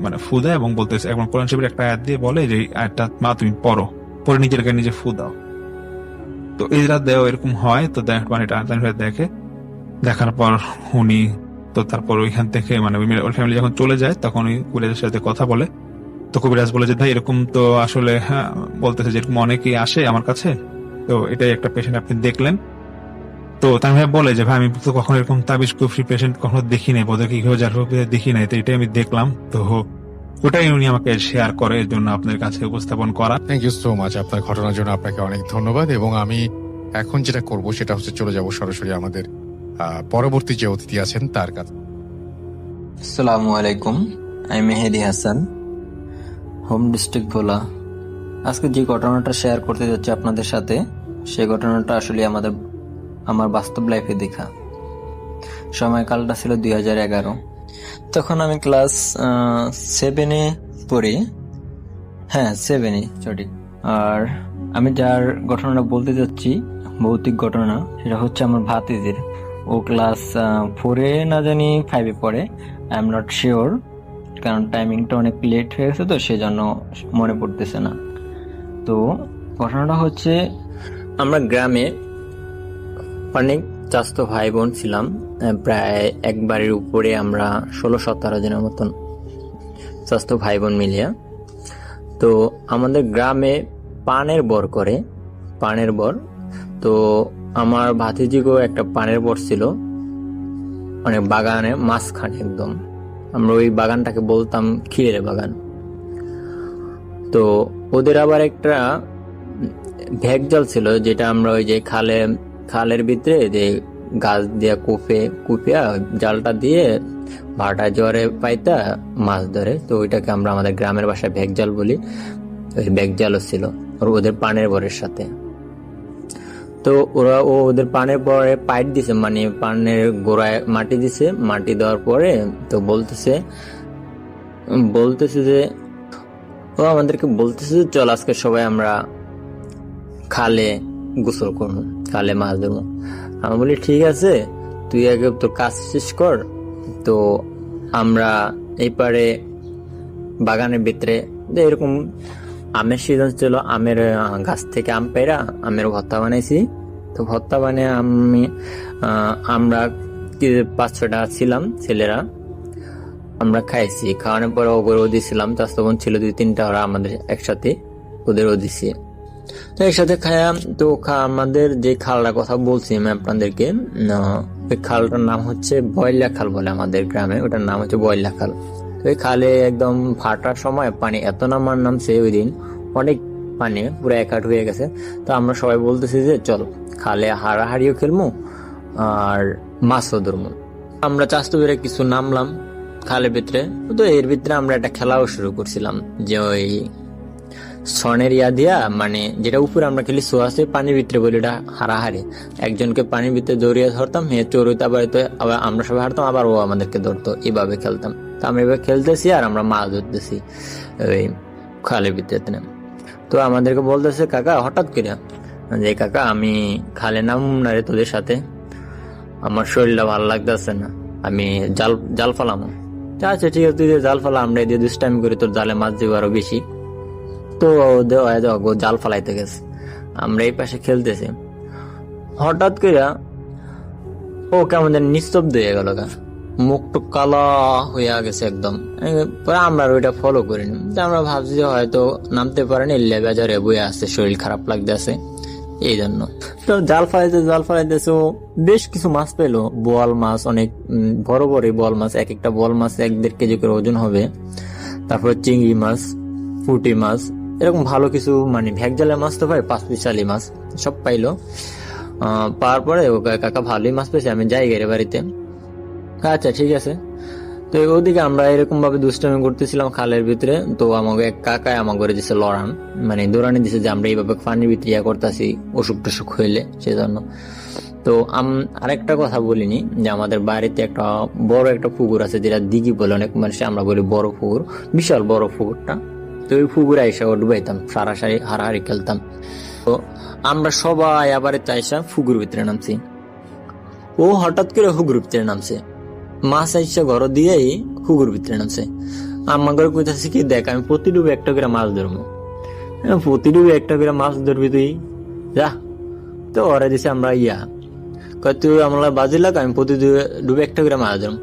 মানে ফু দেয় এবং বলতেছে এবং কোরআন শরীফের একটা আয়াত দিয়ে বলে যে আয়াতটা মা তুমি পড়ো, পরে নিজের গায়ে নিজে ফু দাও। তো এই রাত দেও এরকম হয়। তো মানে তানভীর দেখে, দেখার পর উনি তো তারপর ওইখান থেকে মানে ওই ফ্যামিলি যখন চলে যায় তখন ওই কবিরাজের সাথে কথা বলে। তো কবিরাজ বলে যে ভাই এরকম তো আসলে হ্যাঁ বলতেছে যেরকম অনেকেই আসে আমার কাছে, তো এটাই একটা পেশেন্ট আপনি দেখলেন। তো তানভীর বলে যে ভাই আমি তো কখনো এরকম তাবিজ কুফরি পেশেন্ট কখনো দেখি নাই, বোধহয় কিভাবে দেখি নাই, তো এটাই আমি দেখলাম, তো ওটাই উনি আমাকে শেয়ার করে, এর জন্য আপনার কাছে উপস্থাপন করা। থ্যাংক ইউ সো মাচ আপনার ঘটনার জন্য, আপনাকে অনেক ধন্যবাদ। এবং আমি এখন যেটা করব সেটা হচ্ছে চলে যাব সরাসরি আমাদের পরবর্তী যে অতিথি আছেন তার কাছে। আসসালামু আলাইকুম, আমি মেহেদি হাসান, হোম ডিস্ট্রিক্ট ভোলা, আজকে যে ঘটনাটা শেয়ার করতে যাচ্ছি আপনাদের সাথে, সেই ঘটনাটা আসলে আমার বাস্তব লাইফে দেখা। সময়কালটা ছিল 2011। তখন আমি ক্লাস 7-এ পড়ি। হ্যাঁ, 7-এ, সঠিক। আর আমি যার ঘটনাটা বলতে যাচ্ছি, ভৌতিক ঘটনা, সেটা হচ্ছে আমার ভাতিজির। ও ক্লাস 4-এ না জানি 5-এ পড়ে, আই এম নট শিওর, কারণ টাইমিংটা অনেক লেট হয়ে গেছে তো সেজন্য মনে পড়তেছে না। তো ঘটনাটা হচ্ছে, আমরা গ্রামে অনেক চাচাতো ভাই বোন ছিলাম, প্রায় একবারের উপরে আমরা 16-17 জনের মতন চাচাতো ভাই বোন মিলিয়া। তো আমাদের গ্রামে পানের বর করে, পানের বর। তো আমার ভাতিজিগো একটা পানের বর ছিল, মানে বাগানে মাঝখানে একদম। আমরা ওই বাগানটাকে বলতাম ক্ষীরের বাগান। তো ওদের আবার একটা ভেগজাল ছিল, যেটা আমরা ওই যে খালের ভিতরে যে গাছ দিয়া কুপিয়া জালটা দিয়ে ভাটা জোয়ারে পাইতা মাছ ধরে। তো ওইটাকে আমরা আমাদের গ্রামের ভাষায় ভেগজাল বলি। ওই ভেগজালও ছিল ওদের পানের বরের সাথে। তো ওদের পানের পরে পাইট দিছে, মানে পানের গোড়ায় মাটি দিছে। মাটি দেওয়ার পরে তো বলতেছে যে ও আমাদেরকে বলতেছে যে চল আজকে সবাই আমরা খালে গোসল করবো, খালে মাছ ধরবো। আমি বলি ঠিক আছে, তুই আগে তোর কাজ শেষ কর। তো আমরা এই পারে বাগানের ভিতরে এরকম আমের সিজন ছিল, আমের গাছ থেকে আম পেড়া আমের ভর্তা বানাইছি। তো ভর্তা বানিয়ে আমরা 5-6টা ছিলাম ছেলেরা, আমরা খাইছি। খাওয়ানোর পরে ওগরও দিছিলাম, চাচাতো বোন ছিল 2-3টা, ওরা আমাদের একসাথে ওদেরও দিছি। তো একসাথে খাইলাম। তো আমাদের যে খালটার কথা বলছি আমি আপনাদেরকে, ওই খালটার নাম হচ্ছে বয়লা খাল বলে আমাদের গ্রামে, ওটার নাম হচ্ছে বয়লা খাল। তো ওই খালে একদম ফাটার সময় পানি এত নামছে, ওই দিন অনেক পানি, পুরো 1 হাঁটু হয়ে গেছে। তো আমরা সবাই বলতেছি যে চল খালে হাড়াহাড়িও খেলবো আর মাছও ধরবো। আমরা চাষতো বেড়ে কিছু নামলাম খালের ভিতরে। তো এর ভিতরে আমরা একটা খেলাও শুরু করছিলাম, যে ওই ছনের ইয়া দিয়া, মানে যেটা উপরে আমরা খেলি সোয়াশে, পানির ভিতরে বলি এটা হারাহারি। একজনকে পানির ভিতরে জড়িয়ে ধরতাম, চড়ুইতে আবার আমরা সবাই হারতাম, আবার ও আমাদেরকে ধরতো, এইভাবে খেলতাম। তো আমরা এবার খেলতেছি আর আমরা মাছ ধরতেছি ওই খালের ভিতরে। তো আমাদেরকে বলতেছে কাকা, হঠাৎ করে যে কাকা আমি খালে নামুম না রে তোদের সাথে, আমার শরীরটা ভালো লাগতেছে না, আমি জাল ফালাম। আচ্ছা ঠিক আছে, তুই জাল ফালা, আমরা এদিকে দুষ্টামি করি, তোর জালে মাছ দিব আরো বেশি। তো জাল ফালাইতে গেছে, আমরা এই পাশে খেলতেছি। হঠাৎ করে ও কেমন যেন নিস্তব্ধ হয়ে গেল, মুখ টুক কালা হয়ে গেছে একদম। পরে আমরা ওইটা ফলো করিনি, আমরা ভাবছি যে হয়তো নামতে পারেনি, লেবাজারে বয়ে আসছে, শরীর খারাপ লাগতেছে এই জন্য। তো জাল ফালাইতেছে, বেশ কিছু মাছ পেলো, বোয়াল মাছ, অনেক বড় বড় বোয়াল মাছ, এক একটা বোয়াল মাছ 1-1.5 কেজি করে ওজন হবে। তারপর চিংড়ি মাছ, পুঁটি মাছ, এরকম ভালো কিছু, মানে ভেগজালের মাছ তো ভাই 5 পিসালি মাছ সব পাইলো। পাওয়ার পরে কাকা ভালোই মাছ পেয়েছে, আমি যাই গেরে বাড়িতে। আচ্ছা ঠিক আছে। তো ওদিকে আমরা এরকম ভাবে দুষ্টামি করতেছিলাম খালের ভিতরে। তো আমাকে এক কাকায় আমাকে দিছে লড়ান, মানে দৌড়ানি দিছে যে আমরা এইভাবে পানির ভিতরে ইয়া করতেছি অসুখ টসুখ হইলে, সেজন্য। তো আরেকটা কথা বলিনি, যে আমাদের বাড়িতে একটা বড় একটা পুকুর আছে, যেটা দিঘি বলে অনেক মানুষ, আমরা বলি বড় পুকুর, বিশাল বড় পুকুরটা। তো ওই পুকুরে আইসা ডুবাইতাম, সারাসারি হারাহারি খেলতাম। তো আমরা সবাই আবার আইসা পুকুর ভিতরে নামছি। ও হঠাৎ করে পুকুর ভিতরে নামছে, মাছ আইসা ঘর দিয়েই পুকুর ভিতরে নামছে। আমার ঘরে কইতাছি কি, দেখ আমি প্রতি ডুবে একটা করে মাছ ধরবো। প্রতি ডুবে একটা করে মাছ ধরবি তুই, যা। তো ওরা দিছে আমরা তুই আমরা বাজি লাগ, আমি প্রতি ডুবে একটা করে মাছ ধরবো।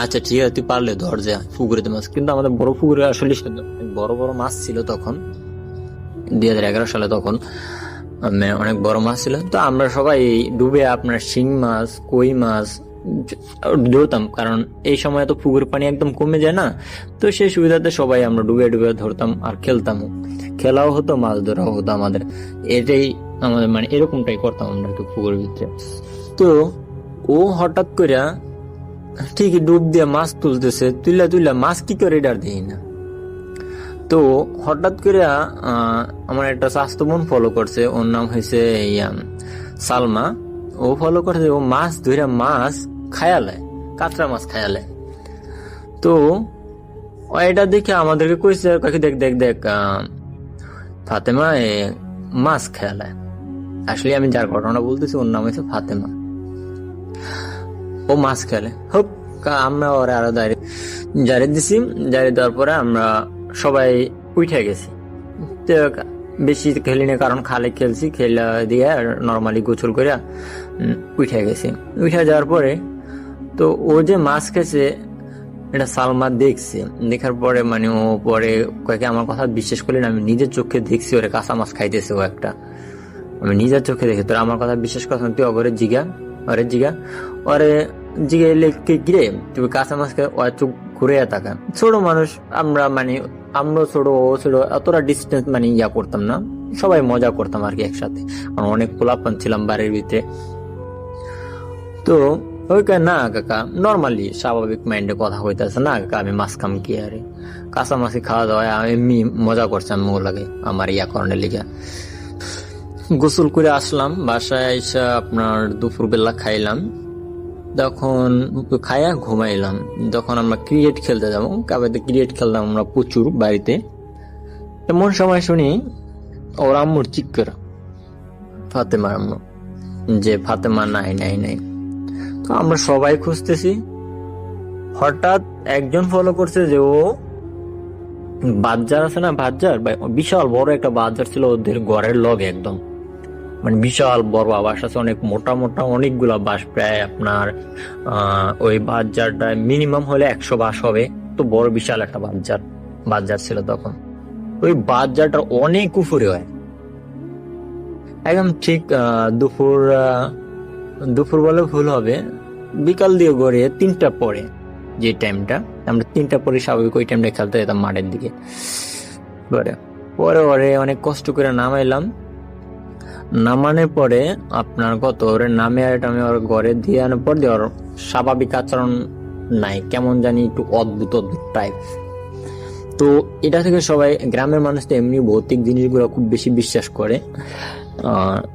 আচ্ছা ঠিক আছে, তুই পারলে ধর যা পুকুরে মাছ। কিন্তু আমাদের বড় পুকুরে আসলে বড় বড় মাছ ছিল তখন, 2011 সালে, তখন অনেক বড় মাছ ছিল। তো আমরা সবাই ডুবে আপনার শিং মাছ, কই মাছ ধরতাম, কারণ এই সময় তো পুকুর পানি একদম কমে যায় না। তো সেই সুবিধাতে সবাই আমরা ডুবে ডুবে ধরতাম আর খেলতাম, খেলাও হতো, মাছ ধরাও হতো আমাদের। এটাই আমাদের, মানে এরকমটাই করতাম আমরা তো পুকুরের ভিতরে। তো ও হঠাৎ করে ঠিকই ডুব দিয়ে মাছ তুলতেছে, তুইলা মাছ কি করে এটার দিই না। তো হঠাৎ করে আমার একটা স্বাস্থ্য বোন ফলো করছে, ওর নাম হয়েছে সালমা। ও ফলো করছে, ও মাছ ধরে মাছ খায়ালে, কাঁচরা মাছ খায়ালে। তো এটা দেখে আমাদেরকে কইছে, দেখ দেখ দেখ ফাতেমা মাছ খেয়ালে। আসলে আমি যার ঘটনা বলতেছি ওর নাম হয়েছে ফাতেমা। ও মাছ খেলে হোক, আমরা ওরা আরো জারি দিছি। জারি দেওয়ার পরে আমরা সবাই উঠে গেছি। তো বেশি খেলি না, কারণ খালে খেলছি, খেলা দিয়ে নর্মালি গোসল করে উঠে গেছি। উঠে যাওয়ার পরে তো ও যে মাছ খেয়েছে এটা সালমা দেখছে। দেখার পরে মানে ও পরে কয়েকে আমার কথা বিশ্বাস করলেন, আমি নিজের চোখে দেখছি ওরে কাঁচা মাছ খাইতেছে। ও একটা আমি নিজের চোখে দেখি, তোর আমার কথা বিশ্বাস করছ তুই অগরে জিগা ওরে জিগে গিরে তুই কাঁচা মাছ খেয়ে ওর চোখ ঘুরে থাকা। ছোট মানুষ আমরা, মানে আমরা ছোট ও ছোট, এতটা ডিস্টেন্স মানে ইয়া করতাম না, সবাই মজা করতাম আর কি একসাথে, অনেক পোলাপান ছিলাম বাড়ির ভিতরে। তো ওই না কাকা নর্মালি স্বাভাবিক মাইন্ডে কথা হইতেছে, না কাকা আমি মাছ খাম কি আরে কাঁচা মাছি খাওয়া দাওয়া এমনি মজা করছে, আমি লাগে আমার ইয়া করণের লিগা। গোসল করে আসলাম বাসায়, এসে আপনার দুপুর বেলা খাইলাম, তখন খাইয়া ঘুমাইলাম। যখন আমরা ক্রিকেট খেলতে যাবো, কাবাতে ক্রিকেট খেলতাম আমরা প্রচুর বাড়িতে। এমন সময় শুনি ওর আম্মুর চিৎকার, ফাতেমার আম্মু, যে ফাতেমা নাই নাই নাই। তো আমরা সবাই খুঁজতেছি, হঠাৎ একজন ফলো করছে যে ও বাজার আছে না, বাজার বিশাল বড় একটা বাজার ছিল ওদের ঘরের লগে, একদম মানে বিশাল বড় বাস আছে, অনেক মোটা মোটা অনেকগুলা বাস, প্রায় আপনার ওই বাজারটা মিনিমাম হলে 100 বাস হবে। তো বড় বিশাল একটা বাজার ছিল তখন। ওই বাজারটার অনেক উপরে হয়, একদম ঠিক দুপুর বলে ভুল হবে, বিকাল দিয়ে গড়িয়ে 3টা পরে, যে টাইমটা আমরা 3টা পরে স্বাভাবিক ওই টাইমটা খেলতে যেতাম মাঠের দিকে। পরে অনেক কষ্ট করে নামানোর পরে আপনার কত ওরে নামে আমি ওর ঘরে দিয়ে আনার পর দিয়ে ওর স্বাভাবিক আচরণ নাই, কেমন জানি একটু অদ্ভুত টাইপ। তো এটা থেকে সবাই গ্রামের মানুষ তো এমনি ভৌতিক জিনিসগুলো খুব বেশি বিশ্বাস করে।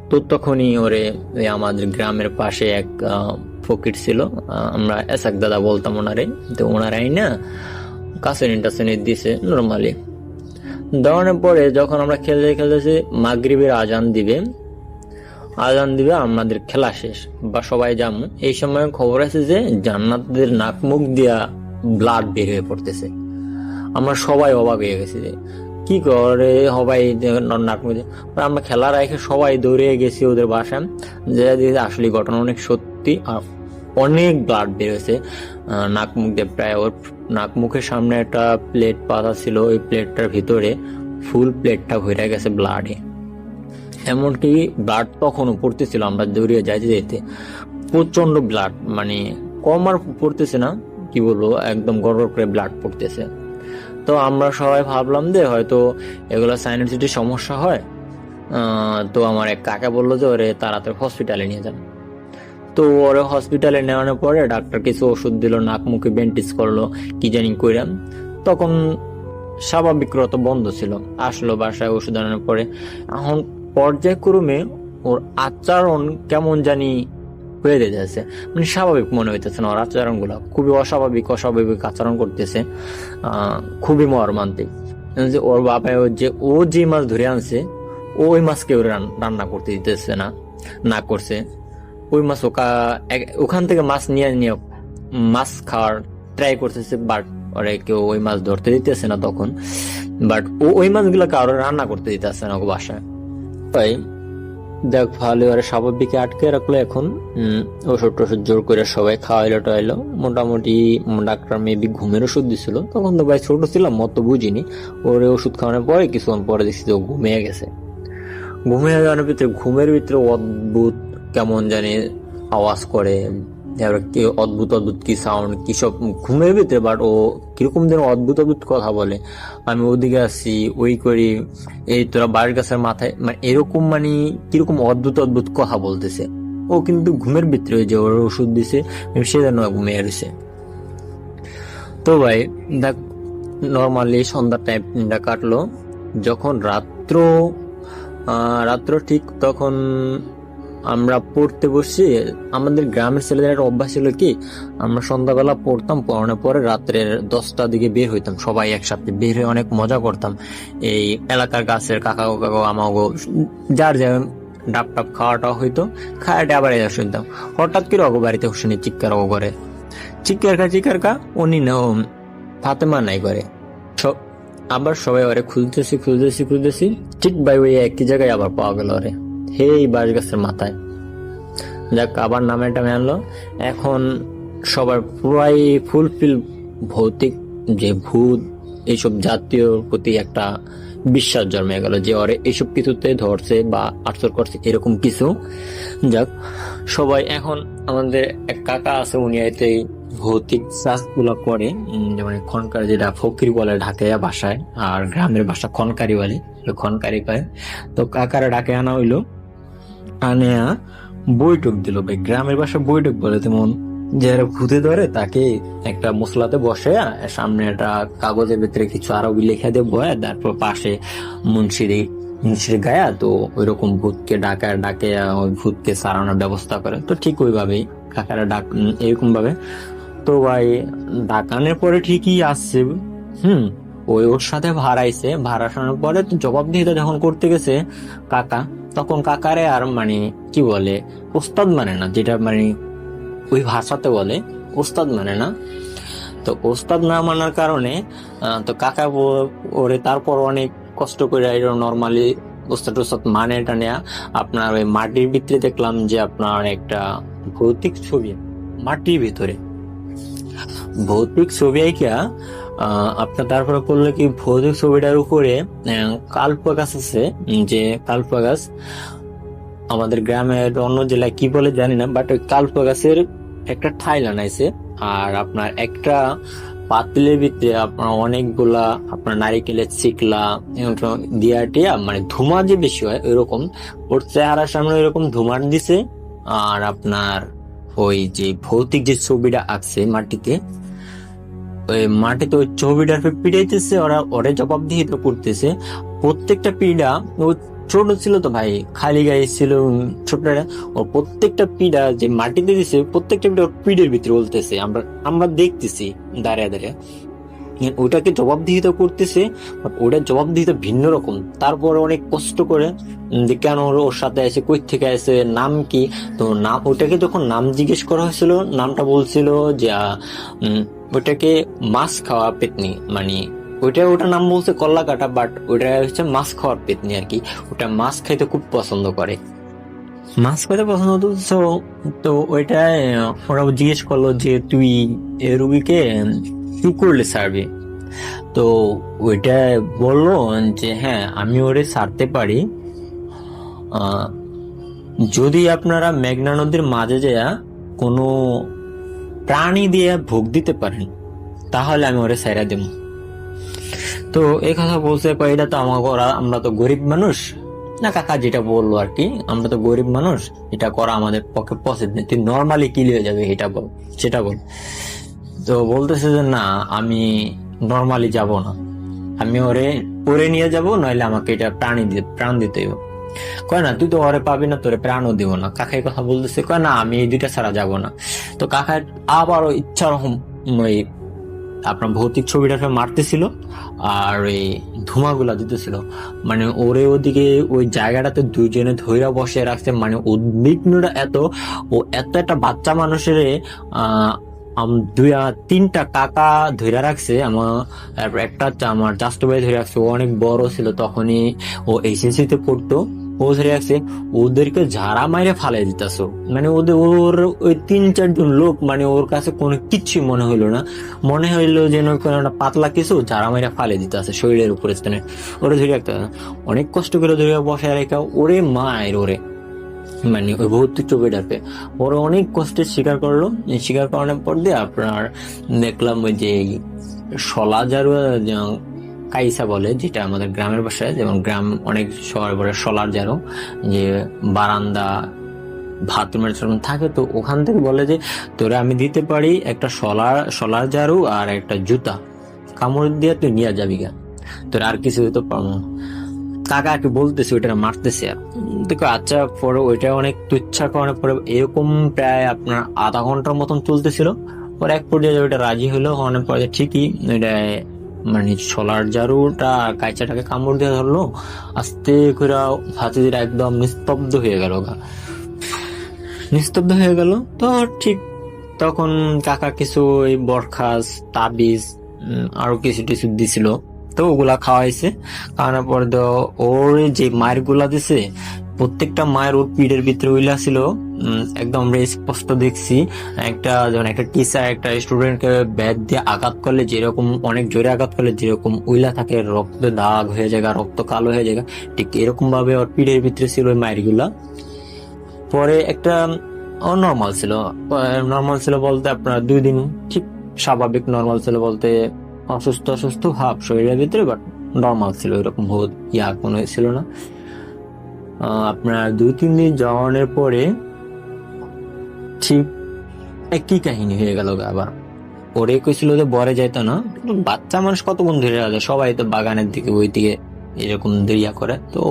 তো তখনই ওরে আমাদের গ্রামের পাশে এক ফকির ছিল, আমরা এসাক দাদা বলতাম ওনারে। তো ওনারাই না কাছেনি দিছে নর্মালি। দেওয়ানোর পরে যখন আমরা খেলতেছি, মাগরিবের আজান দিবে, আমাদের খেলা শেষ বা সবাই যাবো। এই সময় খবর আছে যে জান্নাতদের নাক মুখ দিয়া ব্লাড বের হয়ে পড়তেছে। আমরা সবাই অবাক হয়ে গেছি যে কি করে সবাই নাক মুখ দিয়ে। আমরা খেলা রেখে সবাই দৌড়ে গেছি ওদের বাসায়, যে আসলে ঘটনা অনেক সত্যি, আর অনেক ব্লাড বের হয়েছে নাক মুখ দিয়ে। প্রায় ওর নাক মুখের সামনে একটা প্লেট পাতা ছিল, ওই প্লেটটার ভিতরে ফুল প্লেটটা ভরে গেছে ব্লাডে। এমনকি ব্লাড তখনও পড়তেছিল, আমরা দৌড়িয়ে যেতে প্রচন্ড ব্লাড, মানে কম আর পড়তেছে না, কি বলবো একদম গড়গড় করে ব্লাড পড়তেছে। তো আমরা সবাই ভাবলাম যে হয়তো এগুলো সাইনাসাইটিস সমস্যা হয়। তো আমার এক কাকা বললো যে ওরে তাড়াতাড়ি হসপিটালে নিয়ে যান। তো ওরে হসপিটালে নেওয়ানোর পরে ডাক্তার কিছু ওষুধ দিল, নাক মুখে ব্যান্ডেজ করলো, কি জানি কইরাম। তখন স্বাভাবিকরত বন্ধ ছিল। আসলো বাসায় ওষুধ আনানোর পরে, এখন পর্যায়ক্রমে ওর আচরণ কেমন জানি হয়ে যাচ্ছে, মানে স্বাভাবিক মনে হইতেছে না। ওর আচরণ গুলা খুবই অস্বাভাবিক আচরণ করতেছে, খুবই মর্মান্তিক। যে ওর বাবা ও যে মাছ ধরে আনছে, ওই মাছ কেউ রান্না করতে দিতেছে না করছে ওই মাছ ওখান থেকে মাছ নিয়ে মাছ খাওয়ার ট্রাই করতেছে, বাট ওরা কেউ ওই মাছ ধরতে দিতেছে না তখন। বাট ওই মাছগুলো কারো রান্না করতে দিতেছে না বাসায়। তাই দেখ ভালো ওরা স্বাভাবিক আটকে রাখলো। এখন ওষুধ টষুধ জোর করে সবাই খাওয়াইলো টাইলো, মোটামুটি ডাক্তার মেবি ঘুমের ওষুধ দিছিল। তখন তো ভাই ছোট ছিলাম, মত বুঝিনি। ওরে ওষুধ খাওয়ানোর পরে কিছুক্ষণ পরে দেখছি ও ঘুমিয়ে গেছে। ঘুমিয়ে যাওয়ার ভিতরে ঘুমের ভিতরে অদ্ভুত কেমন জানি আওয়াজ করে, কি অদ্ভুত কি সাউন্ড কি সব ঘুমের ভিতরে। বাট ও কিরকম যেন অদ্ভুত কথা বলে। আমি ওদিকে আসছি, ওই করি, এই তোরা বাড়ির গাছের মাথায়, মানে এরকম মানে কিরকম অদ্ভুত কথা বলতেছে। ও কিন্তু ঘুমের ভিতরে যে ওর ওষুধ দিছে সে যেন ঘুমিয়ে রয়েছে। তো ভাই দেখ নর্মালি সন্ধ্যা টাইমটা কাটলো। যখন রাত্র ঠিক তখন আমরা পড়তে বসছি। আমাদের গ্রামের ছেলেদের একটা অভ্যাস ছিল কি, আমরা সন্ধ্যাবেলা পড়তাম, পড়ানোর পরে রাত্রের 10টার দিকে বের হইতাম, সবাই একসাথে বের হয়ে অনেক মজা করতাম। এই এলাকার গাছের কাকাগো আমাগো যার যেমন ডাব টাপ খাওয়াটা হইতো, খাওয়াটা আবার এসে শুনতাম। হঠাৎ করে অগো বাড়িতে শুনি চিৎকার করে, চিৎকার খা উনি না ফাতেমা নাই করে। আবার সবাই ওরে খুঁজতেছি ঠিক ভাই ওই একই জায়গায় আবার পাওয়া গেল ওরে, এই বাঁশ গাছের মাথায়। যাক, আবার নামে আনলো। এখন সবার পুরাই ফুলফিল ভৌতিক যে ভূত এইসব জাতীয় প্রতি একটা বিশ্বাস জন্মে গেল যে ওরে এইসব কিছুতে ধরছে বা আটচর করছে এরকম কিছু। যাক, সবাই এখন আমাদের এক কাকা আছে, উনি এতে ভৌতিক চাষ গুলা করে, যেমন খনকার যেটা ফকির বলে ঢাকাইয়া ভাষায়, আর গ্রামের ভাষা খনকারি বলে, খনকারি কয়। তো কাকারা ডাকে আনা হইলো, আনিয়া বৈঠক দিল। ভাই গ্রামের ভাষা বৈঠক বলে, তেমন যারা ভূতে ধরে তাকে একটা মশলাতে বসে সামনে একটা কাগজের ভিতরে কিছু আরবি লেখা দিয়ে বয়, তারপর পাশে মুন্সির গায়া, তো ওইরকম ভূতকে ডাকে ওই ভূতকে সারানোর ব্যবস্থা করে। তো ঠিক ওইভাবেই কাকারা এরকম ভাবে। তো ভাই ডাকানোর পরে ঠিকই আসছে, ওর সাথে ভাড়াইছে। ভাড়ানোর পরে তো জবাবদিহিতা যখন করতে গেছে কাকা, তখন কাকারে আর মানে কি বলে ওস্তাদ মানে না, যেটা মানে ওই ভাষাতে বলে ওস্তাদ মানে না। তো ওস্তাদ না মানার কারণে তো কাকা ওরে তারপর অনেক কষ্ট করে নর্মালি ওস্তাদ মানে এটা নেয়া। আপনার ওই মাটির ভিতরে দেখলাম যে আপনার একটা ভৌতিক ছবি, মাটির ভিতরে ভৌতিক ছবি আঁকা আপনার। তারপরে করলে কি, ভৌতিক ছবিটার উপরে কালপা গাছ আছে, যে কালপা গাছ আমাদের গ্রামের অন্য জেলায় কি বলে জানি না, বাট ওই কালপা গাছের একটা ঠাই লাগাইছে। আর আপনার একটা পাতিলের ভিতরে আপনার অনেকগুলা আপনার নারিকেলের চিকলা দিয়া টিয়া, মানে ধুমা যে বেশি হয় ওইরকম, ওর চেহারার সামনে ওইরকম ধুমার দিছে। আর আপনার ওই যে ভৌতিক যে ছবিটা আঁকছে মাটিতে, ওই মাটিতে ওই ছবিটার পিড়াইতেছে, ওরা জবাবদিহিত করতেছে। প্রত্যেকটা পিড়া ছোট ছিল তো ভাই, খালি গায়ে ছিল ছোটটা, ওর প্রত্যেকটা পিড়া যে মাটিতে দিছে, প্রত্যেকটা পিড়া ওর পিঠের ভিতরে বলতেছে। আমরা দেখতেছি দাঁড়িয়ে ওটাকে জবাবদিহিত করতেছে, ওটার জবাবদিহিত ভিন্ন রকম। তারপরে অনেক কষ্ট করে কেন ওর সাথে এসে, কই থেকে এসে, নাম কি। তো নাম, ওটাকে যখন নাম জিজ্ঞেস করা হয়েছিল, নামটা বলছিল যে ওটাকে মাছ খাওয়া পেতনি, মানে ওটার নাম বলছে কল্লা কাটা, বাট ওটা হচ্ছে মাছ খাওয়ার পেতনি আর কি। ওটা মাছ খাইতে খুব পছন্দ করে, মাছ খাইতে পছন্দ। তো ওইটা ওরা জিজ্ঞেস করলো যে তুই রুগীকে কি করলে ছাড়বি। তো ওইটা বললো যে হ্যাঁ, আমি ওরে ছাড়তে পারি যদি আপনারা মেঘনা নদীর মাঝে যাইয়া কোনো প্রাণী দিয়ে ভোগ দিতে পারেন, তাহলে আমি ওরে ছাইরা দেব। তো এই কথা বলছে, এটা তো আমরা তো গরিব মানুষ না, কাকা যেটা বললো আর কি, আমরা তো গরিব মানুষ, এটা করা আমাদের পক্ষে পসিবল, তুই নর্মালি কি লিয়ে যাবে এটা বল, সেটা বল। তো বলতেছে যে না, আমি নর্মালি যাব না, আমি ওরে নিয়ে যাব, নইলে আমাকে এটা প্রাণ দিতে হবে। কয় না, তুই তো ওরে পাবি না, তোরে প্রাণও দিব না। কাকাই কথা বলতেছে, কয় না, আমি এই দুইটা ছাড়া যাব না। তো কাকার আবারও ইচ্ছা রকম ওই আপনার ভৌতিক ছবিটাকে মারতেছিল আর ওই ধুমাগুলা দিতেছিল, মানে ওরে ওদিকে ওই জায়গাটাতে দুইজনে ধৈরা বসে রাখছে। মানে উদ্বিগ্নটা ও এত একটা বাচ্চা মানুষের তিনটা কাকা ধরে রাখছে, একটা আমার জাস্ট ভাই ধরে রাখছে, ও অনেক বড় ছিল তখনই, ও এসএসসিতে পড়তো, ও ধরে রাখছে। ওদেরকে ঝাড়া মাইরে ফালাই দিতেছ, মানে ওর ওই 3-4 লোক, মানে ওর কাছে কোনো কিচ্ছু মনে হইলো না, মনে হইলো যেন কোনো একটা পাতলা কিছু ঝাড়া মাইরে ফালাই দিতে আছে শরীরের উপরে স্থানে। ওরা ধরে রাখতে অনেক কষ্ট করে ধরে বসায় রেখা, ওরে মায়ের ওরে, মানে ওই ভৌতিক ছবিটাকে ওরা অনেক কষ্টের স্বীকার করলো। স্বীকার করানোর পর দিয়ে আপনার দেখলাম ওই যে শলা ঝাড়ু কাইসা বলে, যেটা আমাদের গ্রামের ভাষায়, যেমন গ্রাম অনেক শহরে বলে শলার ঝাড়ু, যে বারান্দা বাথরুমের থাকে, তো ওখান থেকে বলে যে তোরা আমি দিতে পারি একটা শলার ঝাড়ু আর একটা জুতা, কামড় দিয়ে তুই নিয়ে যাবি গা, তোর আর কিছু তো পাবো না। কাকা আর কি বলতেছে ওইটা মারতেছে আর দেখো। আচ্ছা, পরে ওইটা অনেক তুচ্ছা করার পরে এরকম প্রায় আপনার আধা ঘন্টার মতন চলতেছিল। পরে এক পর্যায়ে ওইটা রাজি হলো, অনেক পরে ঠিকই ওইটা মানে সোলার জারুটা কাইচাটাকে কামড় দিয়ে ধরলো, আস্তে করে হাতিরা একদম নিস্তব্ধ হয়ে গেল গা, নিস্তব্ধ হয়ে গেল। তো ঠিক তখন কাকা কিছু ওই বরখাস তাবিজ আরো কিছু টিছু দিছিল, তো ওগুলা খাওয়াইছে। খাওয়ানোর পর তো ওর যে মায়ের গুলা দিছে, প্রত্যেকটা মায়ের ওর পিঠের ভিতরে উইলা ছিল। একদম আমরা স্পষ্ট দেখছি, একটা যখন একটা টিচার একটা স্টুডেন্টকে ব্যাট দিয়ে আঘাত করলে যেরকম, অনেক জোরে আঘাত করলে যেরকম উইলা থাকে, রক্ত দাগ হয়ে যায়, রক্ত কালো হয়ে যায়, ঠিক এরকম ভাবে ওর পিঠের ভিতরে ছিল ওই মায়ের গুলা। পরে একটা নর্মাল ছিল, নর্মাল ছিল বলতে আপনার 2 দিন ঠিক স্বাভাবিক, নর্মাল ছিল বলতে অসুস্থ অসুস্থ ভাব শরীরের ভিতরে, বাট নর্মাল ছিল, এরকম বহুত কোনো ছিল না। আপনার 2-3 দিন যাওয়ানোর পরে ঠিক একই কাহিনী হয়ে গেল আবার। ওরে কইছিল যে বরে যাইতো না, বাচ্চা মানুষ কত বন্ধু ধরে আছে, সবাই তো বাগানের দিকে ওই দিকে এরকম দেরিয়া করে। তো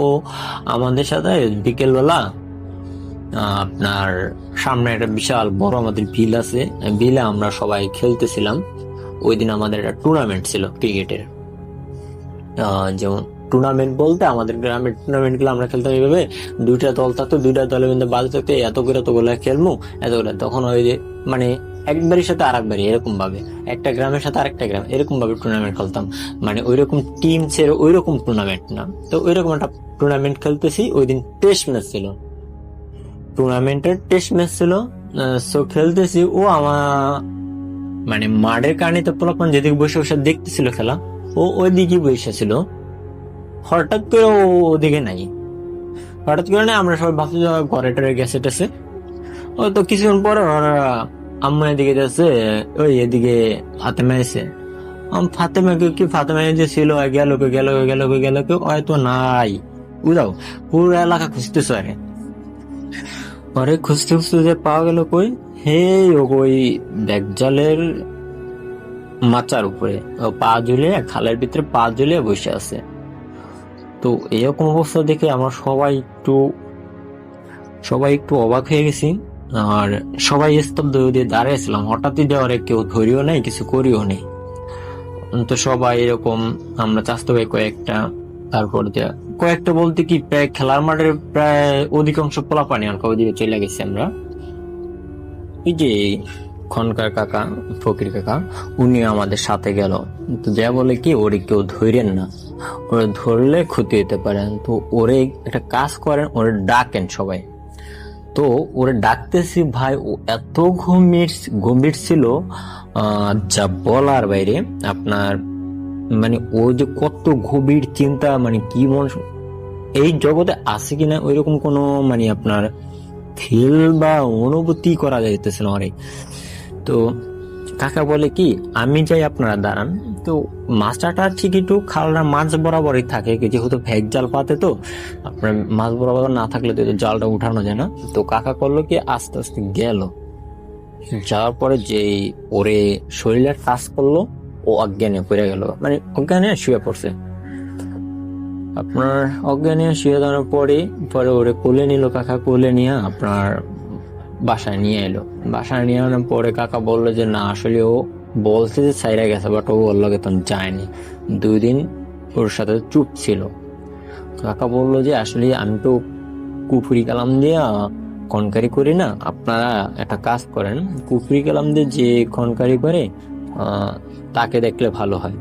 আমাদের সাথে বিকেল বেলা আপনার সামনে একটা বিশাল বড় আমাদের বিল আছে, বিলে আমরা সবাই খেলতেছিলাম। ওই দিন আমাদের একটা টুর্নামেন্ট ছিল ক্রিকেটের। যেমন টুর্নামেন্ট বলতে আমাদের গ্রামের টুর্নামেন্ট গুলো আমরা খেলতাম এইভাবে, 2টা দল থাকতো, 2টা দলের মধ্যে বাজে থাকতো, এত করে তো গোলা খেলবো, এত করে। তখন ওই যে মানে একবারের সাথে আর একবারই এরকম ভাবে, একটা গ্রামের সাথে আরেকটা গ্রাম এরকম ভাবে টুর্নামেন্ট খেলতাম। মানে ওইরকম টিম ছেড়ে ওইরকম টুর্নামেন্ট না, তো ওইরকম একটা টুর্নামেন্ট খেলতেছি। ওই দিন টেস্ট ম্যাচ ছিল, টুর্নামেন্টের টেস্ট ম্যাচ ছিল। সো খেলতেছি, ও আমার মানে মাঠের কারণে তো পোলাপান যেদিকে বসে বসে দেখতেছিল খেলা, ও ওইদিকে বসেছিল। হঠাৎ করে ও ওদিকে নাই, হঠাৎ করে না, আমরা সবাই ভাবছি ঘরে টরে গেছে টেছে। ও তো কিছুক্ষণ পরে ওরা আম্মু এদিকে যাচ্ছে, ওই এদিকে ফাতেমা এসে, ফাতেমাকে কি ফাতেমা যে ছিল গেল গেল গেল গেল কেউ হয়তো নাই, বুঝাও পুরো এলাকা খুঁজতেছে আরে। পরে খুঁজতে খুঁজতে যে পাওয়া গেল কই, হে ওই ব্যাগজালের মাচার উপরে পা ঝুলিয়ে, খালের ভিতরে পা ঝুলিয়ে বসে আছে। তো এরকম অবস্থা দেখে আমরা সবাই একটু অবাক হয়ে গেছি, আর সবাই স্তব্ধ দিয়ে দাঁড়িয়েছিলাম। হঠাৎই দেওয়ারে কেউ ধরিও নাই, কিছু করিও নেই। তো সবাই এরকম, আমরা চাস্তো ভাই কয়েকটা, তারপর কয়েকটা বলতে কি প্রায় খেলার মাঠের প্রায় অধিকাংশ পোলাপানি আর ওইদিকে চলে গেছি আমরা। এই যে খনকার কাকা, ফকির কাকা, উনি আমাদের সাথে গেল। তো যা বলে কি ওরে কেউ ধরেন না, ওরে ধরলে ক্ষতি হতে পারেন, তো ওরে একটা কাজ করেন, ওরে ডাকেন সবাই। তো ওরে ডাকতেছি ভাই, ও এত গম্ভীর ছিল যা বলার বাইরে। আপনার মানে ও যে কত গভীর চিন্তা, মানে কি মন এই জগতে আছে কিনা ওইরকম কোনো মানে আপনার ফিল বা অনুভূতি করা যাইতেছে না অনেক। তো কাকা বলে কি আমি যাই আপনারা দাঁড়ান। তো মাছটা ঠিক একটু খালটার মাছ বরাবরই থাকে, যেহেতু ভেগ জাল পাতে, তো আপনার মাছ বরাবর না থাকলে তো জালটা উঠানো যায় না। তো কাকা করলো কি আস্তে আস্তে গেল, যাওয়ার পরে যে ওরে শরীরে টাচ করলো, ও অজ্ঞানে পড়ে গেল, মানে অজ্ঞানে শুয়ে পড়ছে। আপনার অজ্ঞানে শুয়ে দেওয়ার পরে ওরে কোলে নিল কাকা, কোলে নিয়ে আপনার বাসায় নিয়ে এলো। বাসায় নিয়ে আনার পরে কাকা বললো যে না, আসলে ও বলছে যে সাইরা গেছে, বাট ও ওর লগে তো যায়নি, 2 দিন ওর সাথে চুপ ছিল। কাকা বললো যে আসলে আমি তো কুফুরি কালাম দিয়ে খনকারি করি না, আপনারা একটা কাজ করেন, কুফুরি কালাম দিয়ে যে খনকারি করে তাকে দেখলে ভালো হয়।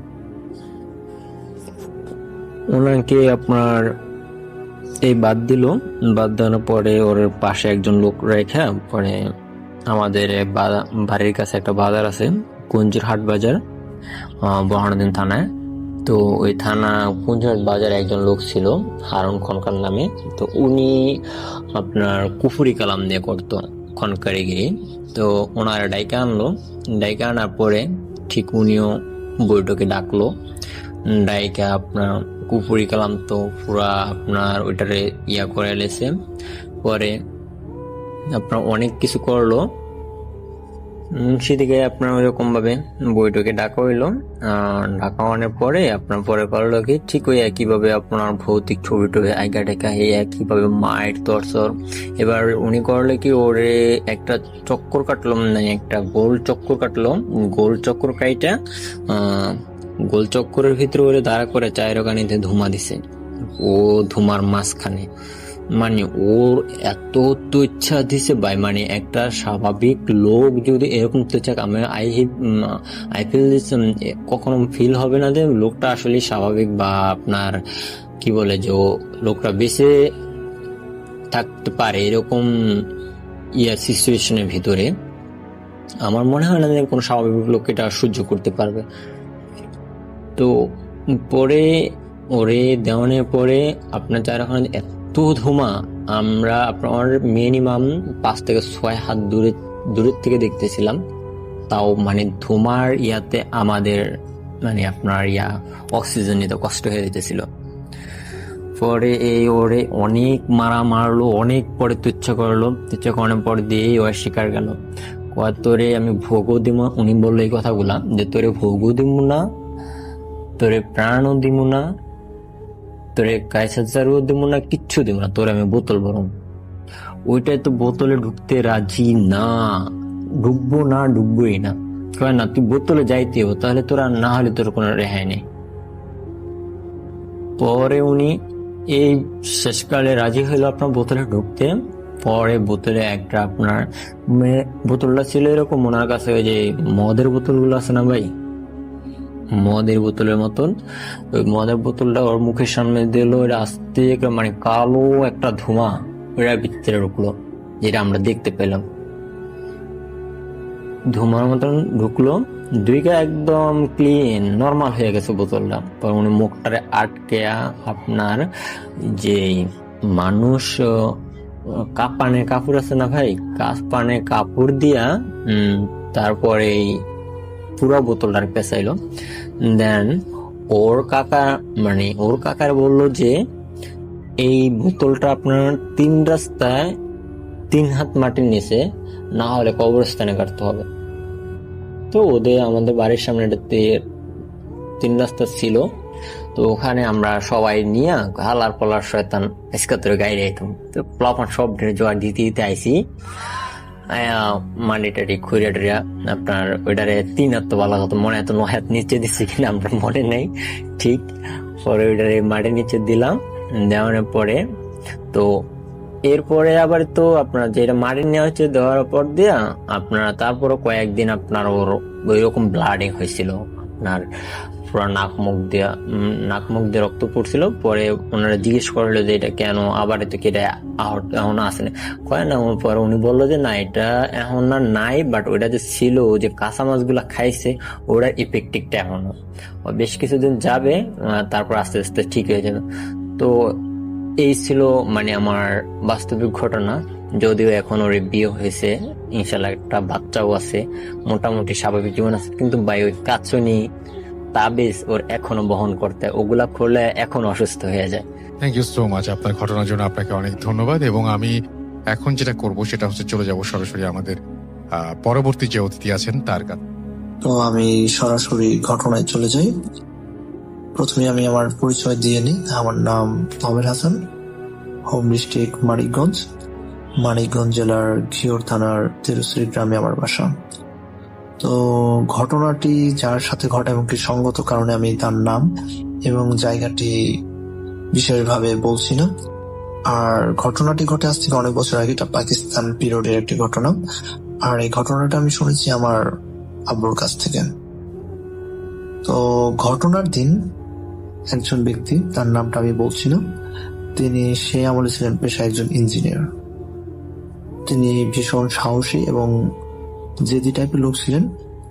ওনাকে আপনার এই বাদ দেওয়ার পরে ওর পাশে একজন লোক রেখে, পরে আমাদের বাড়ির কাছে একটা বাজার আছে, কুঞ্জির হাট বাজার, বহানুদ্দিন থানায়। তো ওই থানা কুঞ্জির বাজারে একজন লোক ছিল হারুন খনকার নামে। তো উনি আপনার কুফুরি কালাম দিয়ে করতো খনকারিগিরি। তো ওনারা ডাইকা আনার পরে ঠিক উনিও বৈঠকে ডাকলো, ডাইকা আপনার কুফুরি কালাম তো পুরা আপনার ওইটারে করে এলেছে। পরে আপনার অনেক কিছু করলো, সেদিকে আপনার ওইরকম ভাবে বইটাকে ডাকা হইলো। ডাকা হওয়ার পরে আপনার পরে করলো কি ঠিক ওই একইভাবে আপনার ভৌতিক ছবি টবি আইগা টেকা এই একইভাবে মায়ের তরসর। এবার উনি করলে কি ওরে একটা চক্কর কাটলো, মানে একটা গোল চক্কর কাটলো। গোল চক্কর কাইটা গোল চক্করের ভিতরে ওরে দাঁড়া করে চায়ের কানিতে ধুমা দিছে। ও ধুমার মাঝখানে মানে ওর এত ইচ্ছা দিছে ভাই, মানে একটা স্বাভাবিক লোক যদি এরকম চাক আমি আই ফিল কখনো ফিল হবে না যে লোকটা আসলে স্বাভাবিক বা আপনার কি বলে যে লোকটা বেঁচে থাকতে পারে এরকম সিচুয়েশনের ভিতরে। আমার মনে হয় না যে কোনো স্বাভাবিক লোক এটা সহ্য করতে পারবে। তো পরে ওরে দেওয়ানোর পরে আপনার যার ওখানে এত ধোঁয়া, আমরা আপনার মিনিমাম 5 থেকে 6 হাত দূরের থেকে দেখতেছিলাম। তাও মানে ধোঁয়ার ইয়াতে আমাদের মানে আপনার অক্সিজেন নিতে কষ্ট হয়ে যেতেছিল। পরে এই ওরে অনেক মারলো, অনেক পরে তুচ্ছা করানোর পর দিয়ে ও শিকার গেল তোরে আমি ভোগও দিব। উনি বললো এই কথাগুলা যে তোরে ভোগও দিব না, তোরে প্রাণও দিব না, তোরে কায়সারও দিব না, কিচ্ছু দিব না, তোরে আমি বোতল ভরম। ওইটাই তো বোতলে ঢুকতে রাজি না, ঢুকবোই না। কয় না তুই বোতলে যাইতে হবো, তাহলে তোরা না হলে তোর কোনো রেহাই নেই। পরে উনি এই শেষকালে রাজি হইলো আপনার বোতলে ঢুকতে। পরে বোতলে একটা আপনার বোতলটা ছিল এরকম ওনার কাছে ওই যে মদের বোতলগুলো আছে না ভাই, মদের বোতলের মতন, ওই মদের বোতলটা ওর মুখের সামনে দিল। ওটা আস্তে মানে কালো একটা ধোঁয়া ওরা ভিতরে ঢুকলো, যেটা আমরা দেখতে পেলাম। ধোঁয়ার মতন ঢুকলো, দুইটা একদম ক্লিন নর্মাল হয়ে গেছে বোতলটা। পর উনি মুখটারে আটকে আপনার যে মানুষ কাপানে কাপড় আছে না ভাই, কাপানে কাপড় দিয়া তারপরে পুরো বোতলটার পেঁচাইলো। দেন ওর কাকার বললো যে এই বোতলটা আপনার 3 রাস্তায় 3 হাত মাটির নিচে, না হলে কবরস্থানে কাটতে হবে। তো ওদের আমাদের বাড়ির সামনে 3 রাস্তা ছিল, তো ওখানে আমরা সবাই নিয়ে হালার পলার শয়তান এসকাতরে গাইরে আইতাম। তো প্লাপান সব জোয়ার দিতে আইসি মাটিটারি খুঁড়িয়া আপনার ওইটারে 3 হাত তো ভালো হতো, মনে হয় 9 হাত নিচে দিচ্ছি কিনা আমরা মনে নেই ঠিক। পরে ওইটারে মাটির নিচে দিলাম, দেওয়ানোর পরে তো এরপরে আবার তো আপনার যেটা মাটির নেওয়া হচ্ছে দেওয়ার পর দিয়া আপনার তারপরে কয়েকদিন আপনার ওর ওইরকম ব্লাডিং হয়েছিল, আপনার পুরো নাক মুখ দিয়ে রক্ত পড়ছিল। পরে ওনারা জিজ্ঞেস করলো যে এটা কেন, আবার এত কি এটা এখন আসেনি কয় না। পরে উনি বললো যে না এটা এখন আর নাই, বাট ওইটা যে ছিল যে কাঁচা মাছগুলা খাইছে ওটার ইফেক্টিভটা এখনো বেশ কিছুদিন যাবে, তারপর আস্তে আস্তে ঠিক হয়ে যাবে। তো এই ছিল মানে আমার বাস্তবিক ঘটনা। যদিও এখন ওর বিয়ে হয়েছে, ইনশাল্লাহ একটা বাচ্চাও আছে, মোটামুটি স্বাভাবিক জীবন আছে, কিন্তু ভাই ওই কাচুনি তাবিজ ওর এখনো বহন করতে, ওগুলা করলে এখন অসুস্থ হয়ে যায়। থ্যাংক ইউ সো মাচ আপনার ঘটনার জন্য, আপনাকে অনেক ধন্যবাদ। এবং আমি এখন যেটা করব সেটা হচ্ছে চলে যাব সরাসরি আমাদের পরবর্তী যে অতিথি আছেন তার কাছে। তো আমি সরাসরি ঘটনায় চলে যাই। প্রথমে আমি আমার পরিচয় দিয়ে নিই। আমার নাম আমির হাসান, হোম ডিস্ট্রিক্ট মানিকগঞ্জ জেলার ঘিওর থানার তেরুশ্রী গ্রামে আমার বাসা। তো ঘটনাটি যার সাথে ঘটে এমনকি সঙ্গত কারণে আমি তার নাম এবং জায়গাটি বিশেষভাবে বলছি না। আর ঘটনাটি ঘটে আজ থেকে অনেক বছর আগে, এটা পাকিস্তান পিরিয়ডের একটি ঘটনা। আর এই ঘটনাটা আমি শুনেছি আমার আব্বুর কাছ থেকে। তো ঘটনার দিন একজন ব্যক্তি, তার নামটা আমি বলছি না, তিনি সে আমলে ছিলেন পেশায় একজন ইঞ্জিনিয়ার। তিনি ভীষণ সাহসী এবং জেদি টাইপের লোক ছিলেন,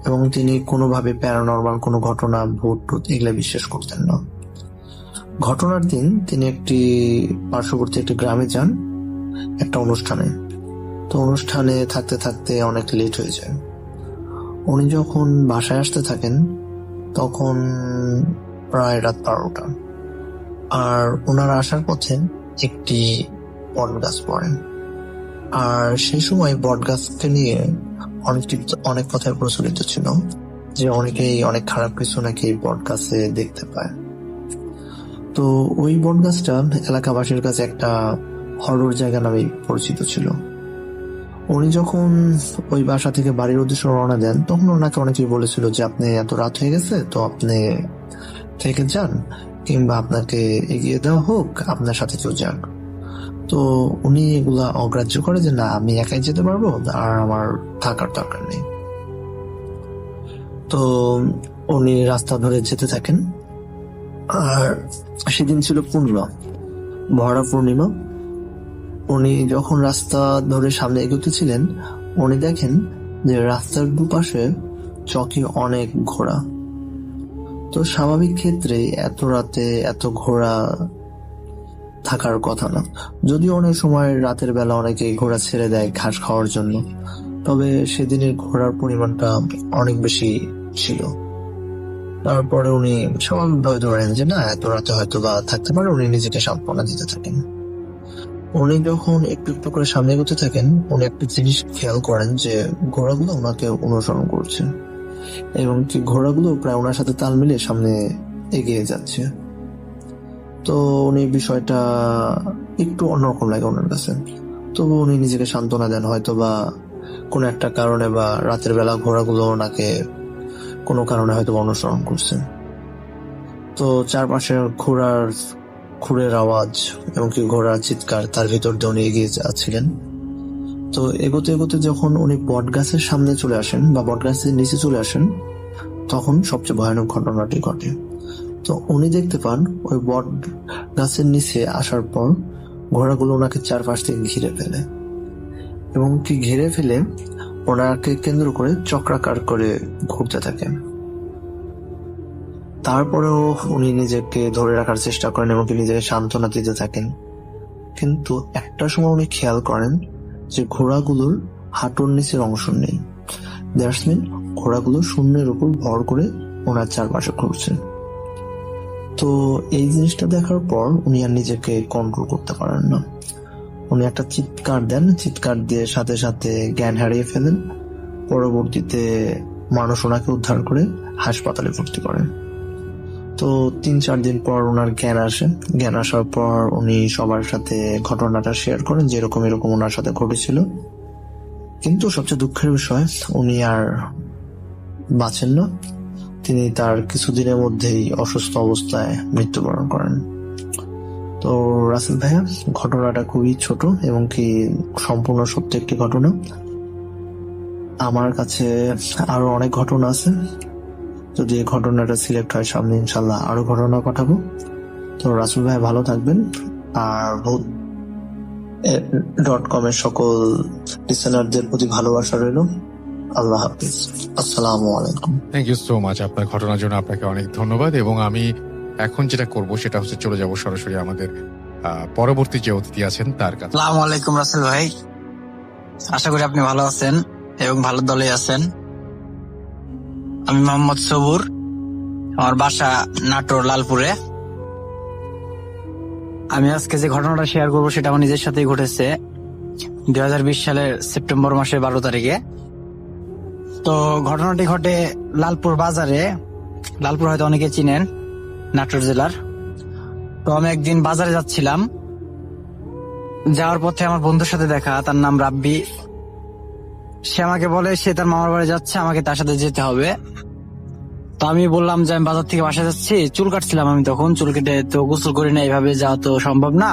এবং তিনি কোনোভাবে প্যারানরমাল কোনো ঘটনা, ভূত টুত এগুলো বিশ্বাস করতেন না। ঘটনার দিন তিনি একটি পার্শ্ববর্তী একটি গ্রামে যান একটা অনুষ্ঠানে। তো অনুষ্ঠানে থাকতে থাকতে অনেক লেট হয়ে যায়। উনি যখন বাসায় আসতে থাকেন তখন প্রায় রাত 12টা। আর ওনারা আসার পথে একটি বট গাছ পড়েন। আর সেই সময় বট গাছকে নিয়ে অনেক কথায় প্রচলিত ছিল যে অনেকেই অনেক খারাপ কিছু নাকি এই বটগাছে দেখতে পায়। তো ওই বটগাছটা এলাকাবাসীর কাছে একটা হরর জায়গা নামে পরিচিত ছিল। উনি যখন ওই বাসা থেকে বাড়ির উদ্দেশ্যে রওনা দেন তখন ওনাকে অনেকেই বলেছিল যে আপনি এত রাত হয়ে গেছে, তো আপনি থেকে যান, কিংবা আপনাকে এগিয়ে দেওয়া হোক, আপনার সাথে কেউ যাক। তো উনি এগুলা অগ্রাহ্য করে যে না, আমি একাই যেতে পারবো, আর আমার থাকার দরকার নেই। তো উনি রাস্তা ধরে যেতে থাকেন। আর সেদিন ছিল পূর্ণিমা, ভরা পূর্ণিমা। উনি যখন রাস্তা ধরে সামনে এগোতেছিলেন, উনি দেখেন যে রাস্তার দুপাশে চকে অনেক ঘোড়া। তো স্বাভাবিক ক্ষেত্রে এত রাতে এত ঘোড়া থাকার কথা না, যদিও অনেক সময় রাতের বেলা অনেকে ঘোড়া ছেড়ে দেয় ঘাস খাওয়ার জন্য, তবে সেদিনের ঘোড়ার পরিমাণটা অনেক বেশি ছিল। তারপরে উনি স্বাভাবিকভাবে ধরেন যে না, এত রাতে হয়তো বা থাকতে পারে। উনি নিজেকে সান্ত্বনা দিতে থাকেন। উনি যখন একটু একটু করে সামনে এগোতে থাকেন, উনি একটা জিনিস খেয়াল করেন যে ঘোড়াগুলো ওনাকে অনুসরণ করছে, এবং কি ঘোড়াগুলো প্রায় ওনার সাথে তাল মিলিয়ে সামনে এগিয়ে যাচ্ছে। তো উনি বিষয়টা একটু অন্যরকম লাগে ওনার কাছে। তবু উনি নিজেকে সান্ত্বনা দেন, হয়তো বা কোনো একটা কারণে বা রাতের বেলা ঘোড়াগুলো ওনাকে কোনো কারণে হয়তো অনুসরণ করছে। তো চারপাশে খুরের আওয়াজ এবং কি ঘোড়ার চিৎকার, তার ভিতর দিয়ে উনি এগিয়ে যাচ্ছিলেন। তো এগোতে এগোতে যখন উনি বট গাছের সামনে চলে আসেন বা বট গাছের নিচে চলে আসেন, তখন সবচেয়ে ভয়ানক ঘটনাটি ঘটে। তো উনি দেখতে পান ওই বট গাছের নিচে আসার পর ঘোড়াগুলো ওনাকে চারপাশ থেকে ঘিরে ফেলে, এবং কি ঘিরে ফেলে ওনাকে কেন্দ্র করে চক্রাকার করে ঘুরতে থাকে। তারপরেও উনি নিজেকে ধরে রাখার চেষ্টা করেন এবং নিজেকে সান্ত্বনা দিতে থাকেন। কিন্তু একটা সময় উনি খেয়াল করেন যে ঘোড়াগুলোর হাঁটুর নিচের অংশ নেই। দ্যাটস মিন ঘোড়াগুলো শূন্যের উপর ভর করে ওনার চারপাশে ঘুরছে। তো এই জিনিসটা দেখার পর উনি আর নিজেকে কন্ট্রোল করতে পারেন না। উনি একটা চিৎকার দেন, চিৎকার দিয়ে সাথে সাথে জ্ঞান হারিয়ে ফেলেন। পরবর্তীতে মানুষ ওনাকে উদ্ধার করে হাসপাতালে ভর্তি করেন। তো 3-4 দিন পর ওনার জ্ঞান আসে। জ্ঞান আসার পর উনি সবার সাথে ঘটনাটা শেয়ার করেন যে এরকম এরকম ওনার সাথে ঘটেছিল। কিন্তু সবচেয়ে দুঃখের বিষয়, উনি আর বাঁচেন না। তিনি তার কিছুদিনের মধ্যেই অসুস্থ অবস্থায় মৃত্যুবরণ করেন। তো রাসেল ভাইয়া, ঘটনাটা খুবই ছোট এবং কি সম্পূর্ণ সত্য একটি ঘটনা। আমার কাছে আরো অনেক ঘটনা আছে, যদি এই ঘটনাটা সিলেক্ট হয় সামনে ইনশাল্লাহ আরো ঘটনা পাঠাবো। তো রাসেল ভাই ভালো থাকবেন, আর ভূত.com এর সকল লিসেনারদের প্রতি ভালোবাসা রইল। আল্লাহ হাফিজ, আসসালামু আলাইকুম। থ্যাংক ইউ সো মাচ আপনার ঘটনার জন্য, আপনাকে অনেক ধন্যবাদ। এবং আমি এখন যেটা করব সেটা হচ্ছে চলে যাব সরাসরি আমাদের পরবর্তী যে অতিথি আছেন তার কাছে। আসসালামু আলাইকুম রাসেল ভাই, আশা করি আপনি ভালো আছেন এবং ভালো দলে আছেন। আমি মোহাম্মদ সবুর, আমার বাসা নাটোর লালপুরে। আমি আজকে যে ঘটনাটা শেয়ার করবো সেটা আমার নিজের সাথেই ঘটেছে 2020 সালের সেপ্টেম্বর মাসের 12 তারিখে। তো ঘটনাটি ঘটে লালপুর বাজারে। লালপুর হয়তো অনেকে চিনেন, নাটোর জেলার। তো আমি একদিন বাজারে যাচ্ছিলাম, যাওয়ার পথে আমার বন্ধুর সাথে দেখা, তার নাম রাব্বি। সে আমাকে বলে সে তার মামার বাড়ি যাচ্ছে, আমাকে তার সাথে যেতে হবে। তো আমি বললাম যে আমি বাজার থেকে বাসায় যাচ্ছি। চুল কাটছিলাম আমি তখন, চুল কেটে তো গোসল করি না, এইভাবে যাওয়া তো সম্ভব না।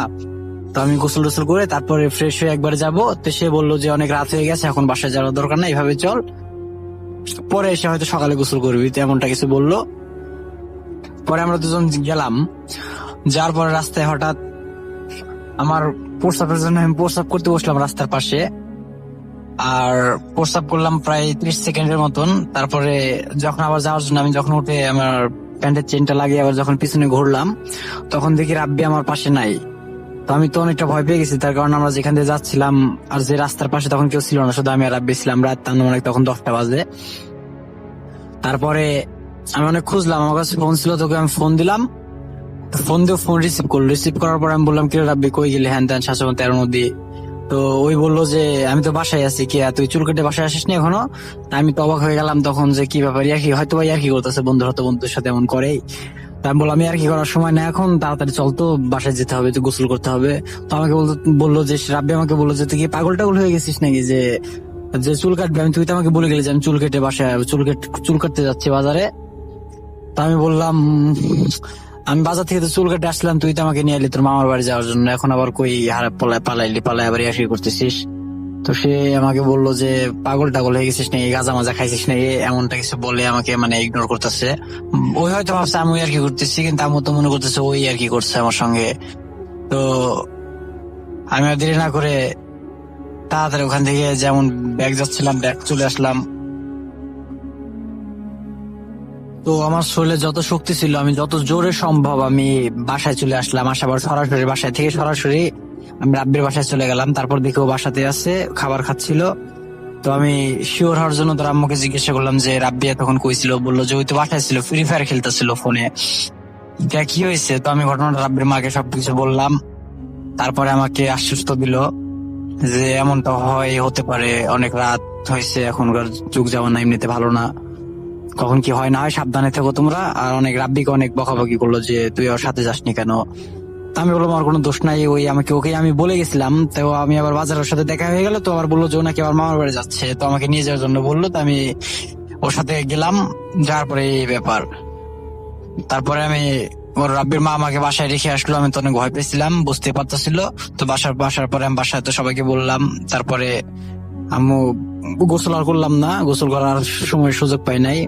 তো আমি গোসল টোসল করে তারপরে ফ্রেশ হয়ে একবার যাবো। তো সে বললো যে অনেক রাত হয়ে গেছে, এখন বাসায় যাওয়ার দরকার না, এইভাবে চল, পরে এসে হয়তো সকালে গোসল করবি, তো এমনটা কিছু বললো। পরে আমরা দুজন গেলাম। যাওয়ার পরে রাস্তায় হঠাৎ আমার প্রস্রাবের জন্য আমি প্রস্রাব করতে বসলাম রাস্তার পাশে, আর প্রস্রাব করলাম প্রায় 30 সেকেন্ডের মতন। তারপরে যখন আবার যাওয়ার জন্য আমি যখন উঠে আমার প্যান্টের চেনটা লাগিয়ে আবার যখন পিছনে ঘুরলাম, তখন দেখি রাব্বি আমার পাশে নাই। তো আমি তো অনেকটা ভয় পেয়ে গেছি, তার কারণ আমরা যেখান দিয়ে যাচ্ছিলাম আর যে রাস্তার পাশে তখন কেউ ছিল না, শুধু আমি আর রাব্বি ছিলাম। রাত আনুমানিক তখন 10টা বাজে। তারপরে আমি অনেক খুঁজলাম, আমার কাছে ফোন ছিল, তোকে আমি ফোন দিলাম। ফোন দিয়ে ফোন রিসিভ করলো। রিসিভ করার পর আমি বললাম, কি রাব্বি কই গেলি, হ্যান ত্যান শাসন তেরো নদী। তো ওই বললো যে আমি তো বাসায় আছি, কি তুই চুল কেটে বাসায় আসিস নি এখনো? তা আমি তো অবাক হয়ে গেলাম তখন যে কি ব্যাপার, ইয়ার্কি হয়তো বা ইয়ার্কি করতেছে, বন্ধুর হয়তো বন্ধুদের সাথে এমন করেই। তা আমি বললাম ইয়ার্কি করার সময় না এখন, তাড়াতাড়ি চল তো, বাসায় যেতে হবে, তো গোসল করতে হবে। তো আমাকে বললো যে রাব্বি আমাকে বললো যে তুই কি পাগল টাগল হয়ে গেছিস নাকি, যে যে চুল কাটবে, আমি তুই তো আমাকে বলে গেলি যে আমি চুল কেটে বাসায় চুল কাটতে যাচ্ছি বাজারে। তা আমি বললাম আমি বাজার থেকে তো চুল কেটে আসলাম, তুই তো আমাকে নিয়ে এলি তোর মামার বাড়ি যাওয়ার জন্য, এখন আবার কই পালাই আবার ইয়ার্কি করতেছিস। তো সে আমাকে বললো যে পাগল টাগল হয়ে গেছিস নাকি, গাঁজা মাজা খাইছিস নাকি, এমনটা কিছু বলে আমাকে মানে ইগনোর করতেছে। ওই হয়তো ভাবছে আমি আর কি করতেছি, কিন্তু আমি তো মনে করতেছে ওই আর কি করছে আমার সঙ্গে। তো আমি আর দেরি না করে তাড়াতাড়ি ওখান থেকে যেমন ব্যাগ যাচ্ছিলাম, ব্যাগ চলে আসলাম। তো আমার শরীরে যত শক্তি ছিল আমি যত জোরে সম্ভব আমি বাসায় চলে আসলাম। আসার সরাসরি বাসায় থেকে সরাসরি আমি রাব্বির বাসায় চলে গেলাম। তারপর দেখি ও বাসাতে আছে, খাবার খাচ্ছিল। তো আমি শিওর হওয়ার জন্য তোর আম্মুকে জিজ্ঞাসা করলাম যে রাব্বি তখন কইছিল, বললো যে ওই তো বাসায় ছিল, ফ্রি ফায়ার খেলতেছিল ফোনে। কি হয়েছে? তো আমি ঘটনাটা রাব্বির মাকে সবকিছু বললাম। তারপরে আমাকে আশ্বস্ত দিল যে এমনটা হতে পারে, অনেক রাত হয়েছে, এখনকার যুগ জামানা এমনিতে ভালো না, কখন কি হয় না হয়, সাবধানে থেকো তোমরা। আর অনেক রাব্বিকে অনেক বকাবকি করলো যে তুই ওর সাথে যাসনি কেন। তা আমি বললাম আমার কোনো দোষ নাই, ওই ওকে আমি বলে গেছিলাম। তো আমি আবার বাজারের সাথে দেখা হয়ে গেল, তো আবার বললো যে ও নাকি আবার মামার বাড়ি যাচ্ছে, তো আমাকে নিয়ে যাওয়ার জন্য বললো। তো আমি ওর সাথে গেলাম, যাওয়ার পরে এই ব্যাপার। তারপরে আমি ওর রাব্বির মা আমাকে বাসায় রেখে আসলো, আমি তো অনেক ভয় পেয়েছিলাম, বুঝতে পারতেছিল। তো বাসার পরে আমি বাসায় তো সবাইকে বললাম। তারপরে আম্মু গোসল আর করলাম না, গোসল করার সময় সুযোগ পাই নাই।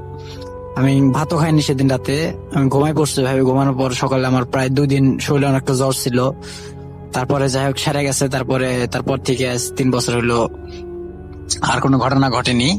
আমি ভাতও খাইনি সেদিন রাতে, আমি ঘুমাই পড়ছি ভাবে। ঘুমানোর পর সকালে আমার প্রায় 2 দিন শরীরে অনেকটা জ্বর ছিল। তারপরে যাই হোক সেরে গেছে। তারপর থেকে 3 বছর হলো আর কোনো ঘটনা ঘটেনি।